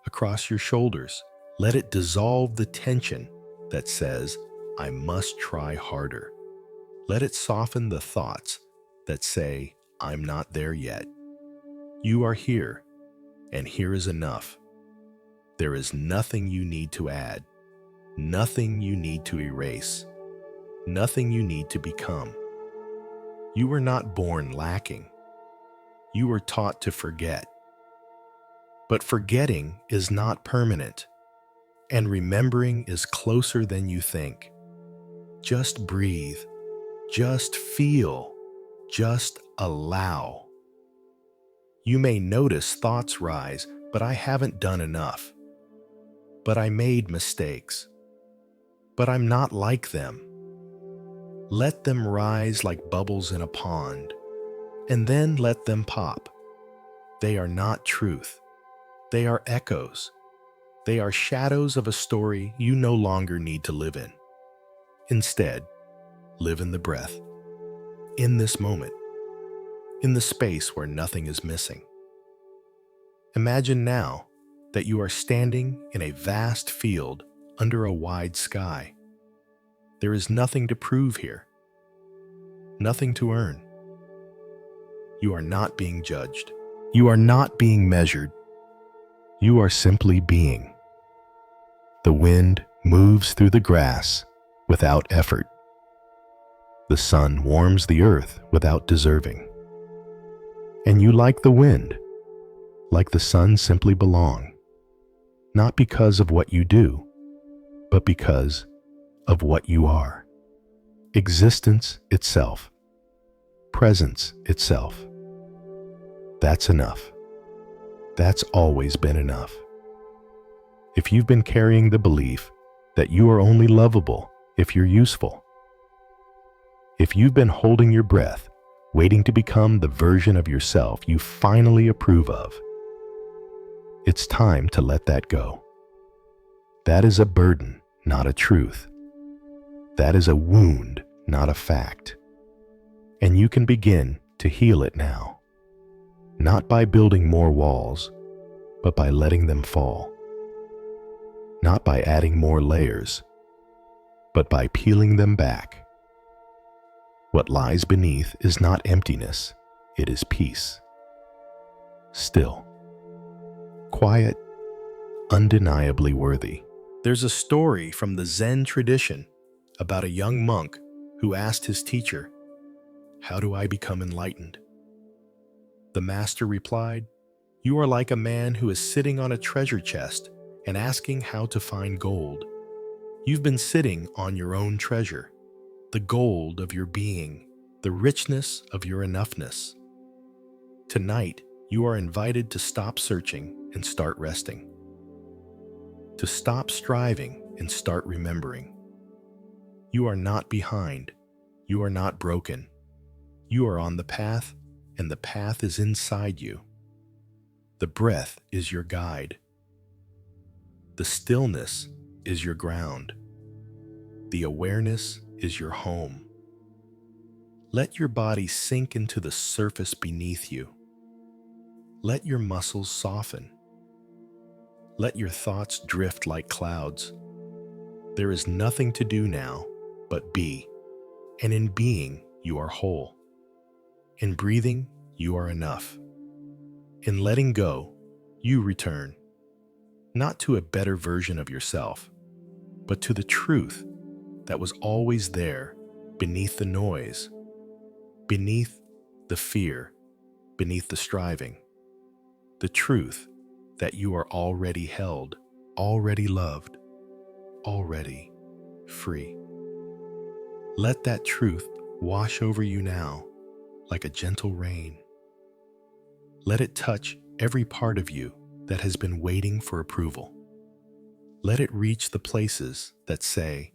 across your shoulders. Let it dissolve the tension that says, "I must try harder." Let it soften the thoughts that say, "I'm not there yet." You are here, and here is enough. There is nothing you need to add, nothing you need to erase, nothing you need to become. You were not born lacking. You were taught to forget. But forgetting is not permanent, and remembering is closer than you think. Just breathe, just feel, just allow. You may notice thoughts rise, but I haven't done enough. But I made mistakes. But I'm not like them. Let them rise like bubbles in a pond, and then let them pop. They are not truth. They are echoes. They are shadows of a story you no longer need to live in. Instead, live in the breath, in this moment, in the space where nothing is missing. Imagine now that you are standing in a vast field under a wide sky. There is nothing to prove here, nothing to earn. You are not being judged. You are not being measured. You are simply being. The wind moves through the grass without effort. The sun warms the earth without deserving. And you, like the wind, like the sun, simply belong, not because of what you do, but because of what you are. Existence itself, presence itself. That's enough. That's always been enough. If you've been carrying the belief that you are only lovable if you're useful, if you've been holding your breath, waiting to become the version of yourself you finally approve of, it's time to let that go. That is a burden, not a truth. That is a wound, not a fact. And you can begin to heal it now. Not by building more walls, but by letting them fall. Not by adding more layers, but by peeling them back. What lies beneath is not emptiness, it is peace. Still, quiet, undeniably worthy. There's a story from the Zen tradition about a young monk who asked his teacher, "How do I become enlightened?" The master replied, You are like a man who is sitting on a treasure chest and asking how to find gold. You've been sitting on your own treasure, the gold of your being, the richness of your enoughness. Tonight, you are invited to stop searching and start resting, to stop striving and start remembering. You are not behind. You are not broken. You are on the path, and the path is inside you. The breath is your guide. The stillness is your ground. The awareness is your home. Let your body sink into the surface beneath you. Let your muscles soften. Let your thoughts drift like clouds. There is nothing to do now but be, and in being, you are whole. In breathing, you are enough. In letting go, you return, not to a better version of yourself, but to the truth that was always there beneath the noise, beneath the fear, beneath the striving. The truth that you are already held, already loved, already free. Let that truth wash over you now like a gentle rain. Let it touch every part of you that has been waiting for approval. Let it reach the places that say,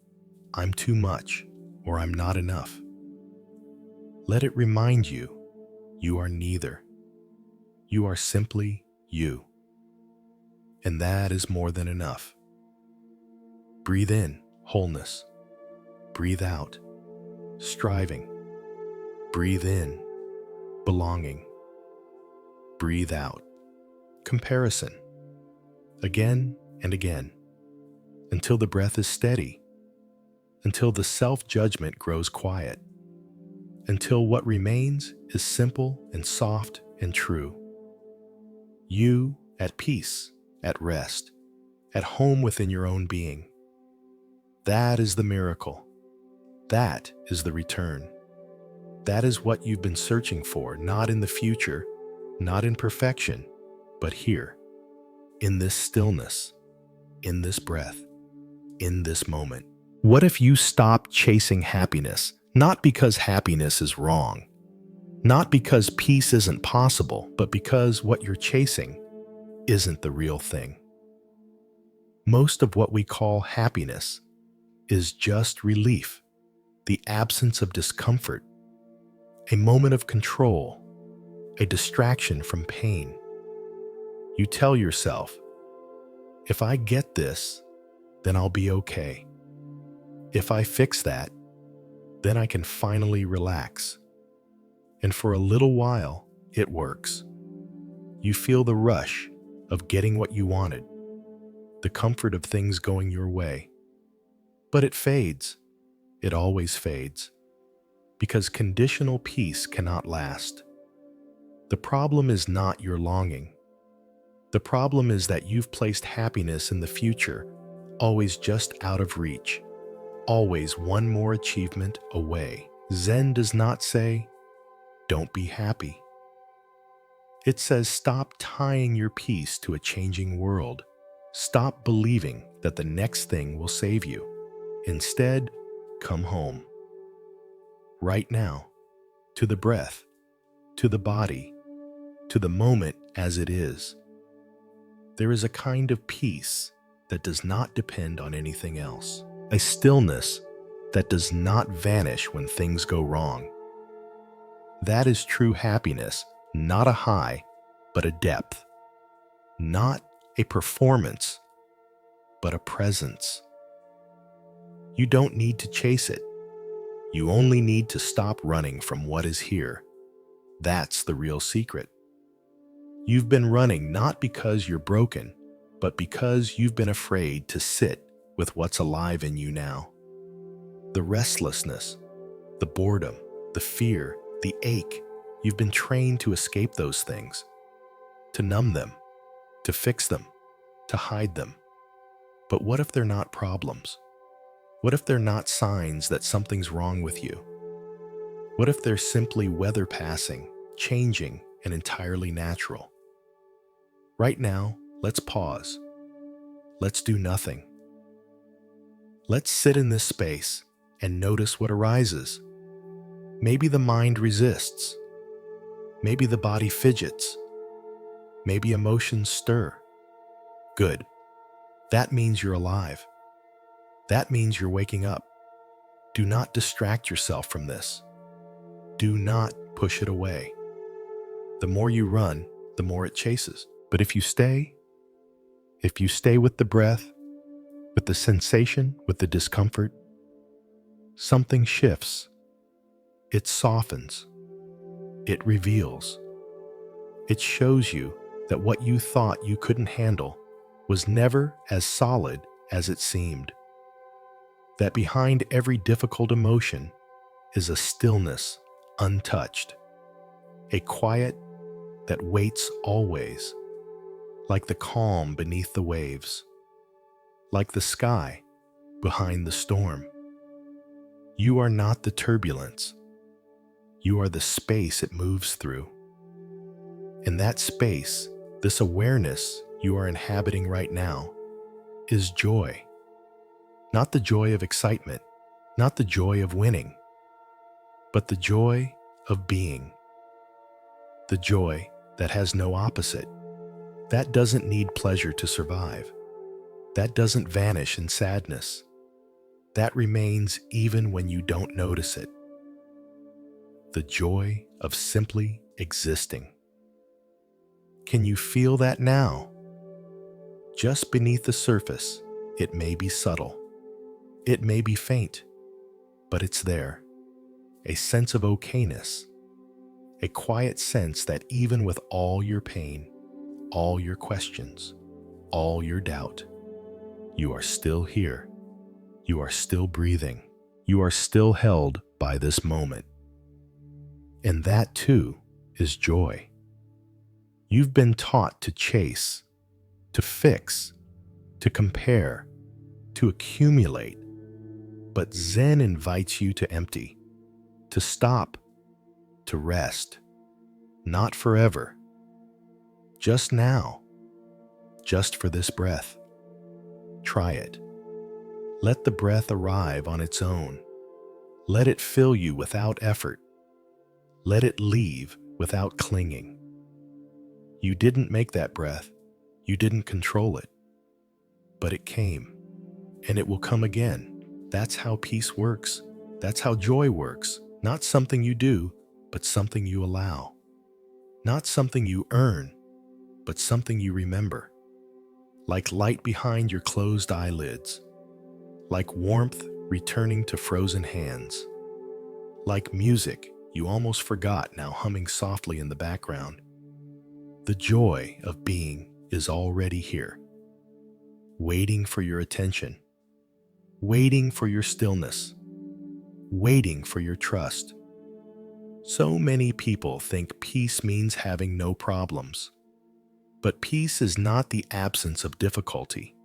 I'm too much or I'm not enough. Let it remind you, you are neither. You are simply you. And that is more than enough. Breathe in wholeness. Breathe out striving. Breathe in belonging. Breathe out comparison. Again and again, until the breath is steady, until the self-judgment grows quiet, until what remains is simple and soft and true. You at peace, at rest, at home within your own being. That is the miracle. That is the return. That is what you've been searching for, not in the future, not in perfection, but here, in this stillness, in this breath, in this moment. What if you stopped chasing happiness, not because happiness is wrong, not because peace isn't possible, but because what you're chasing isn't the real thing? Most of what we call happiness is just relief, the absence of discomfort, a moment of control, a distraction from pain. You tell yourself, if I get this, then I'll be okay. If I fix that, then I can finally relax. And for a little while, it works. You feel the rush of getting what you wanted, the comfort of things going your way. But it fades. It always fades. Because conditional peace cannot last. The problem is not your longing. The problem is that you've placed happiness in the future, always just out of reach, always one more achievement away. Zen does not say, don't be happy. It says stop tying your peace to a changing world. Stop believing that the next thing will save you. Instead, come home. Right now, to the breath, to the body, to the moment as it is. There is a kind of peace that does not depend on anything else, a stillness that does not vanish when things go wrong. That is true happiness, not a high, but a depth, not a performance, but a presence. You don't need to chase it. You only need to stop running from what is here. That's the real secret. You've been running not because you're broken, but because you've been afraid to sit with what's alive in you now. The restlessness, the boredom, the fear, the ache. You've been trained to escape those things, to numb them, to fix them, to hide them. But what if they're not problems? What if they're not signs that something's wrong with you? What if they're simply weather passing, changing, and entirely natural? Right now, let's pause. Let's do nothing. Let's sit in this space and notice what arises. Maybe the mind resists. Maybe the body fidgets. Maybe emotions stir. Good. That means you're alive. That means you're waking up. Do not distract yourself from this. Do not push it away. The more you run, the more it chases. But if you stay with the breath, with the sensation, with the discomfort, something shifts. It softens. It reveals. It shows you that what you thought you couldn't handle was never as solid as it seemed. That behind every difficult emotion is a stillness untouched, a quiet that waits always, like the calm beneath the waves, like the sky behind the storm. You are not the turbulence. You are the space it moves through. In that space, this awareness you are inhabiting right now is joy. Not the joy of excitement, not the joy of winning, but the joy of being. The joy that has no opposite. That doesn't need pleasure to survive. That doesn't vanish in sadness. That remains even when you don't notice it. The joy of simply existing. Can you feel that now? Just beneath the surface, it may be subtle. It may be faint, but it's there. A sense of okayness. A quiet sense that even with all your pain, all your questions, all your doubt, you are still here. You are still breathing. You are still held by this moment. And that too is joy. You've been taught to chase, to fix, to compare, to accumulate. But Zen invites you to empty, to stop, to rest. Not forever. Just now. Just for this breath. Try it. Let the breath arrive on its own. Let it fill you without effort. Let it leave without clinging. You didn't make that breath. You didn't control it. But it came, and it will come again. That's how peace works. That's how joy works. Not something you do, but something you allow. Not something you earn, but something you remember. Like light behind your closed eyelids. Like warmth returning to frozen hands. Like music you almost forgot now humming softly in the background. The joy of being is already here. Waiting for your attention. Waiting for your stillness. Waiting for your trust. So many people think peace means having no problems. But peace is not the absence of difficulty.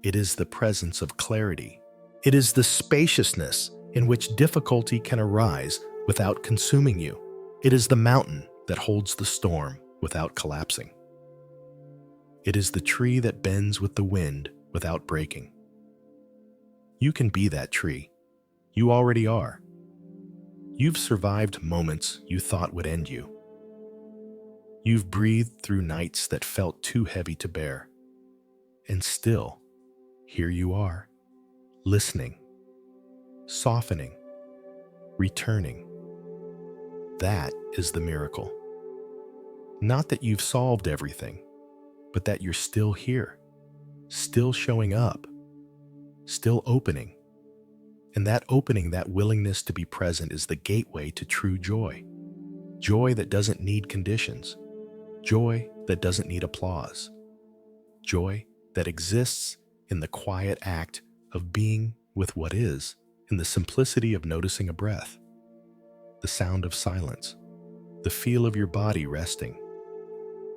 It is the presence of clarity. It is the spaciousness in which difficulty can arise without consuming you. It is the mountain that holds the storm without collapsing. It is the tree that bends with the wind without breaking. You can be that tree. You already are. You've survived moments you thought would end you. You've breathed through nights that felt too heavy to bear. And still, here you are, listening, softening, returning. That is the miracle. Not that you've solved everything, but that you're still here, still showing up, still opening. And that opening, that willingness to be present is the gateway to true joy. Joy that doesn't need conditions. Joy that doesn't need applause. Joy that exists in the quiet act of being with what is, in the simplicity of noticing a breath, the sound of silence, the feel of your body resting.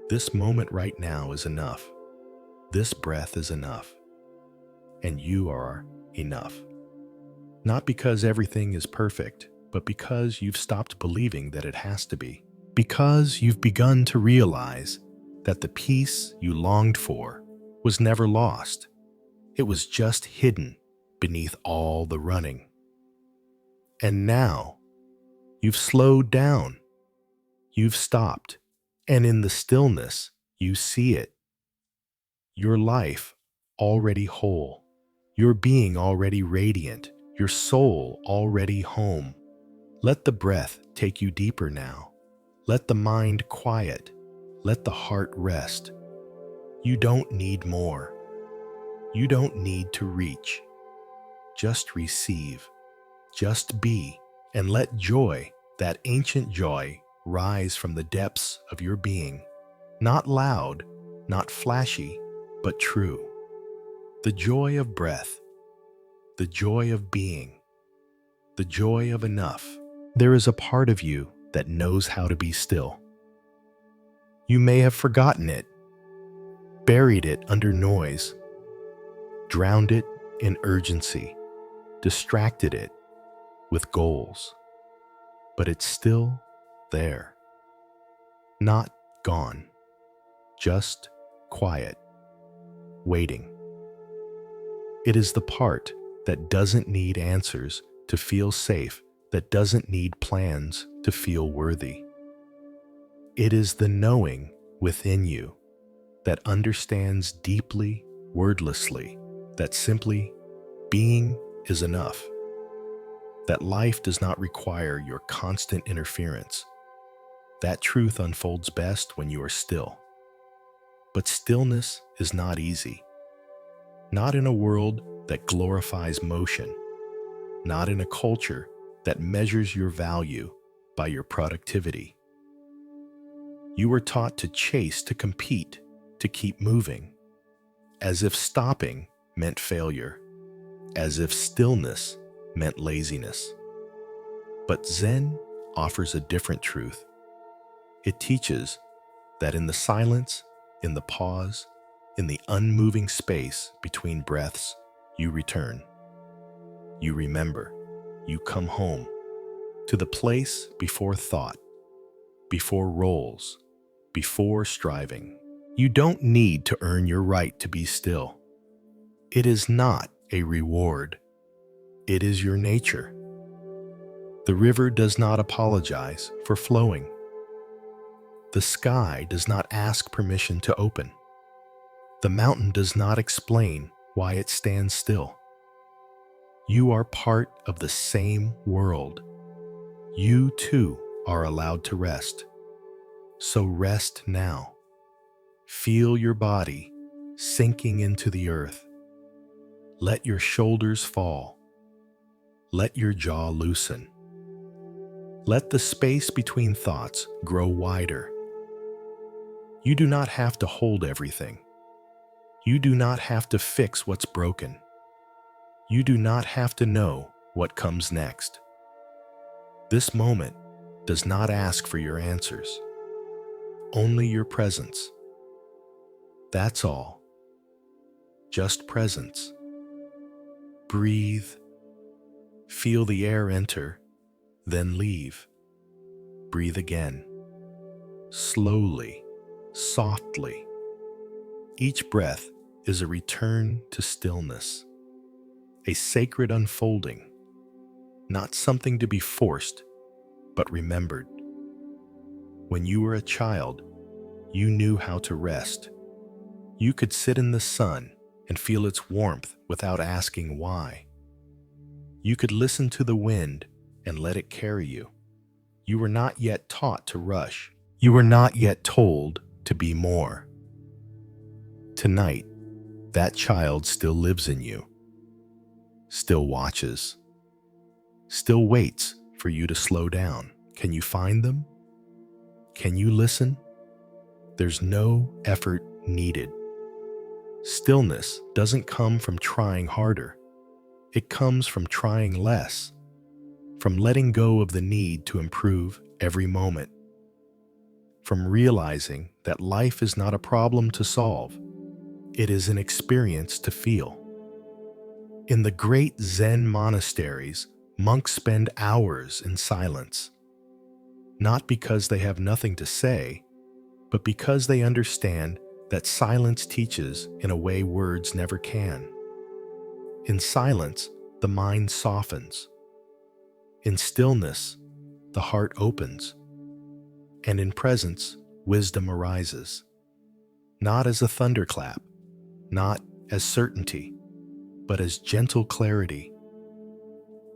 This moment right now is enough. This breath is enough. And you are enough. Not because everything is perfect, but because you've stopped believing that it has to be. Because you've begun to realize that the peace you longed for was never lost. It was just hidden beneath all the running. And now, you've slowed down, you've stopped, and in the stillness, you see it. Your life already whole, your being already radiant, your soul already home. Let the breath take you deeper now. Let the mind quiet. Let the heart rest. You don't need more. You don't need to reach. Just receive. Just be. And let joy, that ancient joy, rise from the depths of your being. Not loud, not flashy, but true. The joy of breath. The joy of being. The joy of enough. There is a part of you that knows how to be still. You may have forgotten it, buried it under noise, drowned it in urgency, distracted it with goals. But it's still there. Not gone, just quiet, waiting. It is the part that doesn't need answers to feel safe, that doesn't need plans to feel worthy. It is the knowing within you that understands deeply, wordlessly, that simply being is enough, that life does not require your constant interference. That truth unfolds best when you are still. But stillness is not easy. Not in a world that glorifies motion, not in a culture that measures your value by your productivity. You were taught to chase, to compete, to keep moving, as if stopping meant failure, as if stillness meant laziness. But Zen offers a different truth. It teaches that in the silence, in the pause, in the unmoving space between breaths, you return. You remember. You come home to the place before thought, before roles, before striving. You don't need to earn your right to be still. It is not a reward. It is your nature. The river does not apologize for flowing. The sky does not ask permission to open. The mountain does not explain why it stands still. You are part of the same world. You too are allowed to rest. So rest now. Feel your body sinking into the earth. Let your shoulders fall. Let your jaw loosen. Let the space between thoughts grow wider. You do not have to hold everything. You do not have to fix what's broken. You do not have to know what comes next. This moment does not ask for your answers, only your presence. That's all. Just presence. Breathe. Feel the air enter, then leave. Breathe again. Slowly, softly. Each breath is a return to stillness, a sacred unfolding, not something to be forced, but remembered. When you were a child, you knew how to rest. You could sit in the sun and feel its warmth without asking why. You could listen to the wind and let it carry you. You were not yet taught to rush. You were not yet told to be more. Tonight, that child still lives in you, still watches, still waits for you to slow down. Can you find them? Can you listen? There's no effort needed. Stillness doesn't come from trying harder. It comes from trying less, from letting go of the need to improve every moment, from realizing that life is not a problem to solve. It is an experience to feel. In the great Zen monasteries, monks spend hours in silence, not because they have nothing to say, but because they understand that silence teaches in a way words never can. In silence, the mind softens. In stillness, the heart opens. And in presence, wisdom arises. Not as a thunderclap, not as certainty, but as gentle clarity,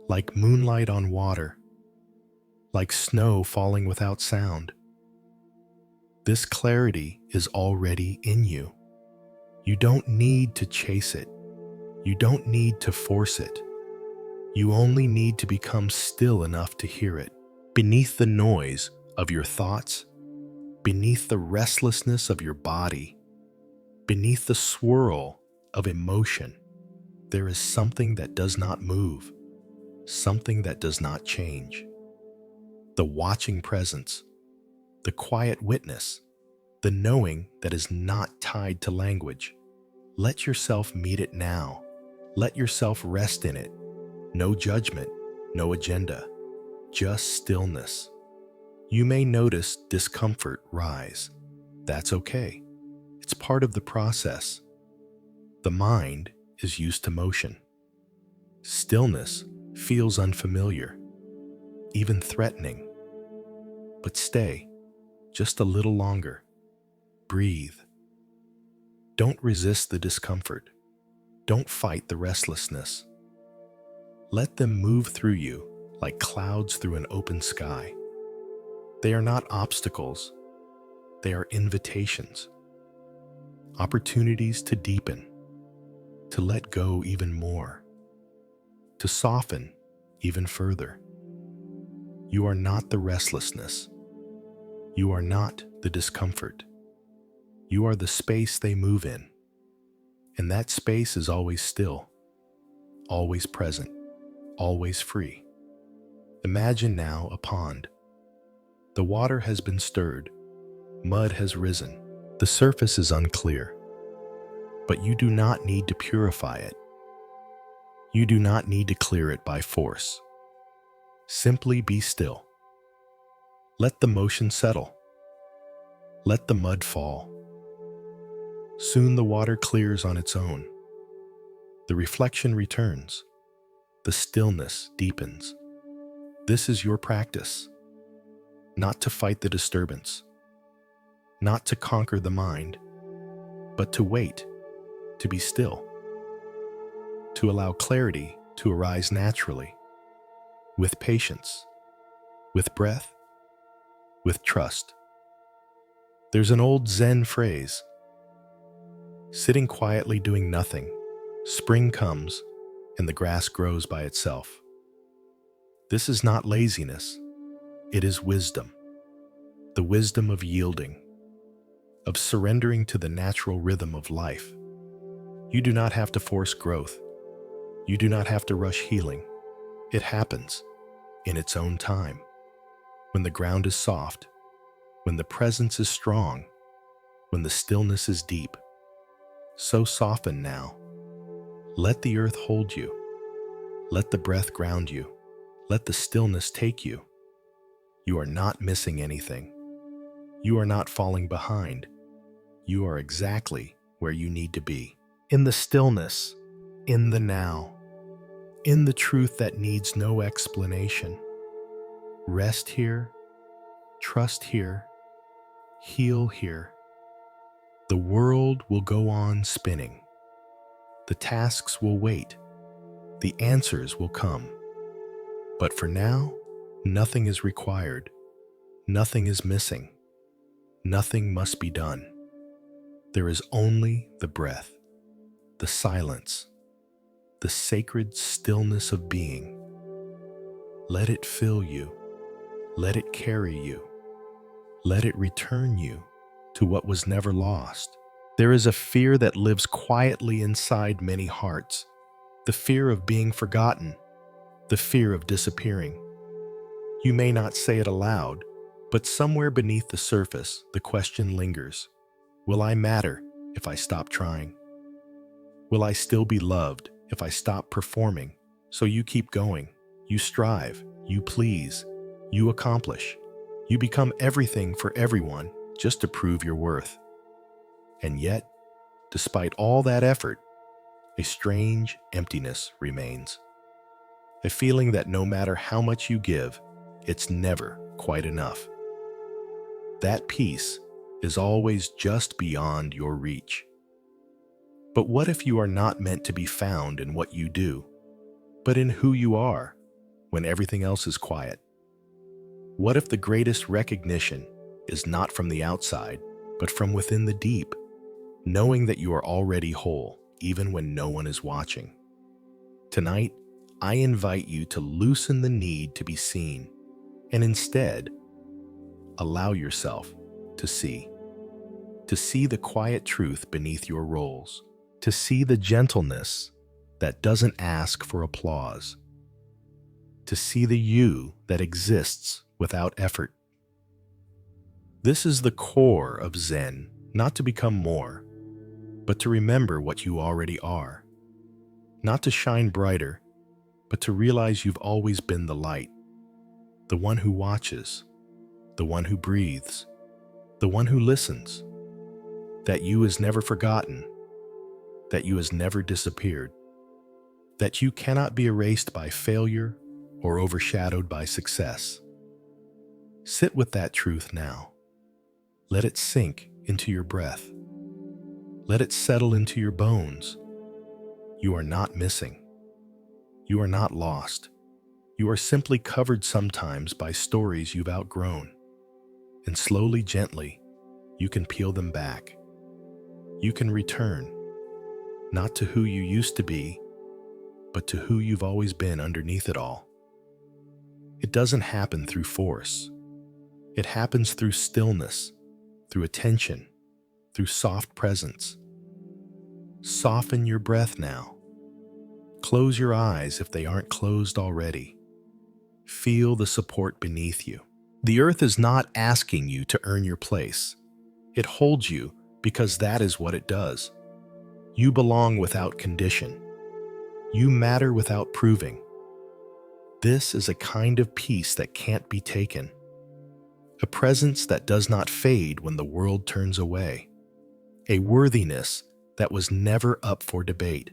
like moonlight on water, like snow falling without sound. This clarity is already in you. You don't need to chase it. You don't need to force it. You only need to become still enough to hear it. Beneath the noise of your thoughts, beneath the restlessness of your body, beneath the swirl of emotion, there is something that does not move, something that does not change. The watching presence, the quiet witness, the knowing that is not tied to language. Let yourself meet it now. Let yourself rest in it. No judgment, no agenda, just stillness. You may notice discomfort rise. That's okay. It's part of the process. The mind is used to motion. Stillness feels unfamiliar, even threatening. But stay just a little longer. Breathe. Don't resist the discomfort. Don't fight the restlessness. Let them move through you like clouds through an open sky. They are not obstacles. They are invitations. Opportunities to deepen, to let go even more, to soften even further. You are not the restlessness. You are not the discomfort. You are the space they move in. And that space is always still, always present, always free. Imagine now a pond. The water has been stirred. Mud has risen. The surface is unclear. But you do not need to purify it. You do not need to clear it by force. Simply be still. Let the motion settle. Let the mud fall. Soon the water clears on its own. The reflection returns. The stillness deepens. This is your practice. Not to fight the disturbance. Not to conquer the mind, but to wait, to be still. To allow clarity to arise naturally, with patience, with breath, with trust. There's an old Zen phrase: sitting quietly doing nothing, spring comes and the grass grows by itself. This is not laziness, it is wisdom. The wisdom of yielding, of surrendering to the natural rhythm of life. You do not have to force growth. You do not have to rush healing. It happens in its own time. When the ground is soft, when the presence is strong, when the stillness is deep. So soften now. Let the earth hold you. Let the breath ground you. Let the stillness take you. You are not missing anything. You are not falling behind. You are exactly where you need to be. In the stillness, in the now, in the truth that needs no explanation. Rest here, trust here, heal here. The world will go on spinning. The tasks will wait. The answers will come. But for now, nothing is required. Nothing is missing. Nothing must be done. There is only the breath, the silence, the sacred stillness of being. Let it fill you. Let it carry you. Let it return you to what was never lost. There is a fear that lives quietly inside many hearts. The fear of being forgotten. The fear of disappearing. You may not say it aloud, but somewhere beneath the surface, the question lingers. Will I matter if I stop trying? Will I still be loved if I stop performing? So you keep going. You strive. You please. You accomplish. You become everything for everyone just to prove your worth. And yet, despite all that effort, a strange emptiness remains. A feeling that no matter how much you give, it's never quite enough. That peace is always just beyond your reach. But what if you are not meant to be found in what you do, but in who you are when everything else is quiet? What if the greatest recognition is not from the outside, but from within the deep, knowing that you are already whole, even when no one is watching? Tonight, I invite you to loosen the need to be seen, and instead, allow yourself to see the quiet truth beneath your roles, to see the gentleness that doesn't ask for applause, to see the you that exists without effort. This is the core of Zen, not to become more, but to remember what you already are, not to shine brighter, but to realize you've always been the light, the one who watches, the one who breathes, the one who listens. That you is never forgotten, that you has never disappeared, that you cannot be erased by failure or overshadowed by success. Sit with that truth now. Let it sink into your breath. Let it settle into your bones. You are not missing. You are not lost. You are simply covered sometimes by stories you've outgrown. And slowly, gently, you can peel them back. You can return, not to who you used to be, but to who you've always been underneath it all. It doesn't happen through force. It happens through stillness, through attention, through soft presence. Soften your breath now. Close your eyes if they aren't closed already. Feel the support beneath you. The earth is not asking you to earn your place. It holds you because that is what it does. You belong without condition. You matter without proving. This is a kind of peace that can't be taken. A presence that does not fade when the world turns away. A worthiness that was never up for debate.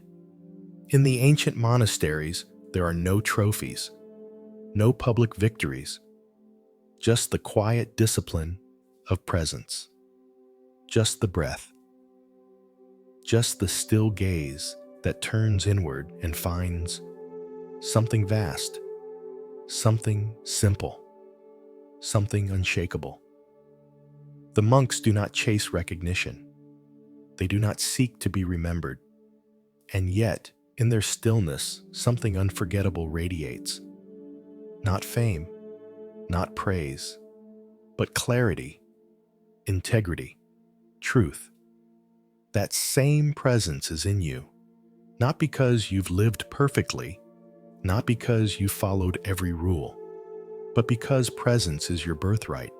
In the ancient monasteries, there are no trophies, no public victories, just the quiet discipline of presence, just the breath, just the still gaze that turns inward and finds something vast, something simple, something unshakable. The monks do not chase recognition. They do not seek to be remembered. And yet, in their stillness, something unforgettable radiates. Not fame, not praise, but clarity, integrity, truth. That same presence is in you, not because you've lived perfectly, not because you followed every rule, but because presence is your birthright.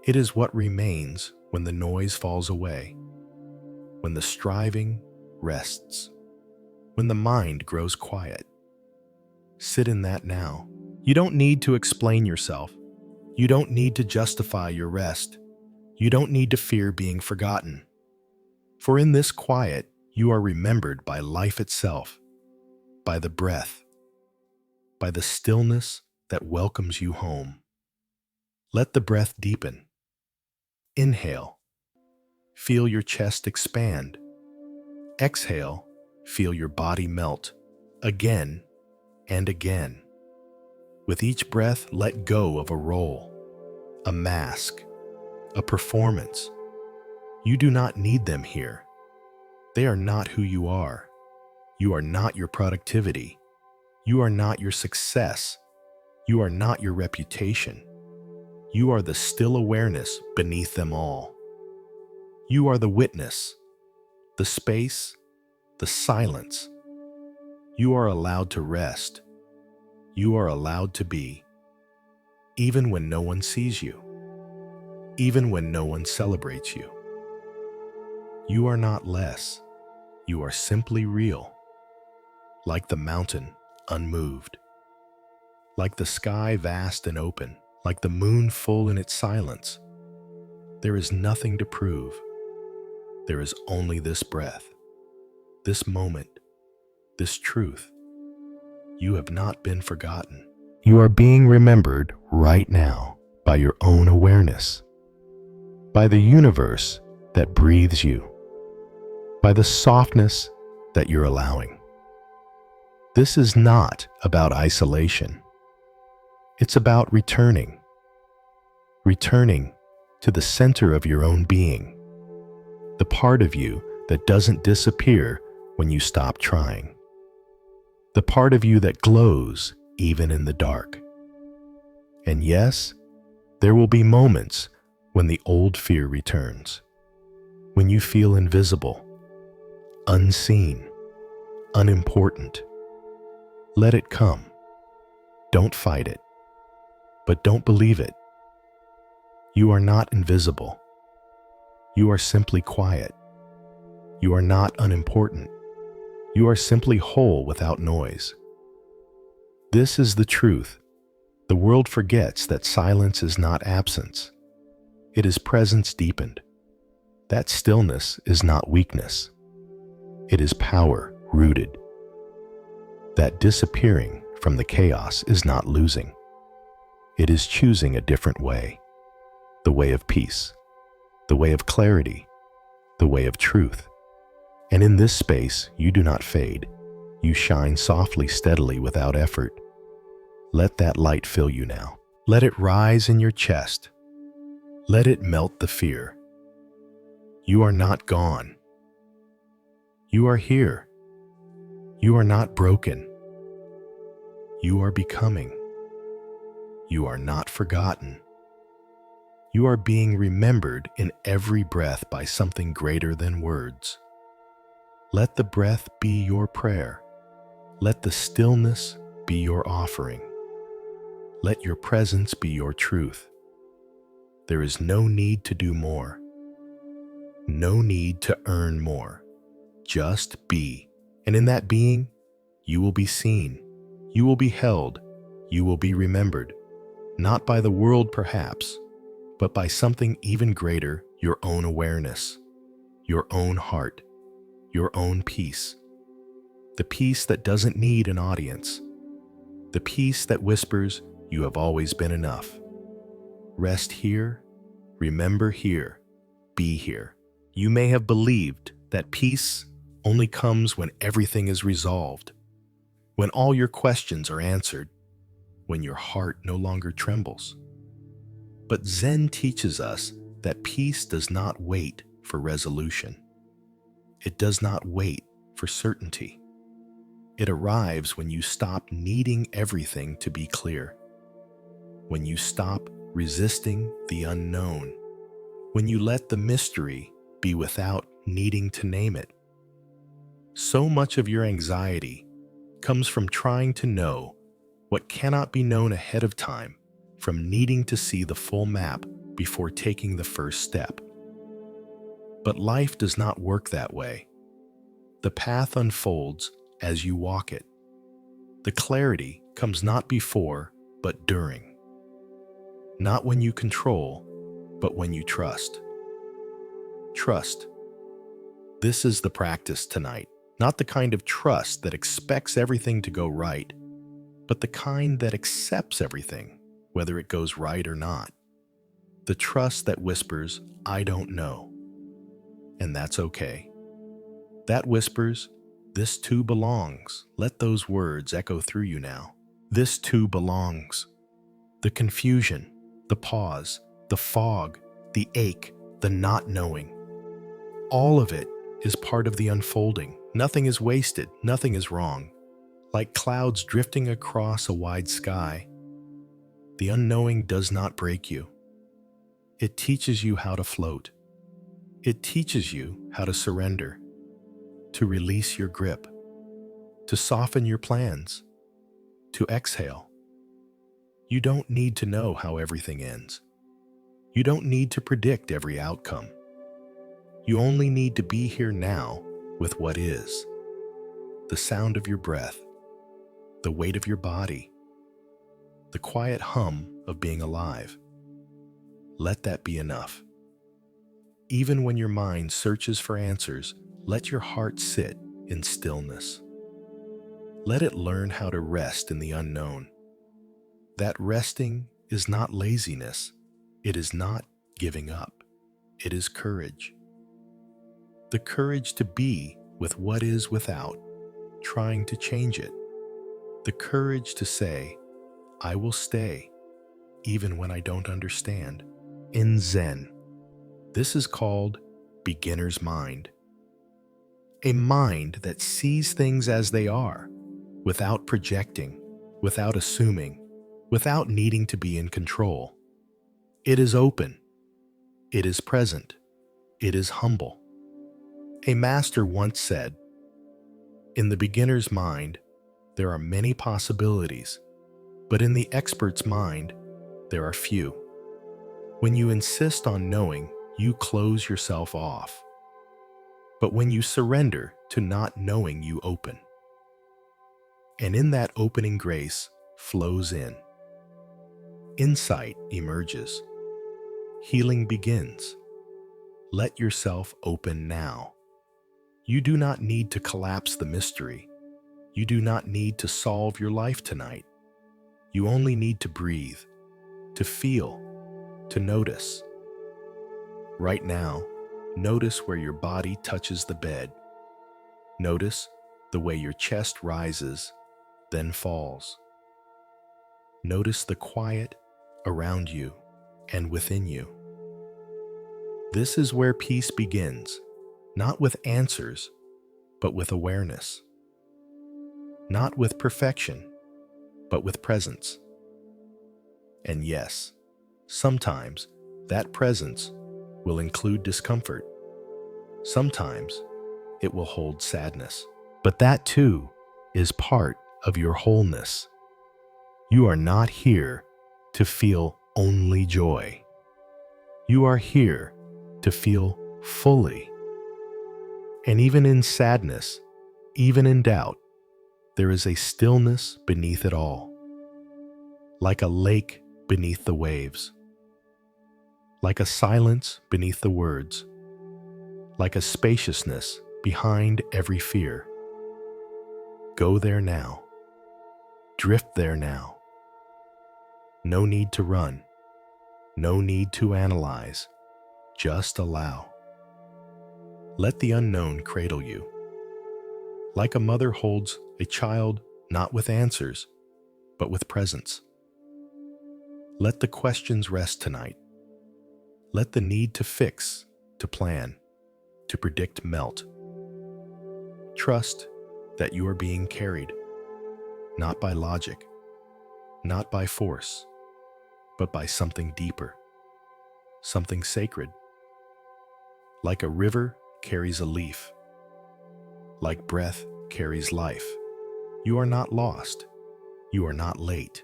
It is what remains when the noise falls away, when the striving rests, when the mind grows quiet. Sit in that now. You don't need to explain yourself. You don't need to justify your rest. You don't need to fear being forgotten. For in this quiet, you are remembered by life itself, by the breath, by the stillness that welcomes you home. Let the breath deepen. Inhale. Feel your chest expand. Exhale. Feel your body melt. Again and again. With each breath, let go of a role, a mask, a performance. You do not need them here. They are not who you are. You are not your productivity. You are not your success. You are not your reputation. You are the still awareness beneath them all. You are the witness, the space, the silence. You are allowed to rest. You are allowed to be, even when no one sees you, even when no one celebrates you. You are not less. You are simply real, like the mountain unmoved, like the sky vast and open, like the moon full in its silence. There is nothing to prove. There is only this breath, this moment, this truth. You have not been forgotten. You are being remembered right now by your own awareness, by the universe that breathes you, by the softness that you're allowing. This is not about isolation. It's about returning to the center of your own being, the part of you that doesn't disappear when you stop trying, the part of you that glows even in the dark. And yes, there will be moments when the old fear returns, when you feel invisible, unseen, unimportant. Let it come. Don't fight it, but don't believe it. You are not invisible. You are simply quiet. You are not unimportant. You are simply whole without noise. This is the truth. The world forgets that silence is not absence. It is presence deepened. That stillness is not weakness. It is power rooted. That disappearing from the chaos is not losing. It is choosing a different way. The way of peace. The way of clarity. The way of truth. And in this space, you do not fade. You shine softly, steadily, without effort. Let that light fill you now. Let it rise in your chest. Let it melt the fear. You are not gone. You are here. You are not broken. You are becoming. You are not forgotten. You are being remembered in every breath by something greater than words. Let the breath be your prayer. Let the stillness be your offering. Let your presence be your truth. There is no need to do more. No need to earn more. Just be. And in that being, you will be seen. You will be held. You will be remembered. Not by the world perhaps, but by something even greater, your own awareness, your own heart, your own peace. The peace that doesn't need an audience. The peace that whispers, you have always been enough. Rest here, remember here, be here. You may have believed that peace only comes when everything is resolved, when all your questions are answered, when your heart no longer trembles. But Zen teaches us that peace does not wait for resolution. It does not wait for certainty. It arrives when you stop needing everything to be clear, when you stop resisting the unknown, when you let the mystery be without needing to name it. So much of your anxiety comes from trying to know what cannot be known ahead of time, from needing to see the full map before taking the first step. But life does not work that way. The path unfolds as you walk it. The clarity comes not before, but during. Not when you control, but when you trust. Trust. This is the practice tonight. Not the kind of trust that expects everything to go right, but the kind that accepts everything, whether it goes right or not. The trust that whispers, I don't know. And that's okay. That whispers, this too belongs. Let those words echo through you now. This too belongs. The confusion, the pause, the fog, the ache, the not knowing. All of it is part of the unfolding. Nothing is wasted, nothing is wrong. Like clouds drifting across a wide sky, the unknowing does not break you. It teaches you how to float. It teaches you how to surrender, to release your grip, to soften your plans, to exhale. You don't need to know how everything ends. You don't need to predict every outcome. You only need to be here now with what is. The sound of your breath, the weight of your body, the quiet hum of being alive. Let that be enough. Even when your mind searches for answers, let your heart sit in stillness. Let it learn how to rest in the unknown. That resting is not laziness. It is not giving up. It is courage. The courage to be with what is without, trying to change it. The courage to say, I will stay, even when I don't understand. In Zen, this is called beginner's mind. A mind that sees things as they are, without projecting, without assuming, without needing to be in control. It is open. It is present. It is humble. A master once said, in the beginner's mind, there are many possibilities, but in the expert's mind, there are few. When you insist on knowing, you close yourself off. But when you surrender to not knowing, you open. And in that opening, grace flows in. Insight emerges. Healing begins. Let yourself open now. You do not need to collapse the mystery. You do not need to solve your life tonight. You only need to breathe, to feel, to notice. Right now, notice where your body touches the bed. Notice the way your chest rises, then falls. Notice the quiet around you and within you. This is where peace begins, not with answers, but with awareness. Not with perfection, but with presence. And yes, sometimes that presence will include discomfort. Sometimes it will hold sadness. But that too is part of your wholeness. You are not here to feel only joy. You are here to feel fully. And even in sadness, even in doubt, there is a stillness beneath it all. Like a lake beneath the waves. Like a silence beneath the words. Like a spaciousness behind every fear. Go there now. Drift there now. No need to run. No need to analyze. Just allow. Let the unknown cradle you. Like a mother holds a child not with answers, but with presence. Let the questions rest tonight. Let the need to fix, to plan, to predict melt. Trust that you are being carried, not by logic, not by force, but by something deeper, something sacred. Like a river carries a leaf, like breath carries life. You are not lost. You are not late.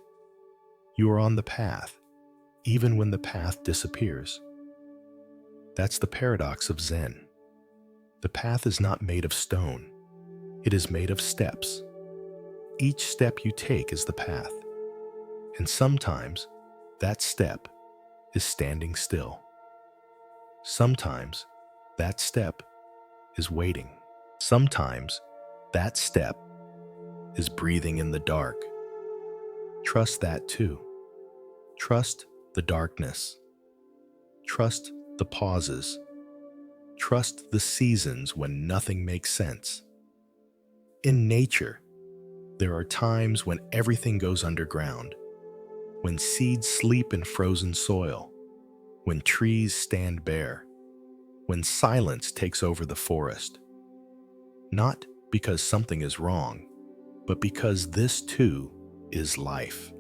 You are on the path, even when the path disappears. That's the paradox of Zen. The path is not made of stone. It is made of steps. Each step you take is the path. And sometimes that step is standing still. Sometimes that step is waiting. Sometimes that step is breathing in the dark. Trust that too. Trust the darkness. Trust the pauses. Trust the seasons when nothing makes sense. In nature, there are times when everything goes underground, when seeds sleep in frozen soil, when trees stand bare, when silence takes over the forest. Not because something is wrong, but because this too is life.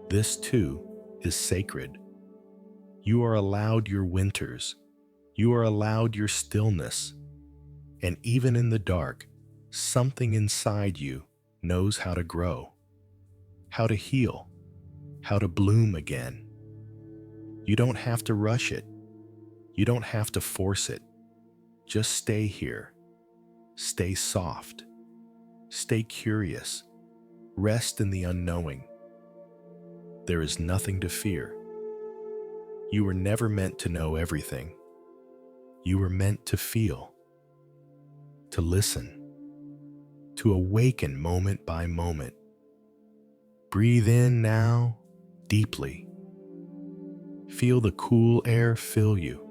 This too is sacred. You are allowed your winters. You are allowed your stillness. And even in the dark, something inside you knows how to grow, how to heal, how to bloom again. You don't have to rush it. You don't have to force it. Just stay here. Stay soft. Stay curious. Rest in the unknowing. There is nothing to fear. You were never meant to know everything. You were meant to feel, to listen, to awaken moment by moment. Breathe in now, deeply. Feel the cool air fill you.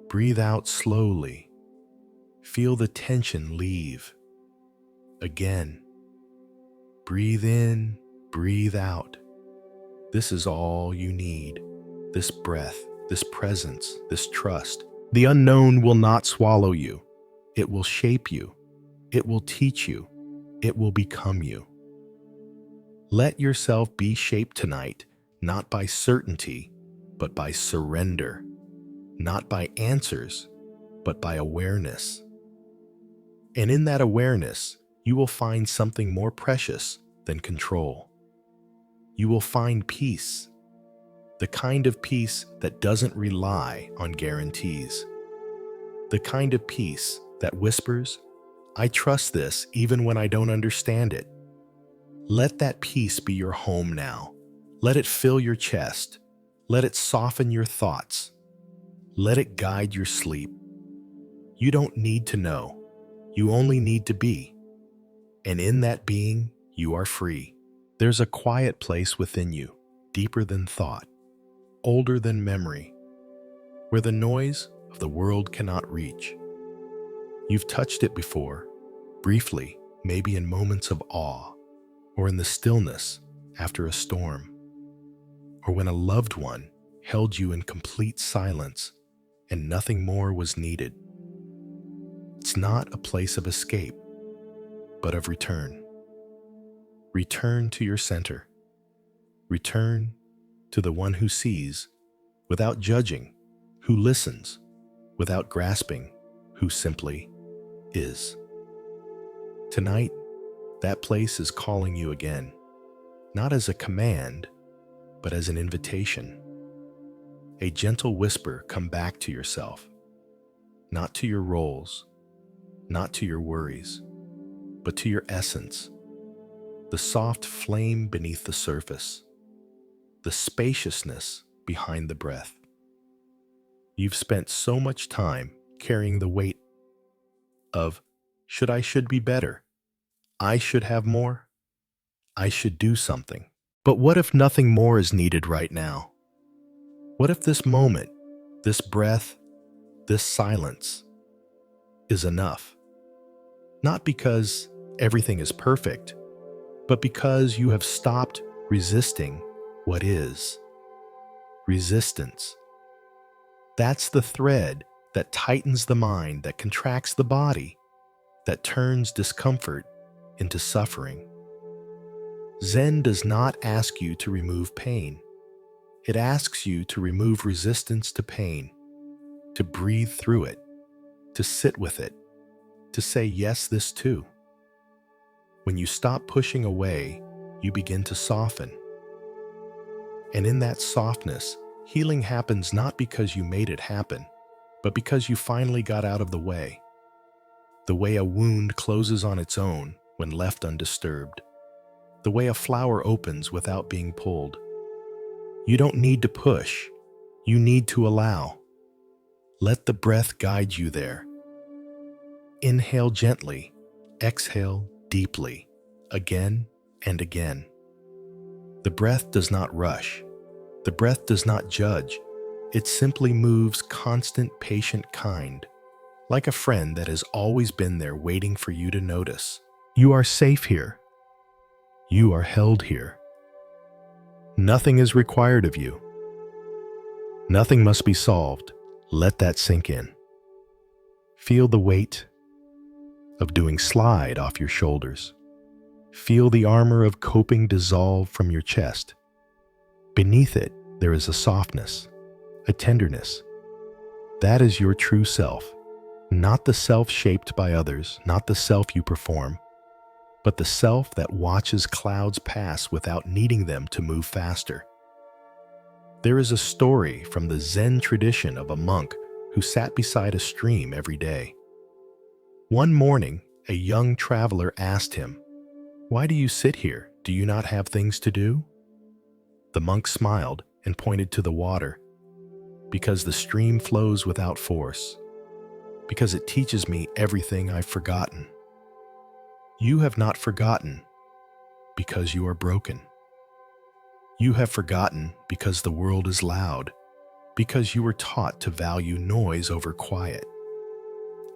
Breathe out slowly. Feel the tension leave. Again. Breathe in, breathe out. This is all you need. This breath, this presence, this trust. The unknown will not swallow you. It will shape you. It will teach you. It will become you. Let yourself be shaped tonight, not by certainty, but by surrender. Not by answers, but by awareness. And in that awareness, you will find something more precious than control. You will find peace, the kind of peace that doesn't rely on guarantees. The kind of peace that whispers, I trust this even when I don't understand it. Let that peace be your home now. Let it fill your chest. Let it soften your thoughts. Let it guide your sleep. You don't need to know. You only need to be. And in that being, you are free. There's a quiet place within you, deeper than thought, older than memory, where the noise of the world cannot reach. You've touched it before, briefly, maybe in moments of awe, or in the stillness after a storm, or when a loved one held you in complete silence and nothing more was needed. It's not a place of escape, but of return. Return to your center. Return to the one who sees without judging, who listens without grasping, who simply is. Tonight, that place is calling you again, not as a command, but as an invitation. A gentle whisper, come back to yourself, not to your roles, not to your worries, but to your essence, the soft flame beneath the surface, the spaciousness behind the breath. You've spent so much time carrying the weight of should be better, I should have more, I should do something. But what if nothing more is needed right now? What if this moment, this breath, this silence is enough? Not because everything is perfect, but because you have stopped resisting what is. Resistance. That's the thread that tightens the mind, that contracts the body, that turns discomfort into suffering. Zen does not ask you to remove pain. It asks you to remove resistance to pain, to breathe through it, to sit with it, to say yes, this too. When you stop pushing away, you begin to soften. And in that softness, healing happens not because you made it happen, but because you finally got out of the way a wound closes on its own when left undisturbed, the way a flower opens without being pulled. You don't need to push, you need to allow. Let the breath guide you there. Inhale gently, exhale deeply, again and again. The breath does not rush. The breath does not judge. It simply moves constant, patient, kind, like a friend that has always been there waiting for you to notice. You are safe here. You are held here. Nothing is required of you. Nothing must be solved. Let that sink in. Feel the weight of doing slide off your shoulders. Feel the armor of coping dissolve from your chest. Beneath it, there is a softness, a tenderness. That is your true self, not the self shaped by others, not the self you perform, but the self that watches clouds pass without needing them to move faster. There is a story from the Zen tradition of a monk who sat beside a stream every day. One morning, a young traveler asked him, "Why do you sit here? Do you not have things to do?" The monk smiled and pointed to the water. because the stream flows without force, because it teaches me everything I've forgotten. You have not forgotten because you are broken. You have forgotten because the world is loud, because you were taught to value noise over quiet,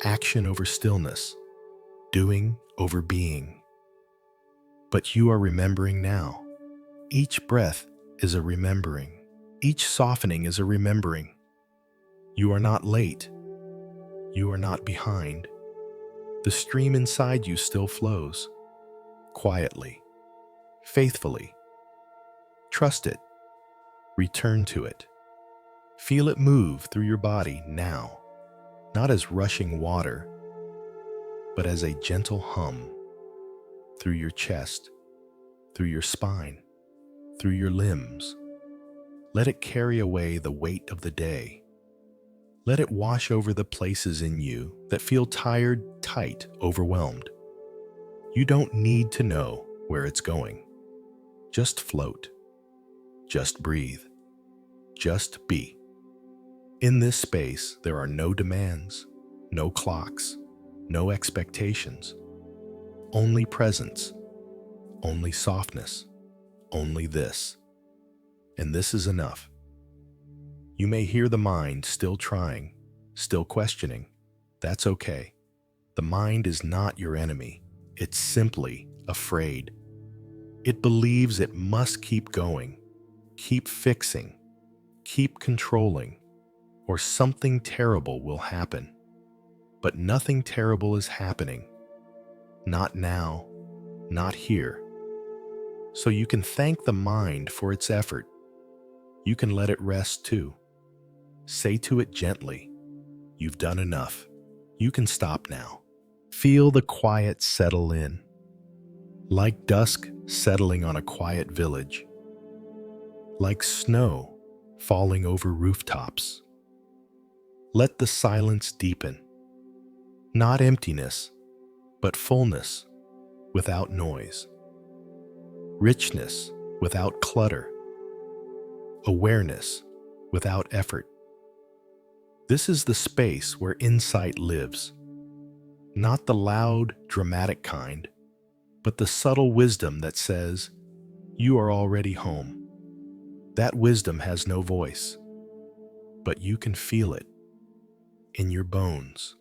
action over stillness, doing over being. But you are remembering now. Each breath is a remembering. Each softening is a remembering. You are not late. You are not behind. The stream inside you still flows, quietly, faithfully. Trust it. Return to it. Feel it move through your body now, not as rushing water, but as a gentle hum through your chest, through your spine, through your limbs. Let it carry away the weight of the day. Let it wash over the places in you that feel tired, tight, overwhelmed. You don't need to know where it's going. Just float. Just breathe. Just be. In this space, there are no demands, no clocks, no expectations. Only presence, only softness, only this. And this is enough. You may hear the mind still trying, still questioning. That's okay. The mind is not your enemy. It's simply afraid. It believes it must keep going, keep fixing, keep controlling, or something terrible will happen. But nothing terrible is happening. Not now, not here. So you can thank the mind for its effort. You can let it rest too. Say to it gently, "You've done enough. You can stop now." Feel the quiet settle in, like dusk settling on a quiet village, like snow falling over rooftops. Let the silence deepen, not emptiness, but fullness without noise, richness without clutter, awareness without effort. This is the space where insight lives, not the loud, dramatic kind, but the subtle wisdom that says, "You are already home." That wisdom has no voice, but you can feel it in your bones,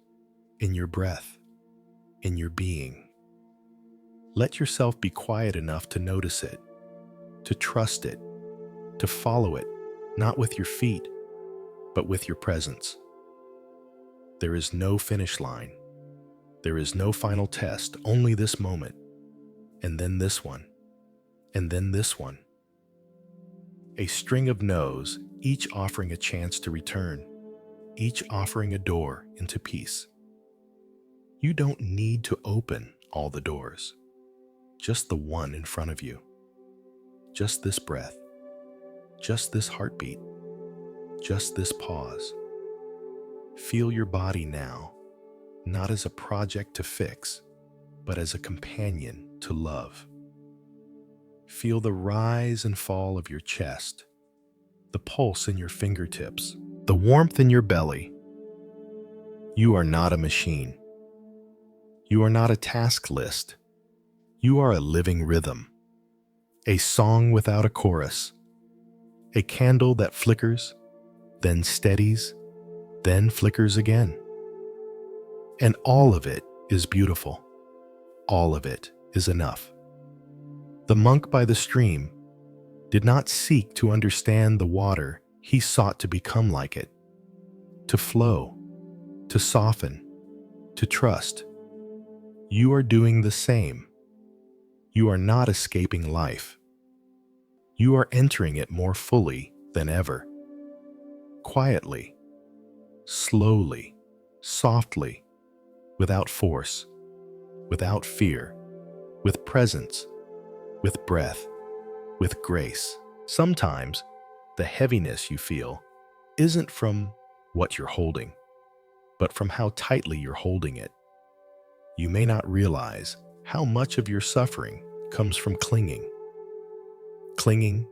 in your breath, in your being. Let yourself be quiet enough to notice it, to trust it, to follow it, not with your feet, but with your presence. There is no finish line. There is no final test, only this moment, and then this one, and then this one. A string of no's, each offering a chance to return, each offering a door into peace. You don't need to open all the doors, just the one in front of you. Just this breath, just this heartbeat, just this pause. Feel your body now, not as a project to fix, but as a companion to love. Feel the rise and fall of your chest, the pulse in your fingertips, the warmth in your belly. You are not a machine. You are not a task list. You are a living rhythm, a song without a chorus, a candle that flickers, then steadies, then flickers again. And all of it is beautiful. All of it is enough. The monk by the stream did not seek to understand the water. He sought to become like it, to flow, to soften, to trust. You are doing the same. You are not escaping life. You are entering it more fully than ever. Quietly, slowly, softly, without force, without fear, with presence, with breath, with grace. Sometimes the heaviness you feel isn't from what you're holding, but from how tightly you're holding it. You may not realize how much of your suffering comes from clinging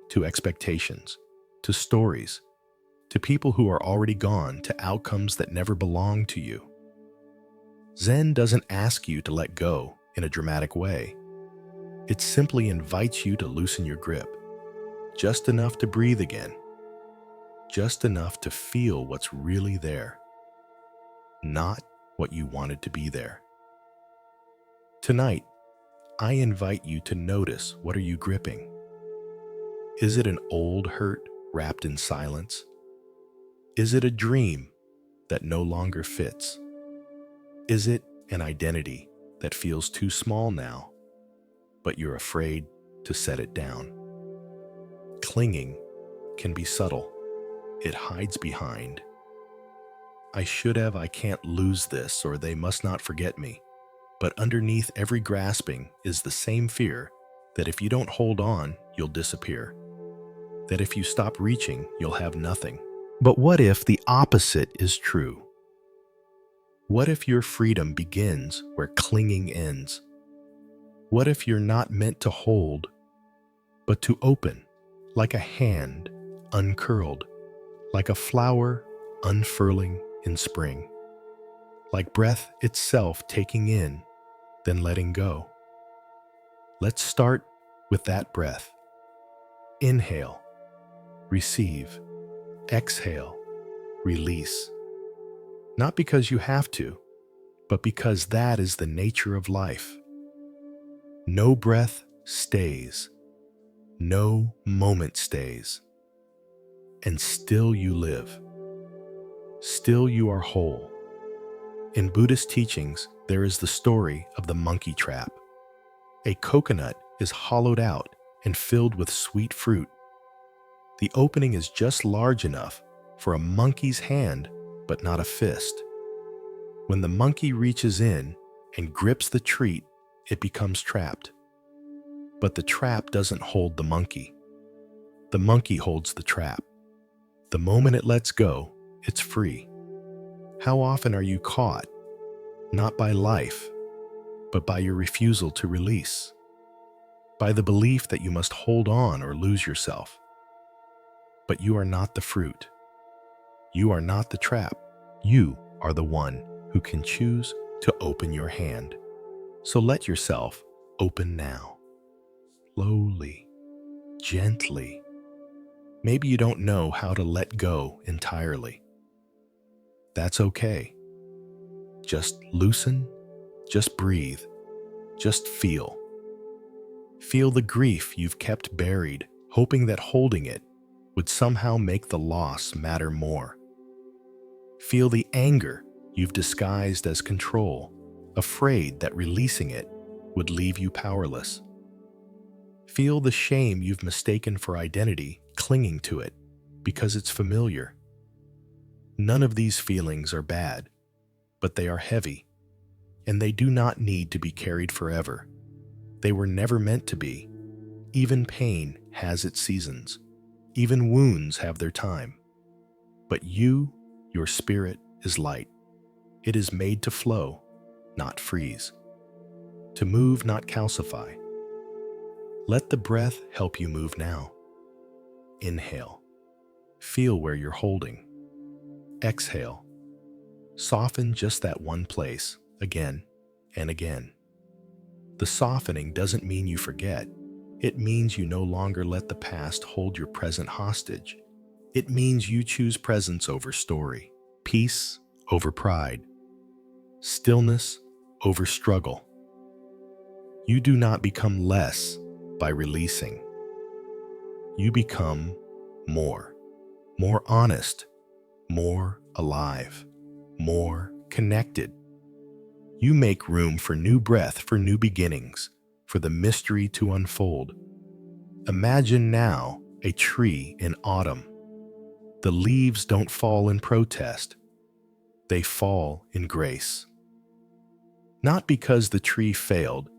to expectations, to stories, to people who are already gone, to outcomes that never belonged to you. Zen doesn't ask you to let go in a dramatic way. It simply invites you to loosen your grip, just enough to breathe again, just enough to feel what's really there, not what you wanted to be there. Tonight, I invite you to notice, what are you gripping? Is it an old hurt wrapped in silence? Is it a dream that no longer fits? Is it an identity that feels too small now, but you're afraid to set it down? Clinging can be subtle. It hides behind, I should have, I can't lose this, or they must not forget me. But underneath every grasping is the same fear that if you don't hold on, you'll disappear. That if you stop reaching, you'll have nothing. But what if the opposite is true? What if your freedom begins where clinging ends? What if you're not meant to hold, but to open, like a hand uncurled, like a flower unfurling in spring, like breath itself taking in, then letting go? Let's start with that breath. Inhale, receive. Exhale, release. Not because you have to, but because that is the nature of life. No breath stays. No moment stays. And still you live. Still you are whole. In Buddhist teachings, there is the story of the monkey trap. A coconut is hollowed out and filled with sweet fruit. The opening is just large enough for a monkey's hand, but not a fist. When the monkey reaches in and grips the treat, it becomes trapped. But the trap doesn't hold the monkey. The monkey holds the trap. The moment it lets go, it's free. How often are you caught? Not by life, but by your refusal to release. By the belief that you must hold on or lose yourself. But you are not the fruit. You are not the trap. You are the one who can choose to open your hand. So let yourself open now. Slowly, gently. Maybe you don't know how to let go entirely. That's okay. Just loosen, just breathe, just feel. Feel the grief you've kept buried, hoping that holding it would somehow make the loss matter more. Feel the anger you've disguised as control, afraid that releasing it would leave you powerless. Feel the shame you've mistaken for identity, clinging to it because it's familiar. None of these feelings are bad, but they are heavy, and they do not need to be carried forever. They were never meant to be. Even pain has its seasons. Even wounds have their time. But you, your spirit, is light. It is made to flow, not freeze. To move, not calcify. Let the breath help you move now. Inhale. Feel where you're holding. Exhale. Soften just that one place, again and again. The softening doesn't mean you forget. It means you no longer let the past hold your present hostage. It means you choose presence over story, peace over pride, stillness over struggle. You do not become less by releasing. You become more honest, more alive, more connected. You make room for new breath, for new beginnings, for the mystery to unfold. Imagine now a tree in autumn. The leaves don't fall in protest. They fall in grace. Not because the tree failed,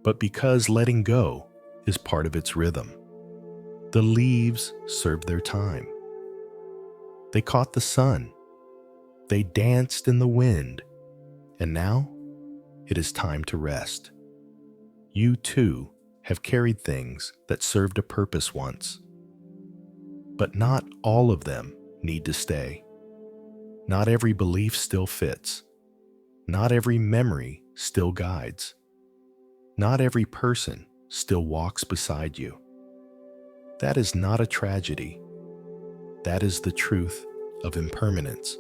but because letting go is part of its rhythm. The leaves served their time. They caught the sun. They danced in the wind. And now it is time to rest. You too have carried things that served a purpose once. But not all of them need to stay. Not every belief still fits. Not every memory still guides. Not every person still walks beside you. That is not a tragedy. That is the truth of impermanence.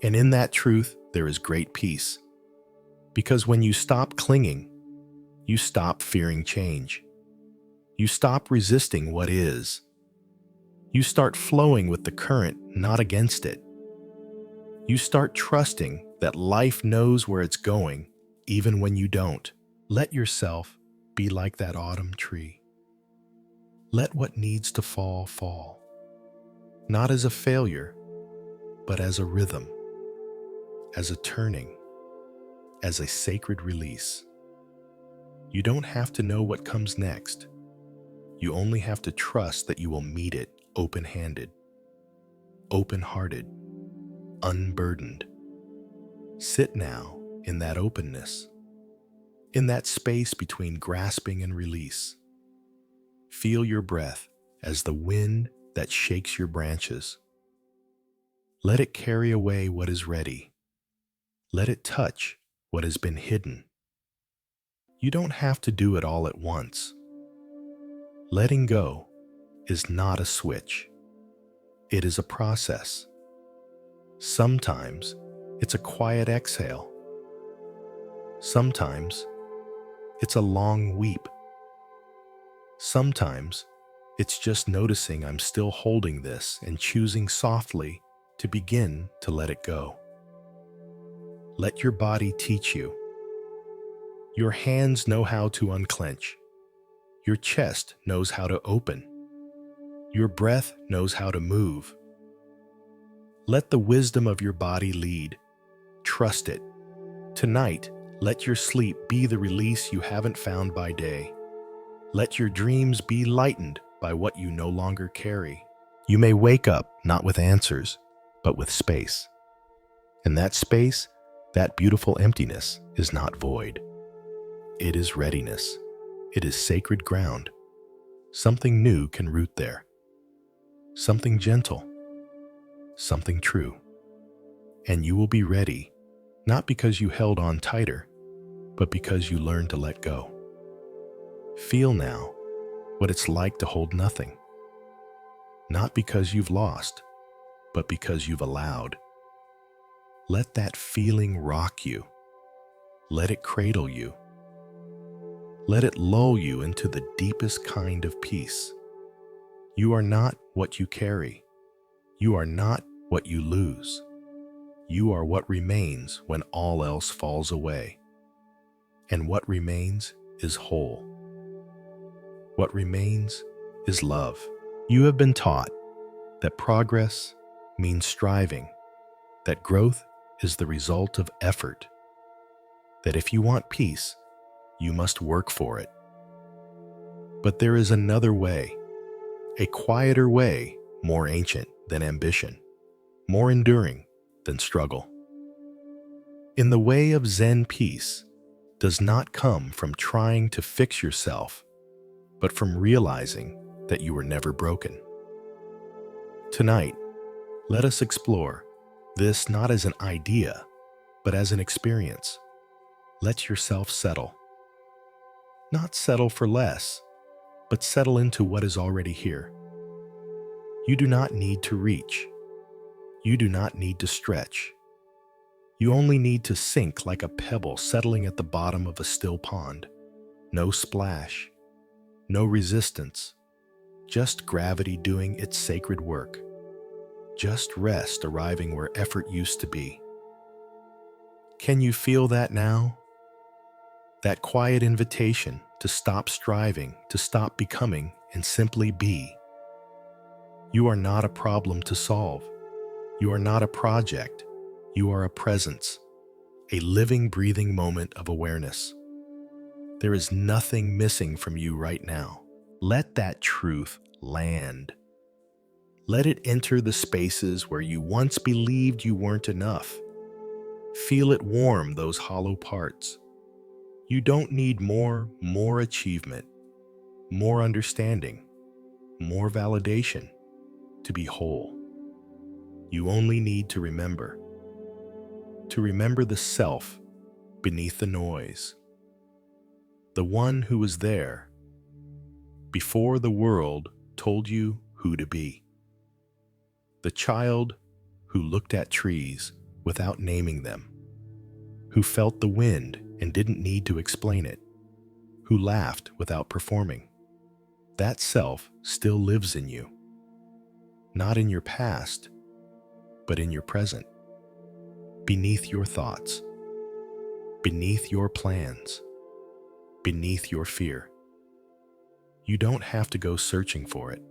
And in that truth, there is great peace. Because when you stop clinging, you stop fearing change. You stop resisting what is. You start flowing with the current, not against it. You start trusting that life knows where it's going, even when you don't. Let yourself be like that autumn tree. Let what needs to fall, fall. Not as a failure, but as a rhythm, as a turning, as a sacred release. You don't have to know what comes next. You only have to trust that you will meet it open-handed, open-hearted, unburdened. Sit now in that openness, in that space between grasping and release. Feel your breath as the wind that shakes your branches. Let it carry away what is ready. Let it touch what has been hidden. You don't have to do it all at once. Letting go is not a switch. It is a process. Sometimes it's a quiet exhale. Sometimes it's a long weep. Sometimes it's just noticing I'm still holding this and choosing softly to begin to let it go. Let your body teach you. Your hands know how to unclench. Your chest knows how to open. Your breath knows how to move. Let the wisdom of your body lead. Trust it. Tonight, let your sleep be the release you haven't found by day. Let your dreams be lightened by what you no longer carry. You may wake up not with answers, but with space. And that space, that beautiful emptiness, is not void. It is readiness. It is sacred ground. Something new can root there. Something gentle. Something true. And you will be ready, not because you held on tighter, but because you learned to let go. Feel now what it's like to hold nothing. Not because you've lost, but because you've allowed. Let that feeling rock you. Let it cradle you. Let it lull you into the deepest kind of peace. You are not what you carry. You are not what you lose. You are what remains when all else falls away. And what remains is whole. What remains is love. You have been taught that progress means striving, that growth is the result of effort, that if you want peace, you must work for it. But there is another way, a quieter way, more ancient than ambition, more enduring than struggle. In the way of Zen peace does not come from trying to fix yourself, but from realizing that you were never broken. Tonight, let us explore this not as an idea, but as an experience. Let yourself settle. Not settle for less, but settle into what is already here. You do not need to reach. You do not need to stretch. You only need to sink like a pebble settling at the bottom of a still pond. No splash, no resistance, just gravity doing its sacred work. Just rest arriving where effort used to be. Can you feel that now? That quiet invitation to stop striving, to stop becoming, and simply be. You are not a problem to solve. You are not a project. You are a presence, a living, breathing moment of awareness. There is nothing missing from you right now. Let that truth land. Let it enter the spaces where you once believed you weren't enough. Feel it warm those hollow parts. You don't need more achievement, more understanding, more validation to be whole. You only need to remember the self beneath the noise, the one who was there before the world told you who to be, the child who looked at trees without naming them, who felt the wind and didn't need to explain it, who laughed without performing. That self still lives in you, not in your past, but in your present, beneath your thoughts, beneath your plans, beneath your fear. You don't have to go searching for it.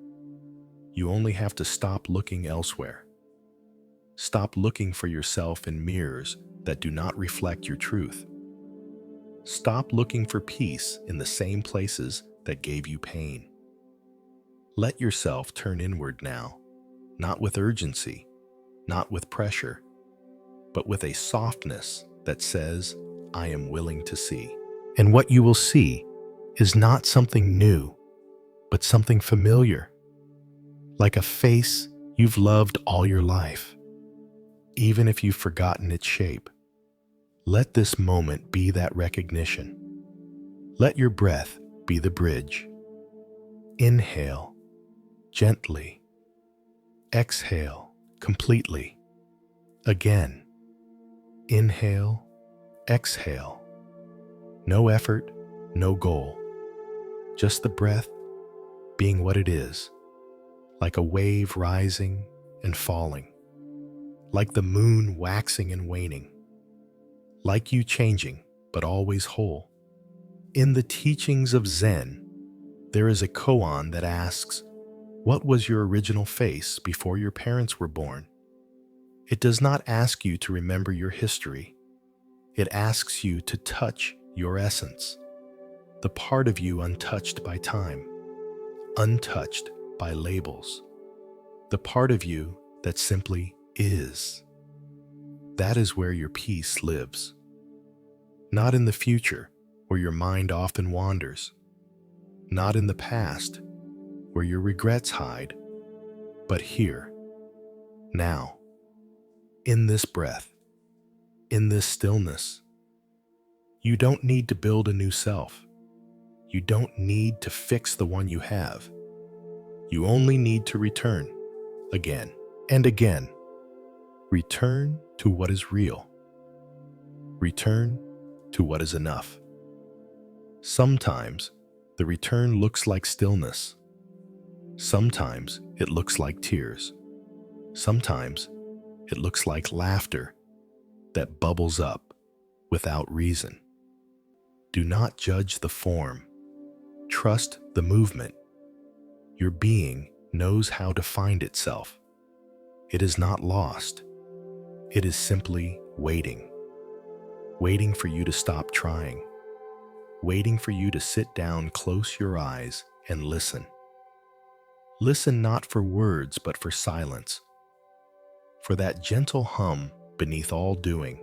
You only have to stop looking elsewhere. Stop looking for yourself in mirrors that do not reflect your truth. Stop looking for peace in the same places that gave you pain. Let yourself turn inward now, not with urgency, not with pressure, but with a softness that says, I am willing to see. And what you will see is not something new, but something familiar, like a face you've loved all your life, even if you've forgotten its shape. Let this moment be that recognition. Let your breath be the bridge. Inhale gently. Exhale completely. Again. Inhale, exhale. No effort, no goal. Just the breath being what it is, like a wave rising and falling, like the moon waxing and waning, like you changing, but always whole. In the teachings of Zen, there is a koan that asks, what was your original face before your parents were born? It does not ask you to remember your history. It asks you to touch your essence, the part of you untouched by time, untouched by labels, the part of you that simply is. That is where your peace lives. Not in the future, where your mind often wanders. Not in the past, where your regrets hide, but here, now, in this breath, in this stillness. You don't need to build a new self. You don't need to fix the one you have. You only need to return, again and again. Return to what is real. Return to what is enough. Sometimes the return looks like stillness. Sometimes it looks like tears. Sometimes it looks like laughter that bubbles up without reason. Do not judge the form. Trust the movement. Your being knows how to find itself. It is not lost. It is simply waiting. Waiting for you to stop trying. Waiting for you to sit down, close your eyes, and listen. Listen not for words, but for silence. For that gentle hum beneath all doing.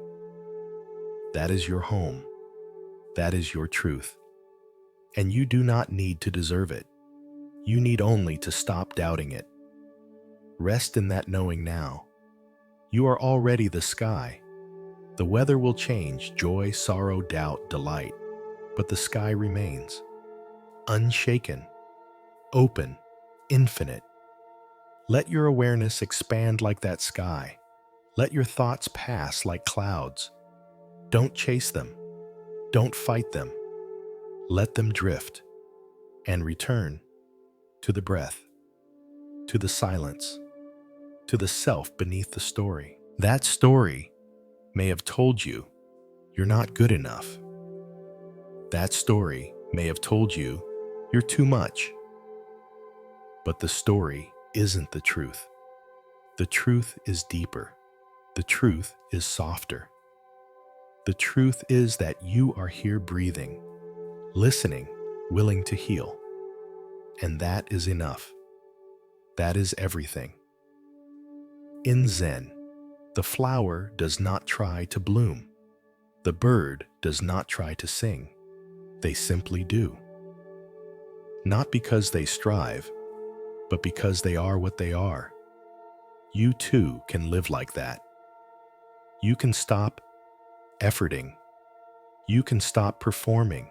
That is your home. That is your truth. And you do not need to deserve it. You need only to stop doubting it. Rest in that knowing now. You are already the sky. The weather will change, joy, sorrow, doubt, delight, but the sky remains. Unshaken, open, infinite. Let your awareness expand like that sky. Let your thoughts pass like clouds. Don't chase them. Don't fight them. Let them drift and return to the breath, to the silence, to the self beneath the story. That story may have told you you're not good enough. That story may have told you you're too much. But the story isn't the truth. The truth is deeper. The truth is softer. The truth is that you are here breathing, listening, willing to heal. And that is enough. That is everything. In Zen, the flower does not try to bloom. The bird does not try to sing. They simply do. Not because they strive, but because they are what they are. You too can live like that. You can stop efforting. You can stop performing.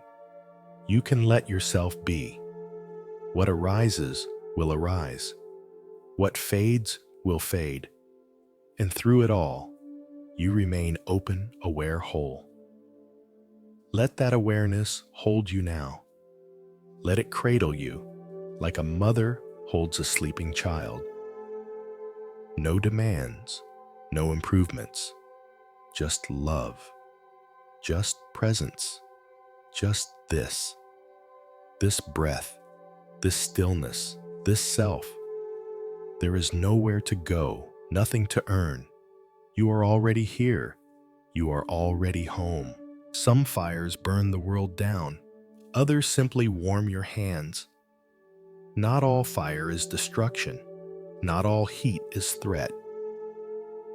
You can let yourself be. What arises will arise. What fades will fade. And through it all, you remain open, aware, whole. Let that awareness hold you now. Let it cradle you like a mother holds a sleeping child. No demands, no improvements, just love, just presence, just this breath, this stillness, this self. There is nowhere to go, nothing to earn. You are already here. You are already home. Some fires burn the world down. Others simply warm your hands. Not all fire is destruction. Not all heat is threat.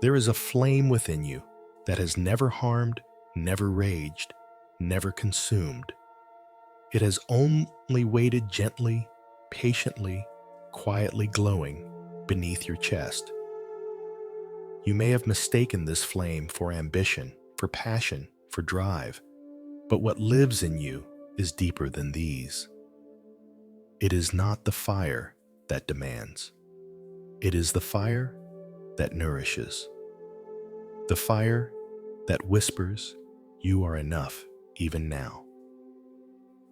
There is a flame within you that has never harmed, never raged, never consumed. It has only waited gently, patiently, quietly glowing beneath your chest. You may have mistaken this flame for ambition, for passion, for drive, but what lives in you is deeper than these. It is not the fire that demands. It is the fire that nourishes. The fire that whispers, "You are enough, even now."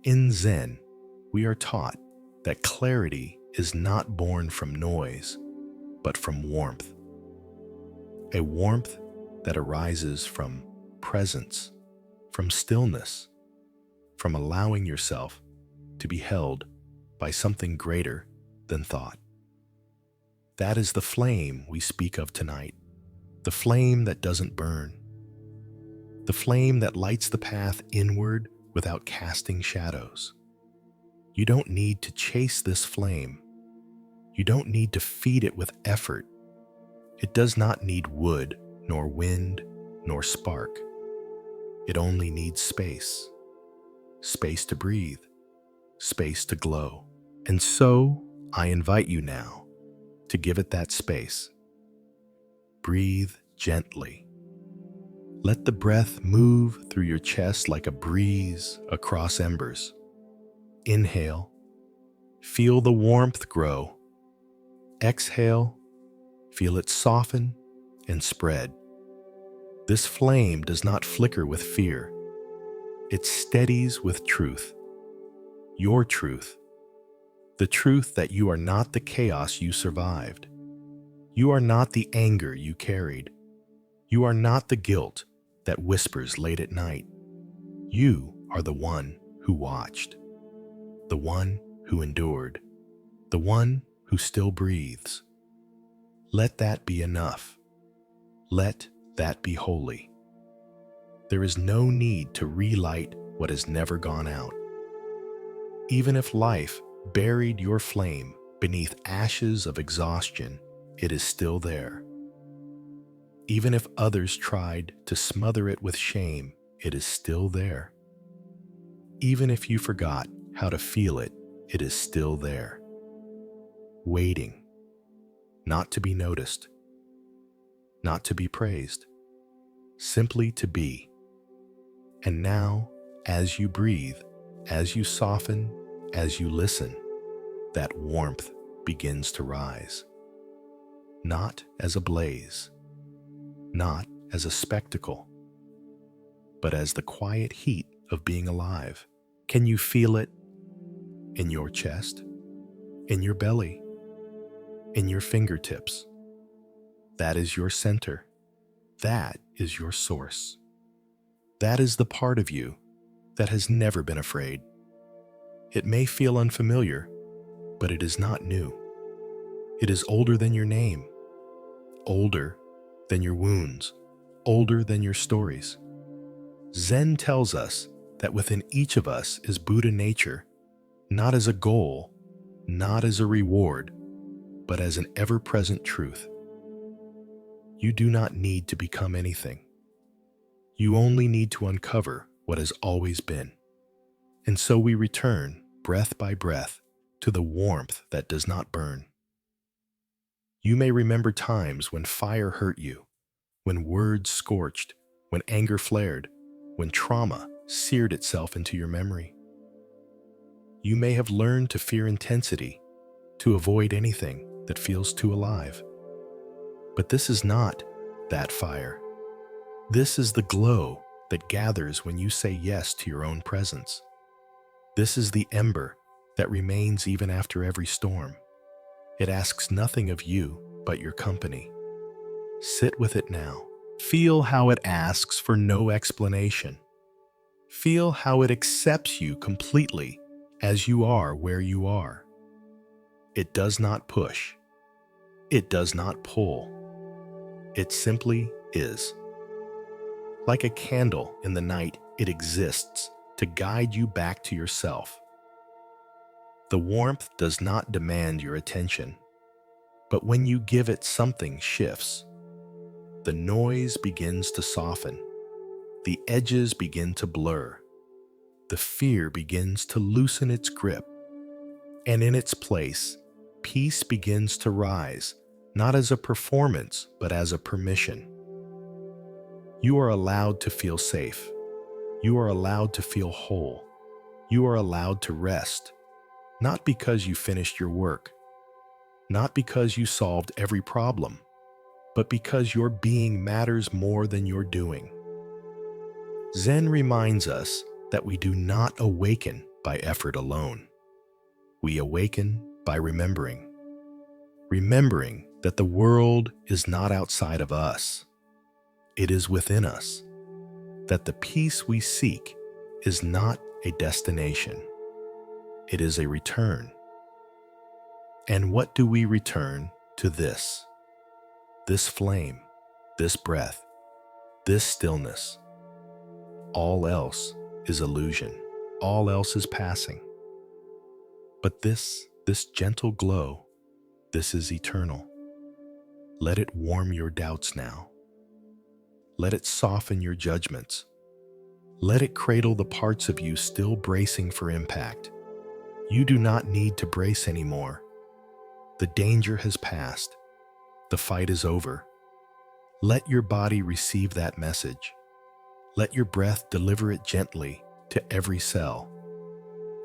In Zen, we are taught that clarity is not born from noise, but from warmth. A warmth that arises from presence, from stillness, from allowing yourself to be held by something greater than thought. That is the flame we speak of tonight, the flame that doesn't burn, the flame that lights the path inward without casting shadows. You don't need to chase this flame. You don't need to feed it with effort. It does not need wood, nor wind, nor spark. It only needs space. Space to breathe, space to glow. And so, I invite you now to give it that space. Breathe gently. Let the breath move through your chest like a breeze across embers. Inhale. Feel the warmth grow. Exhale. Feel it soften and spread. This flame does not flicker with fear. It steadies with truth. Your truth. The truth that you are not the chaos you survived. You are not the anger you carried. You are not the guilt that whispers late at night. You are the one who watched, the one who endured, the one who still breathes. Let that be enough. Let that be holy. There is no need to relight what has never gone out. Even if life buried your flame beneath ashes of exhaustion, it is still there. Even if others tried to smother it with shame, it is still there. Even if you forgot how to feel it, it is still there. Waiting, not to be noticed, not to be praised, simply to be. And now, as you breathe, as you soften, as you listen, that warmth begins to rise. Not as a blaze, not as a spectacle, but as the quiet heat of being alive. Can you feel it in your chest, in your belly, in your fingertips? That is your center. That is your source. That is the part of you that has never been afraid. It may feel unfamiliar, but it is not new. It is older than your name, older than your wounds, older than your stories. Zen tells us that within each of us is Buddha nature, not as a goal, not as a reward, but as an ever-present truth. You do not need to become anything. You only need to uncover what has always been. And so we return, breath by breath, to the warmth that does not burn. You may remember times when fire hurt you, when words scorched, when anger flared, when trauma seared itself into your memory. You may have learned to fear intensity, to avoid anything that feels too alive. But this is not that fire. This is the glow that gathers when you say yes to your own presence. This is the ember that remains even after every storm. It asks nothing of you but your company. Sit with it now. Feel how it asks for no explanation. Feel how it accepts you completely as you are where you are. It does not push. It does not pull. It simply is. Like a candle in the night, it exists to guide you back to yourself. The warmth does not demand your attention, but when you give it, something shifts. The noise begins to soften. The edges begin to blur. The fear begins to loosen its grip. And in its place, peace begins to rise, not as a performance, but as a permission. You are allowed to feel safe. You are allowed to feel whole. You are allowed to rest, not because you finished your work, not because you solved every problem, but because your being matters more than your doing. Zen reminds us that we do not awaken by effort alone. We awaken by remembering. Remembering that the world is not outside of us. It is within us. That the peace we seek is not a destination. It is a return. And what do we return to this? This flame, this breath, this stillness. All else is illusion. All else is passing. But this gentle glow, this is eternal. Let it warm your doubts now. Let it soften your judgments. Let it cradle the parts of you still bracing for impact. You do not need to brace anymore. The danger has passed. The fight is over. Let your body receive that message. Let your breath deliver it gently to every cell.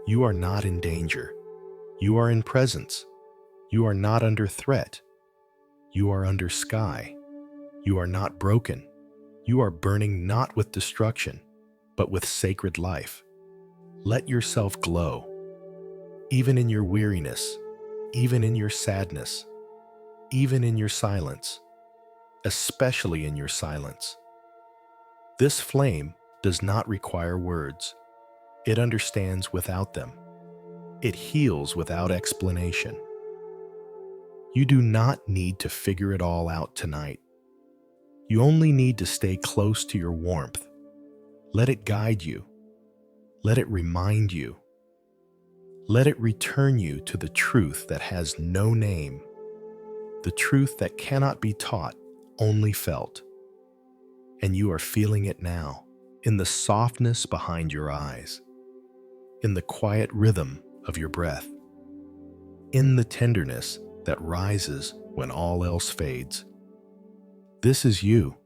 You are not in danger. You are in presence. You are not under threat. You are under sky. You are not broken. You are burning not with destruction, but with sacred life. Let yourself glow, even in your weariness, even in your sadness, even in your silence, especially in your silence. This flame does not require words. It understands without them. It heals without explanation. You do not need to figure it all out tonight. You only need to stay close to your warmth. Let it guide you. Let it remind you. Let it return you to the truth that has no name, the truth that cannot be taught, only felt. And you are feeling it now, in the softness behind your eyes, in the quiet rhythm of your breath, in the tenderness that rises when all else fades. This is you,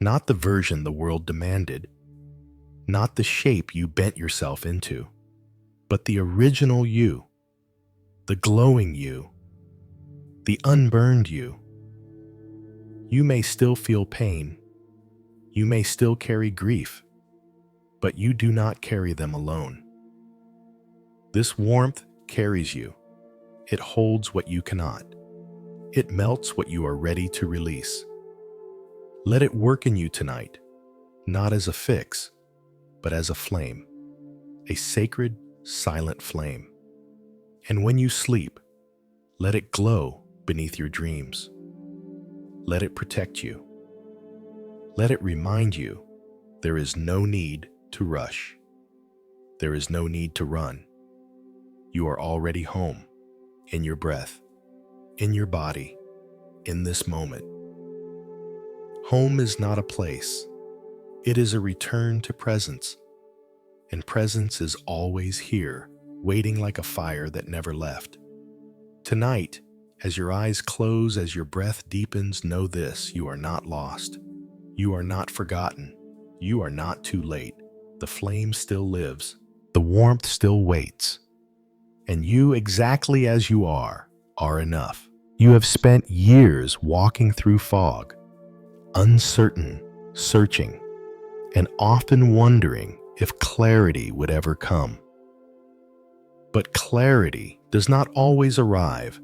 not the version the world demanded, not the shape you bent yourself into, but the original you, the glowing you, the unburned you. You may still feel pain, you may still carry grief, but you do not carry them alone. This warmth carries you. It holds what you cannot. It melts what you are ready to release. Let it work in you tonight, not as a fix, but as a flame, a sacred, silent flame. And when you sleep, let it glow beneath your dreams. Let it protect you. Let it remind you there is no need to rush. There is no need to run. You are already home, in your breath, in your body, in this moment. Home is not a place. It is a return to presence. And presence is always here, waiting like a fire that never left. Tonight, As your eyes close, as your breath deepens, know this: you are not lost. You are not forgotten. You are not too late. The flame still lives. The warmth still waits. And you, exactly as you are enough. You have spent years walking through fog, uncertain, searching, and often wondering if clarity would ever come. But clarity does not always arrive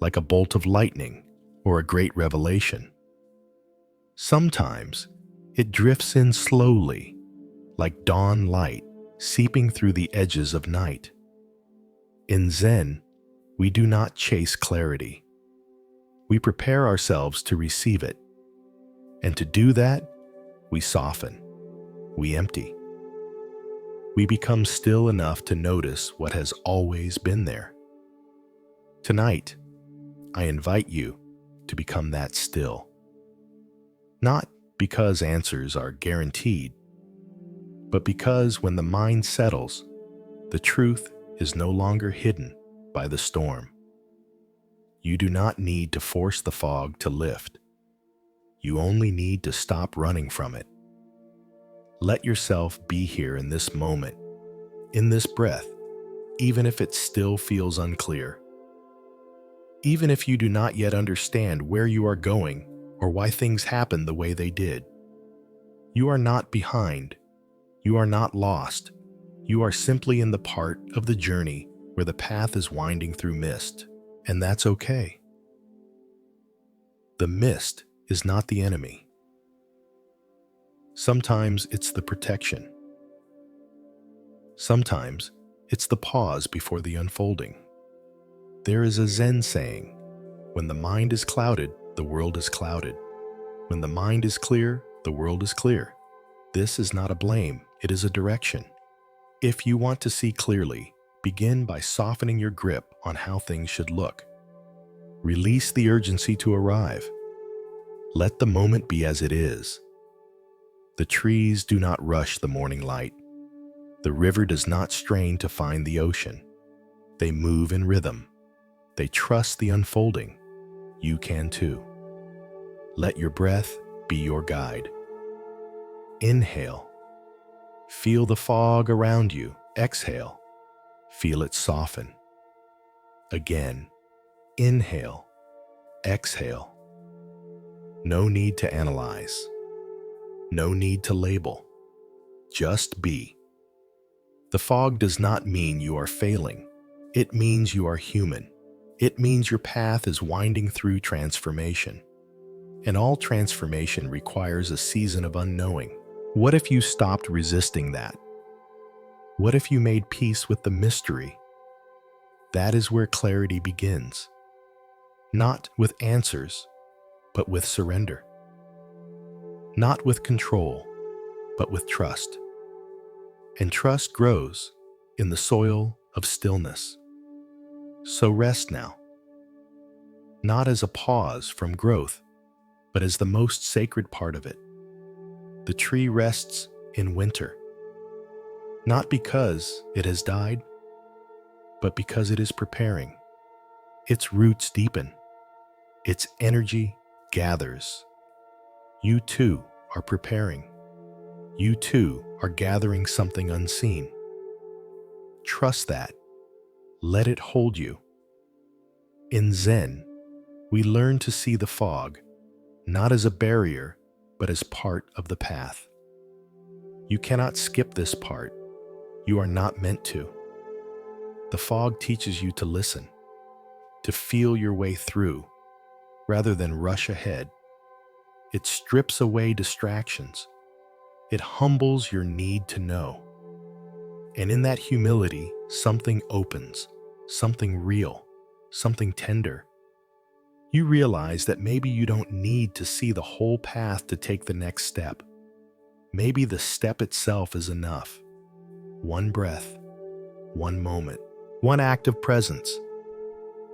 like a bolt of lightning or a great revelation. Sometimes it drifts in slowly, like dawn light seeping through the edges of night. In Zen, we do not chase clarity. We prepare ourselves to receive it. And to do that, we soften, we empty. We become still enough to notice what has always been there. Tonight, I invite you to become that still. Not because answers are guaranteed, but because when the mind settles, the truth is no longer hidden by the storm. You do not need to force the fog to lift. You only need to stop running from it. Let yourself be here in this moment, in this breath, even if it still feels unclear. Even if you do not yet understand where you are going or why things happened the way they did. You are not behind. You are not lost. You are simply in the part of the journey where the path is winding through mist, and that's okay. The mist is not the enemy. Sometimes it's the protection. Sometimes it's the pause before the unfolding. There is a Zen saying, when the mind is clouded, the world is clouded. When the mind is clear, the world is clear. This is not a blame, it is a direction. If you want to see clearly, begin by softening your grip on how things should look. Release the urgency to arrive. Let the moment be as it is. The trees do not rush the morning light. The river does not strain to find the ocean. They move in rhythm. They trust the unfolding. You can too. Let your breath be your guide. Inhale. Feel the fog around you. Exhale. Feel it soften. Again. Inhale. Exhale. No need to analyze. No need to label. Just be. The fog does not mean you are failing. It means you are human. It means your path is winding through transformation. And all transformation requires a season of unknowing. What if you stopped resisting that? What if you made peace with the mystery? That is where clarity begins. Not with answers, but with surrender. Not with control, but with trust. And trust grows in the soil of stillness. So rest now. Not as a pause from growth, but as the most sacred part of it. The tree rests in winter, not because it has died, but because it is preparing. Its roots deepen. Its energy gathers. You too are preparing. You too are gathering something unseen. Trust that. Let it hold you. In Zen, we learn to see the fog, not as a barrier, but as part of the path. You cannot skip this part. You are not meant to. The fog teaches you to listen, to feel your way through, rather than rush ahead. It strips away distractions. It humbles your need to know. And in that humility, something opens, something real, something tender. You realize that maybe you don't need to see the whole path to take the next step. Maybe the step itself is enough. One breath, one moment, one act of presence.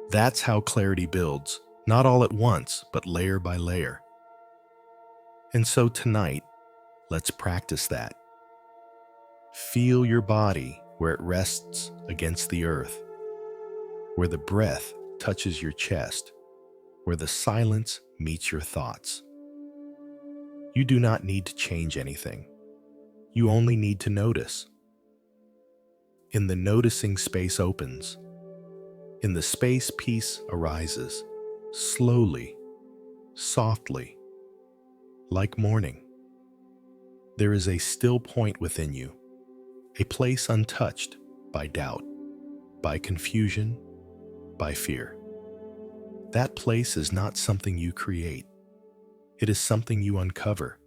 That's how clarity builds, not all at once, but layer by layer. And so tonight, let's practice that. Feel your body where it rests against the earth, where the breath touches your chest, where the silence meets your thoughts. You do not need to change anything. You only need to notice. In the noticing, space opens. In the space, peace arises, slowly, softly, like morning. There is a still point within you, a place untouched by doubt, by confusion, by fear. That place is not something you create. It is something you uncover.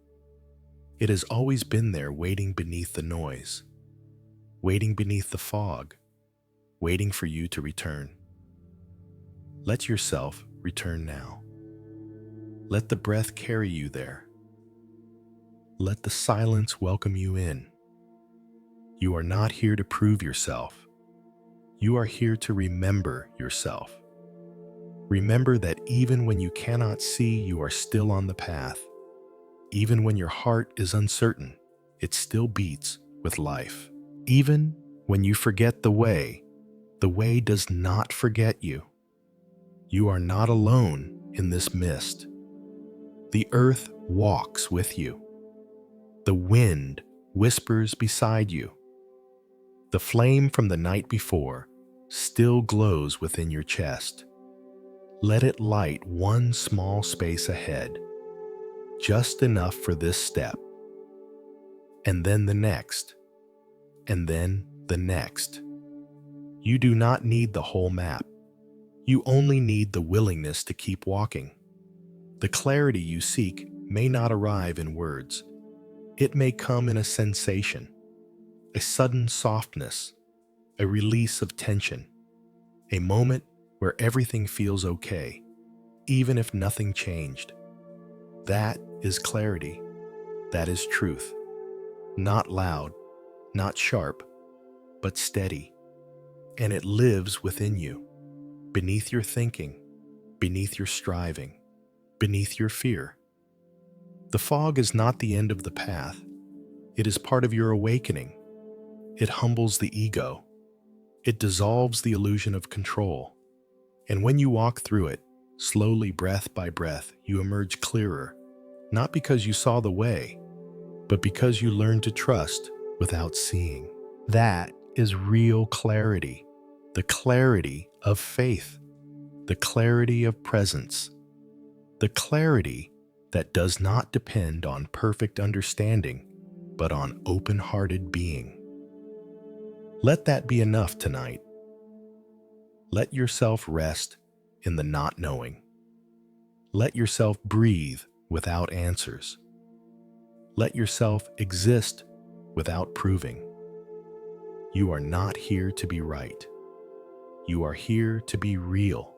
It has always been there, waiting beneath the noise, waiting beneath the fog, waiting for you to return. Let yourself return now. Let the breath carry you there. Let the silence welcome you in. You are not here to prove yourself. You are here to remember yourself. Remember that even when you cannot see, you are still on the path. Even when your heart is uncertain, it still beats with life. Even when you forget the way does not forget you. You are not alone in this mist. The earth walks with you. The wind whispers beside you. The flame from the night before still glows within your chest. Let it light one small space ahead, just enough for this step, and then the next, and then the next. You do not need the whole map. You only need the willingness to keep walking. The clarity you seek may not arrive in words. It may come in a sensation, a sudden softness, a release of tension, a moment where everything feels okay, even if nothing changed. That is clarity. That is truth. Not loud, not sharp, but steady. And it lives within you, beneath your thinking, beneath your striving, beneath your fear. The fog is not the end of the path. It is part of your awakening. It humbles the ego. It dissolves the illusion of control. And when you walk through it, slowly, breath by breath, you emerge clearer, not because you saw the way, but because you learned to trust without seeing. That is real clarity, the clarity of faith, the clarity of presence, the clarity that does not depend on perfect understanding, but on open-hearted being. Let that be enough tonight. Let yourself rest in the not knowing. Let yourself breathe without answers. Let yourself exist without proving. You are not here to be right. You are here to be real,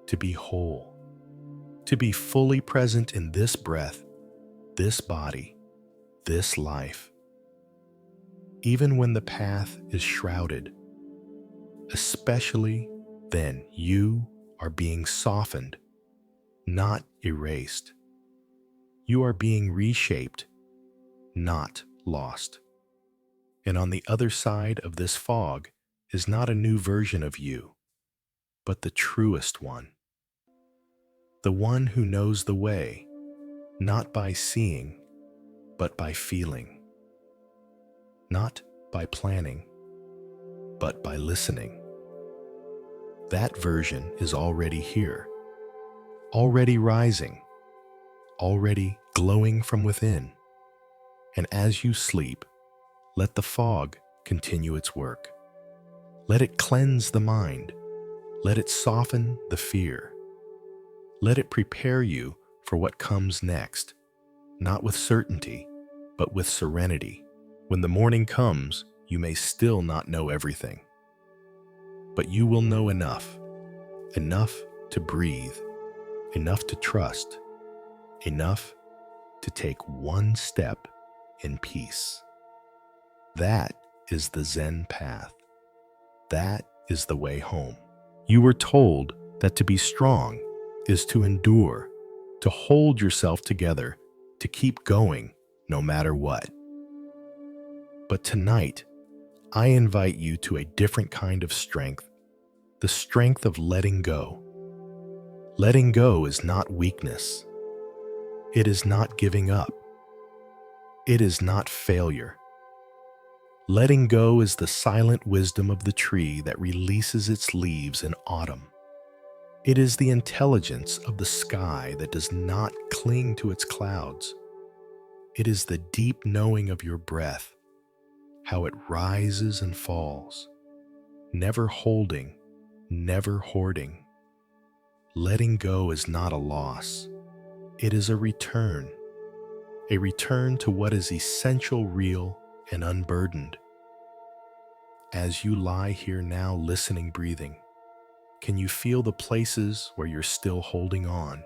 to be whole, to be fully present in this breath, this body, this life. Even when the path is shrouded, especially then, you are being softened, not erased. You are being reshaped, not lost. And on the other side of this fog is not a new version of you, but the truest one. The one who knows the way, not by seeing, but by feeling. Not by planning, but by listening. That version is already here, already rising, already glowing from within. And as you sleep, let the fog continue its work. Let it cleanse the mind. Let it soften the fear. Let it prepare you for what comes next, not with certainty, but with serenity. When the morning comes, you may still not know everything, but you will know enough to breathe, enough to trust, enough to take one step in peace. That is the Zen path. That is the way home. You were told that to be strong is to endure, to hold yourself together, to keep going no matter what. But tonight, I invite you to a different kind of strength, the strength of letting go Letting go is not weakness. It is not giving up. It is not failure. Letting go is the silent wisdom of the tree that releases its leaves in autumn. It is the intelligence of the sky that does not cling to its clouds. It is the deep knowing of your breath, how it rises and falls, never holding, never hoarding. Letting go is not a loss. It is a return to what is essential, real, and unburdened. As you lie here now listening, breathing, can you feel the places where you're still holding on?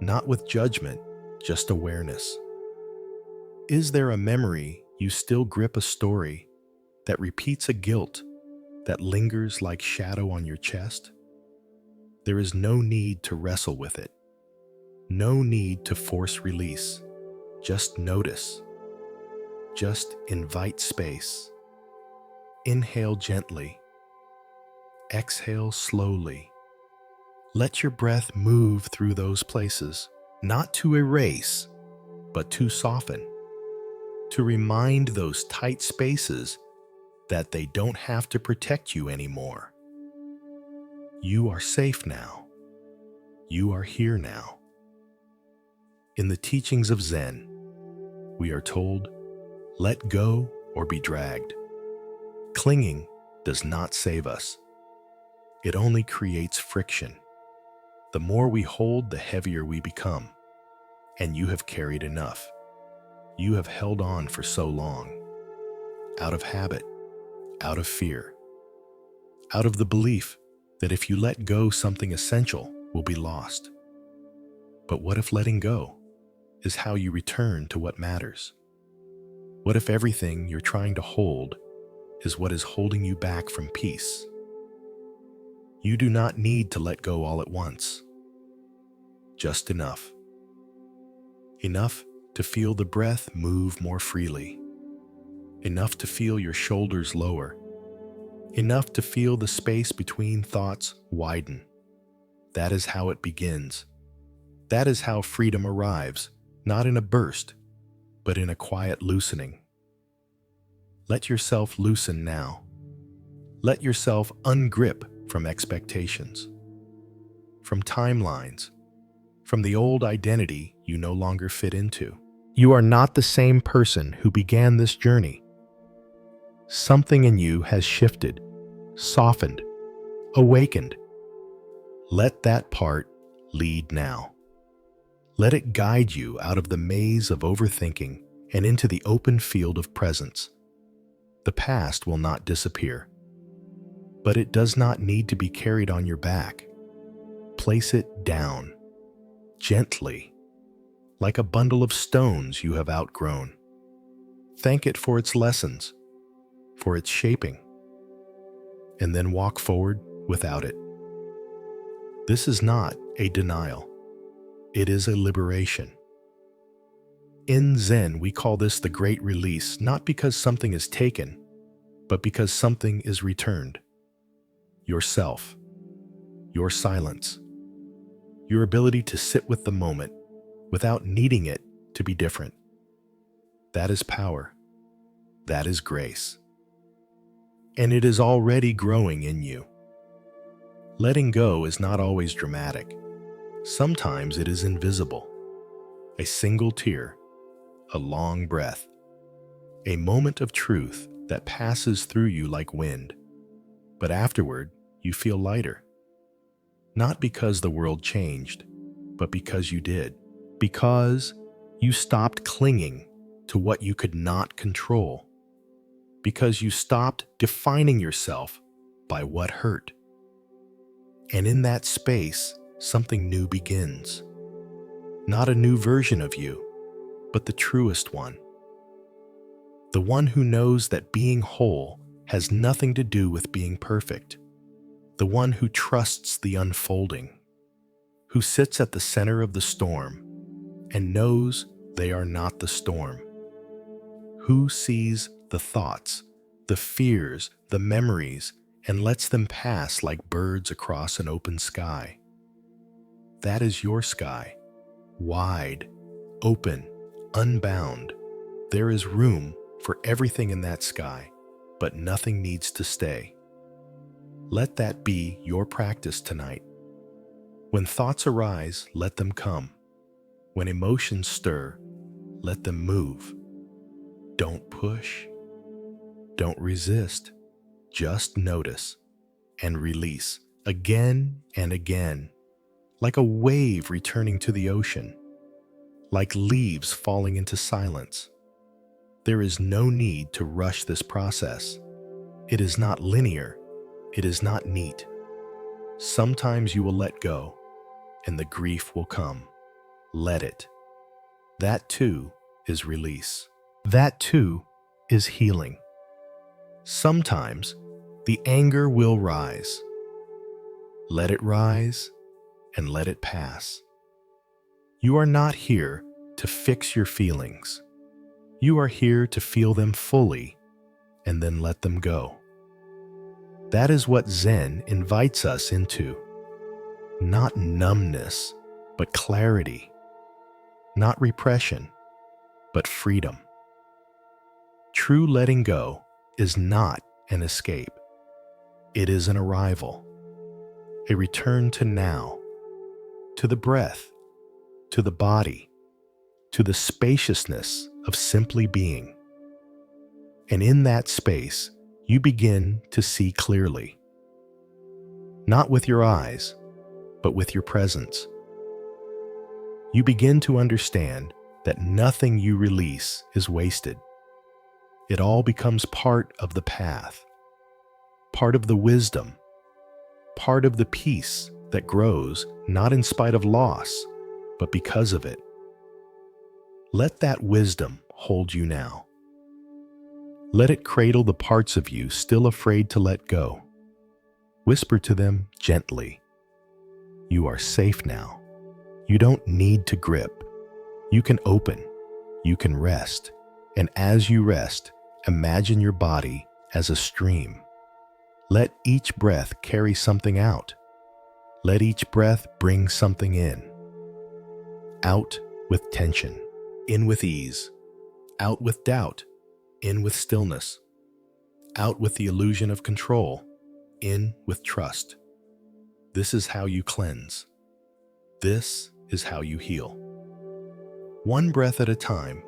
Not with judgment, just awareness. Is there a memory you still grip, a story that repeats, a guilt that lingers like shadow on your chest? There is no need to wrestle with it. No need to force release. Just notice. Just invite space. Inhale gently. Exhale slowly. Let your breath move through those places, not to erase, but to soften. To remind those tight spaces that they don't have to protect you anymore. You are safe now. You are here now. In the teachings of Zen, we are told, let go or be dragged. Clinging does not save us. It only creates friction. The more we hold, the heavier we become. And you have carried enough. You have held on for so long. Out of habit, out of fear, out of the belief that if you let go, something essential will be lost. But what if letting go is how you return to what matters? What if everything you're trying to hold is what is holding you back from peace? You do not need to let go all at once. Just enough. Enough to feel the breath move more freely. Enough to feel your shoulders lower. Enough to feel the space between thoughts widen. That is how it begins. That is how freedom arrives, not in a burst, but in a quiet loosening. Let yourself loosen now. Let yourself ungrip from expectations, from timelines, from the old identity you no longer fit into. You are not the same person who began this journey. Something in you has shifted, softened, awakened. Let that part lead now. Let it guide you out of the maze of overthinking and into the open field of presence. The past will not disappear, but it does not need to be carried on your back. Place it down, gently, like a bundle of stones you have outgrown. Thank it for its lessons, for its shaping, and then walk forward without it. This is not a denial. It is a liberation. In Zen, we call this the great release, not because something is taken, but because something is returned. Yourself, your silence, your ability to sit with the moment without needing it to be different. That is power. That is grace. And it is already growing in you. Letting go is not always dramatic. Sometimes it is invisible. A single tear, a long breath, a moment of truth that passes through you like wind. But afterward, you feel lighter. Not because the world changed, but because you did. Because you stopped clinging to what you could not control. Because you stopped defining yourself by what hurt. And in that space, something new begins. Not a new version of you, but the truest one. The one who knows that being whole has nothing to do with being perfect. The one who trusts the unfolding, who sits at the center of the storm and knows they are not the storm. Who sees the thoughts, the fears, the memories, and lets them pass like birds across an open sky. That is your sky. Wide, open, unbound. There is room for everything in that sky, but nothing needs to stay. Let that be your practice tonight. When thoughts arise, let them come. When emotions stir, let them move. Don't push. Don't resist. Just notice and release again and again, like a wave returning to the ocean, like leaves falling into silence. There is no need to rush this process. It is not linear. It is not neat. Sometimes you will let go, and the grief will come. Let it. That too is release. That too is healing. Sometimes the anger will rise. Let it rise and let it pass. You are not here to fix your feelings. You are here to feel them fully and then let them go. That is what Zen invites us into. Not numbness, but clarity. Not repression, but freedom. True letting go is not an escape. It is an arrival, a return to now, to the breath, to the body, to the spaciousness of simply being. And in that space, you begin to see clearly. Not with your eyes, but with your presence. You begin to understand that nothing you release is wasted. It all becomes part of the path, part of the wisdom, part of the peace that grows not in spite of loss, but because of it. Let that wisdom hold you now. Let it cradle the parts of you still afraid to let go. Whisper to them gently, "You are safe now. You don't need to grip. You can open. You can rest. And as you rest, imagine your body as a stream. Let each breath carry something out. Let each breath bring something in. Out with tension, in with ease. Out with doubt, in with stillness. Out with the illusion of control, in with trust. This is how you cleanse. This is how you heal. One breath at a time,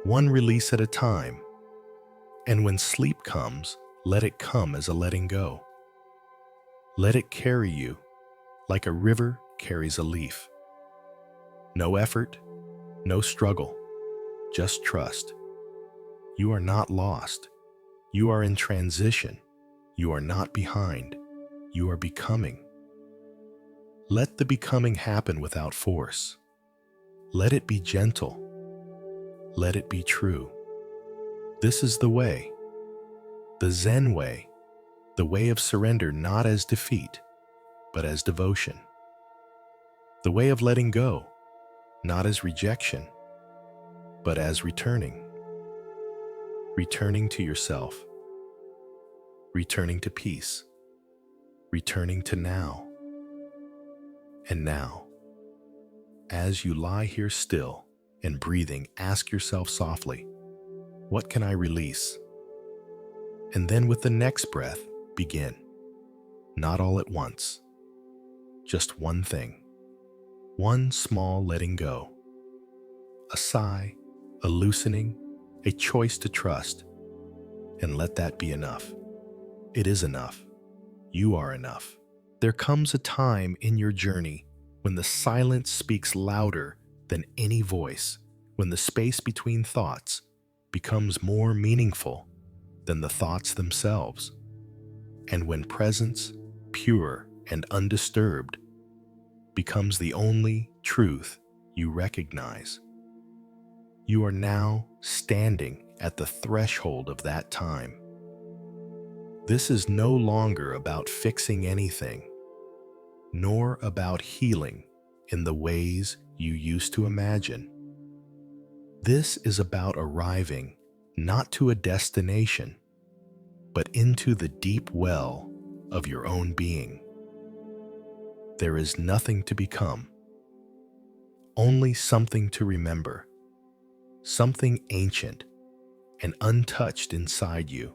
one release at a time. And when sleep comes, let it come as a letting go. Let it carry you like a river carries a leaf. No effort, no struggle, just trust. You are not lost. You are in transition. You are not behind. You are becoming. Let the becoming happen without force. Let it be gentle. Let it be true. This is the way. The Zen way. The way of surrender not as defeat, but as devotion. The way of letting go, not as rejection, but as returning. Returning to yourself. Returning to peace. Returning to now. And now, as you lie here still and breathing, ask yourself softly, what can I release? And then with the next breath, begin. Not all at once. Just one thing. One small letting go. A sigh, a loosening, a choice to trust. And let that be enough. It is enough. You are enough. There comes a time in your journey when the silence speaks louder than any voice, when the space between thoughts becomes more meaningful than the thoughts themselves, and when presence, pure and undisturbed, becomes the only truth you recognize. You are now standing at the threshold of that time. This is no longer about fixing anything, nor about healing in the ways you used to imagine. This is about arriving not to a destination, but into the deep well of your own being. There is nothing to become, only something to remember, something ancient and untouched inside you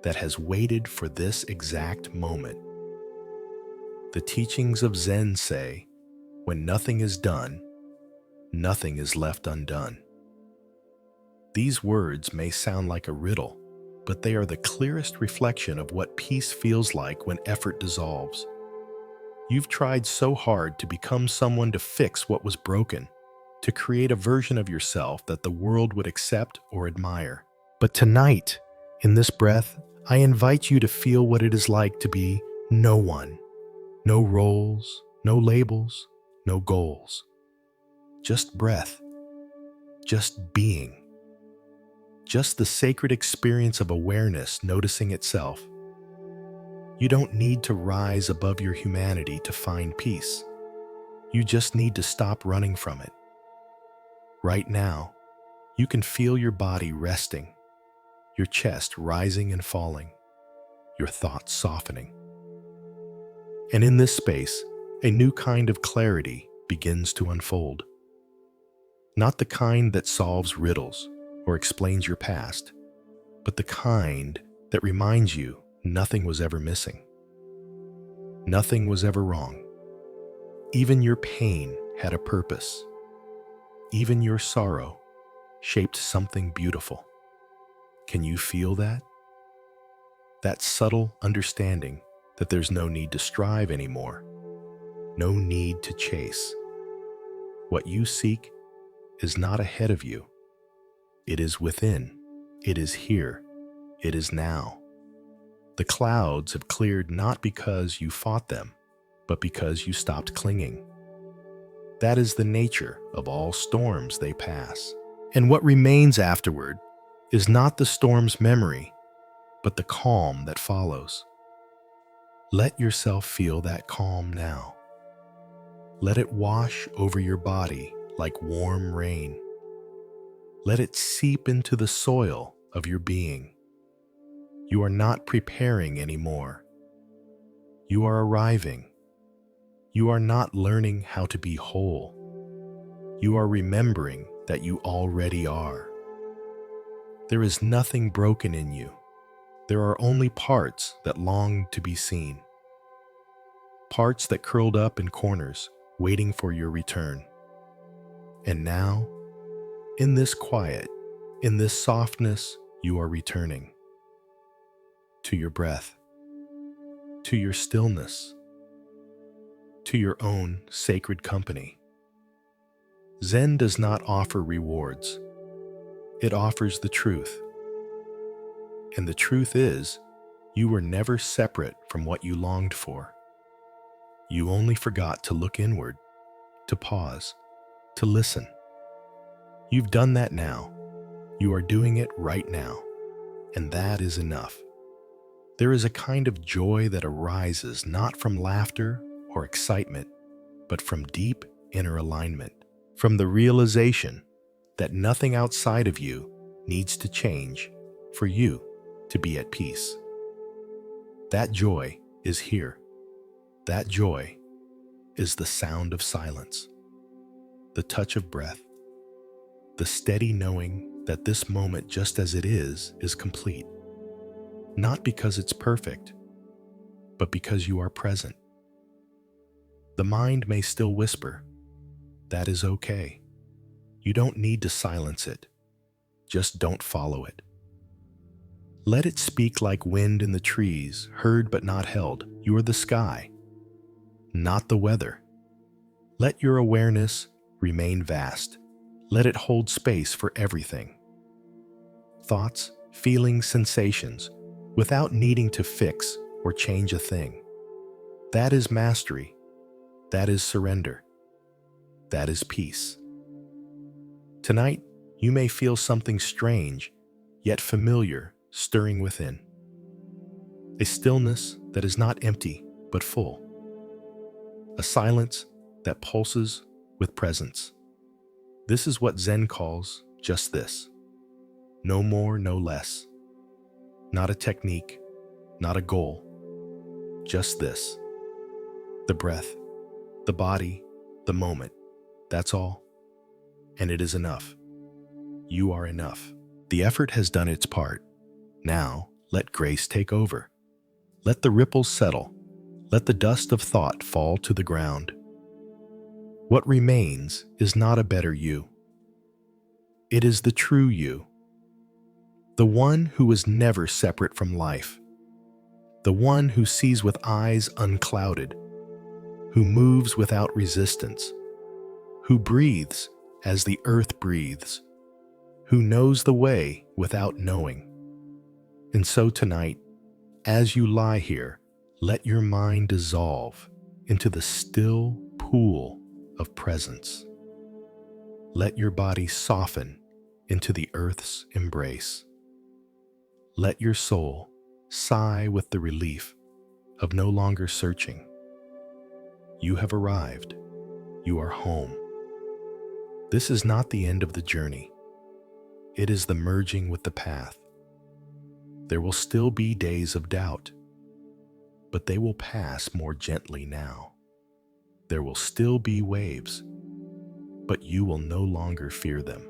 that has waited for this exact moment. The teachings of Zen say, when nothing is done, nothing is left undone. These words may sound like a riddle, but they are the clearest reflection of what peace feels like when effort dissolves. You've tried so hard to become someone to fix what was broken, to create a version of yourself that the world would accept or admire. But tonight, in this breath, I invite you to feel what it is like to be no one. No roles, no labels, no goals. Just breath, just being. Just the sacred experience of awareness noticing itself. You don't need to rise above your humanity to find peace. You just need to stop running from it. Right now, you can feel your body resting, your chest rising and falling, your thoughts softening. And in this space, a new kind of clarity begins to unfold. Not the kind that solves riddles or explains your past, but the kind that reminds you nothing was ever missing. Nothing was ever wrong. Even your pain had a purpose. Even your sorrow shaped something beautiful. Can you feel that? That subtle understanding that there's no need to strive anymore, no need to chase. What you seek is not ahead of you. It is within. It is here. It is now. The clouds have cleared not because you fought them, but because you stopped clinging. That is the nature of all storms they pass. And what remains afterward is not the storm's memory, but the calm that follows. Let yourself feel that calm now. Let it wash over your body like warm rain. Let it seep into the soil of your being. You are not preparing anymore. You are arriving. You are not learning how to be whole. You are remembering that you already are. There is nothing broken in you. There are only parts that long to be seen. Parts that curled up in corners, waiting for your return. And now, in this quiet, in this softness, you are returning. To your breath. To your stillness. To your own sacred company. Zen does not offer rewards. It offers the truth. And the truth is, you were never separate from what you longed for. You only forgot to look inward, to pause, to listen. You've done that now. You are doing it right now. And that is enough. There is a kind of joy that arises not from laughter or excitement, but from deep inner alignment, from the realization that nothing outside of you needs to change for you to be at peace. That joy is here. That joy is the sound of silence, the touch of breath, the steady knowing that this moment just as it is complete. Not because it's perfect, but because you are present. The mind may still whisper. That is okay. You don't need to silence it. Just don't follow it. Let it speak like wind in the trees, heard but not held. You are the sky, not the weather. Let your awareness remain vast. Let it hold space for everything. Thoughts, feelings, sensations, without needing to fix or change a thing. That is mastery. That is surrender. That is peace. Tonight, you may feel something strange, yet familiar, stirring within. A stillness that is not empty, but full. A silence that pulses with presence. This is what Zen calls just this. No more, no less. Not a technique, not a goal. Just this. The breath, the body, the moment. That's all. And it is enough. You are enough. The effort has done its part. Now, let grace take over. Let the ripples settle. Let the dust of thought fall to the ground. What remains is not a better you. It is the true you. The one who was never separate from life. The one who sees with eyes unclouded. Who moves without resistance. Who breathes as the earth breathes. Who knows the way without knowing. And so tonight, as you lie here, let your mind dissolve into the still pool of presence. Let your body soften into the earth's embrace. Let your soul sigh with the relief of no longer searching. You have arrived. You are home. This is not the end of the journey. It is the merging with the path. There will still be days of doubt, but they will pass more gently now. There will still be waves, but you will no longer fear them,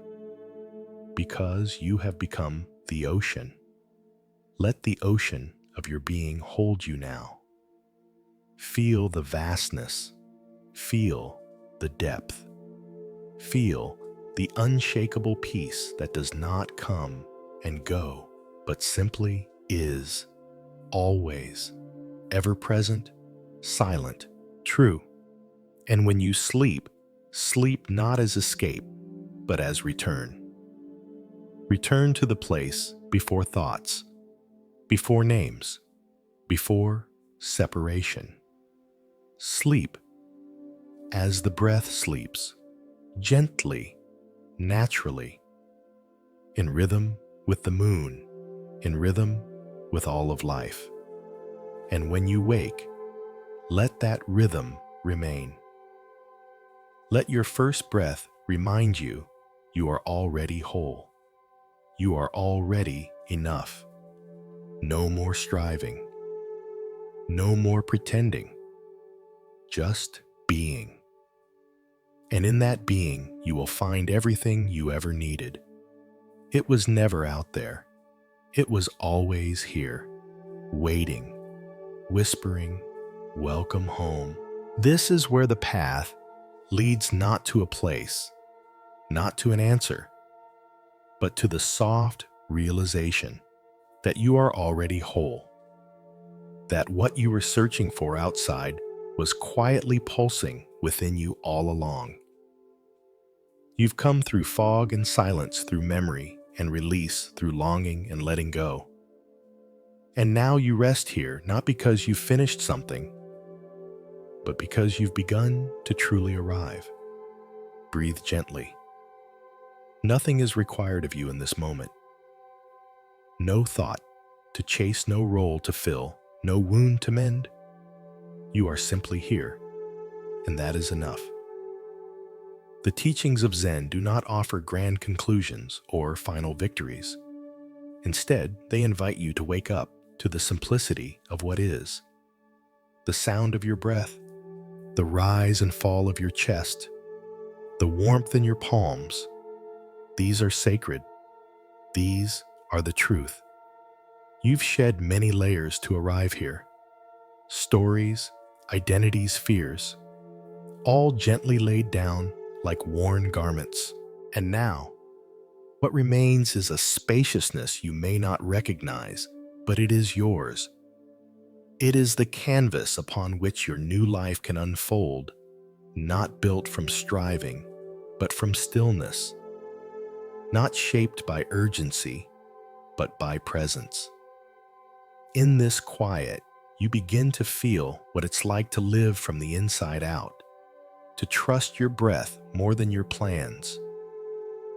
because you have become the ocean. Let the ocean of your being hold you now. Feel the vastness. Feel the depth. Feel the unshakable peace that does not come and go, but simply is, always, ever present, silent, true. And when you sleep, sleep not as escape, but as return. Return to the place before thoughts, before names, before separation. Sleep as the breath sleeps, gently, naturally, in rhythm with the moon, in rhythm with all of life. And when you wake, let that rhythm remain. Let your first breath remind you you are already whole. You are already enough. No more striving. No more pretending. Just being. And in that being, you will find everything you ever needed. It was never out there. It was always here, waiting, whispering, welcome home. This is where the path leads not to a place, not to an answer, but to the soft realization that you are already whole, that what you were searching for outside was quietly pulsing within you all along. You've come through fog and silence, through memory and release, through longing and letting go. And now you rest here, not because you've finished something, but because you've begun to truly arrive. Breathe gently. Nothing is required of you in this moment. No thought to chase, no role to fill, no wound to mend. You are simply here, and that is enough. The teachings of Zen do not offer grand conclusions or final victories. Instead, they invite you to wake up to the simplicity of what is. The sound of your breath, the rise and fall of your chest, the warmth in your palms. These are sacred. These are the truth. You've shed many layers to arrive here. Stories, identities, fears, all gently laid down like worn garments. And now, what remains is a spaciousness you may not recognize, but it is yours. It is the canvas upon which your new life can unfold, not built from striving, but from stillness, not shaped by urgency, but by presence. In this quiet, you begin to feel what it's like to live from the inside out, to trust your breath more than your plans,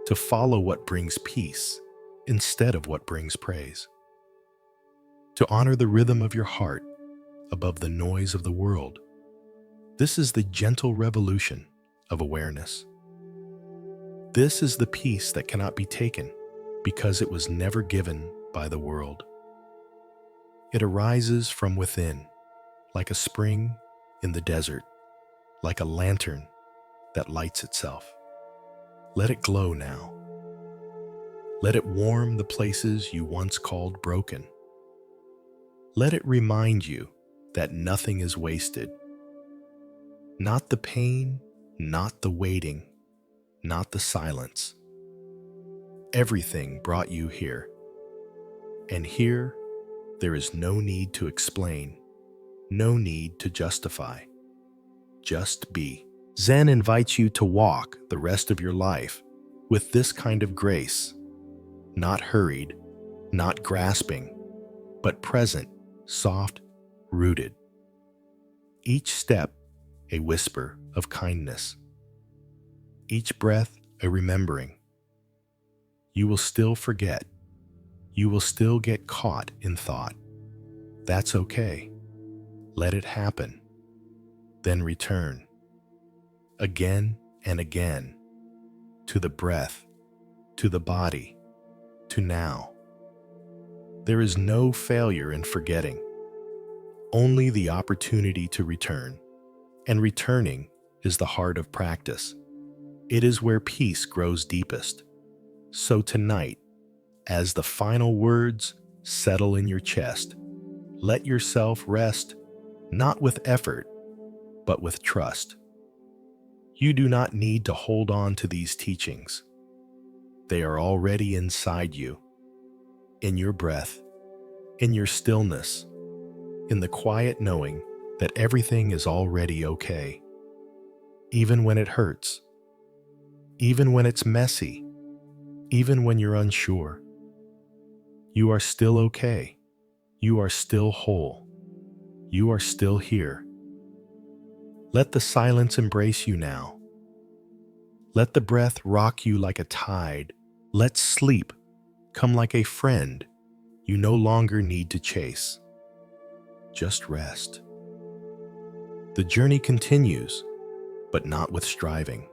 to follow what brings peace instead of what brings praise, to honor the rhythm of your heart above the noise of the world. This is the gentle revolution of awareness. This is the peace that cannot be taken because it was never given by the world. It arises from within, like a spring in the desert, like a lantern that lights itself. Let it glow now. Let it warm the places you once called broken. Let it remind you that nothing is wasted. Not the pain, not the waiting, not the silence. Everything brought you here. And here, there is no need to explain, no need to justify. Just be. Zen invites you to walk the rest of your life with this kind of grace, not hurried, not grasping, but present, soft, rooted. Each step a whisper of kindness. Each breath a remembering. You will still forget. You will still get caught in thought. That's okay. Let it happen. Then return. Again and again. To the breath, to the body, to now. There is no failure in forgetting. Only the opportunity to return. And returning is the heart of practice. It is where peace grows deepest. So tonight, as the final words settle in your chest, let yourself rest, not with effort, but with trust. You do not need to hold on to these teachings. They are already inside you, in your breath, in your stillness, in the quiet knowing that everything is already okay. Even when it hurts, even when it's messy, even when you're unsure, you are still okay. You are still whole. You are still here. Let the silence embrace you now. Let the breath rock you like a tide. Let sleep come like a friend you no longer need to chase. Just rest. The journey continues, but not with striving.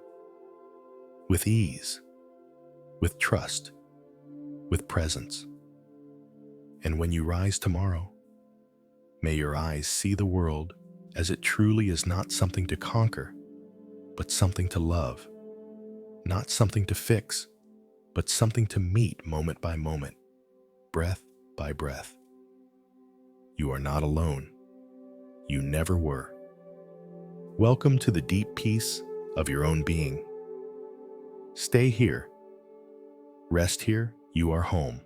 With ease, with trust, with presence. And when you rise tomorrow, may your eyes see the world as it truly is, not something to conquer, but something to love. Not something to fix, but something to meet moment by moment, breath by breath. You are not alone. You never were. Welcome to the deep peace of your own being. Stay here. Rest here. You are home.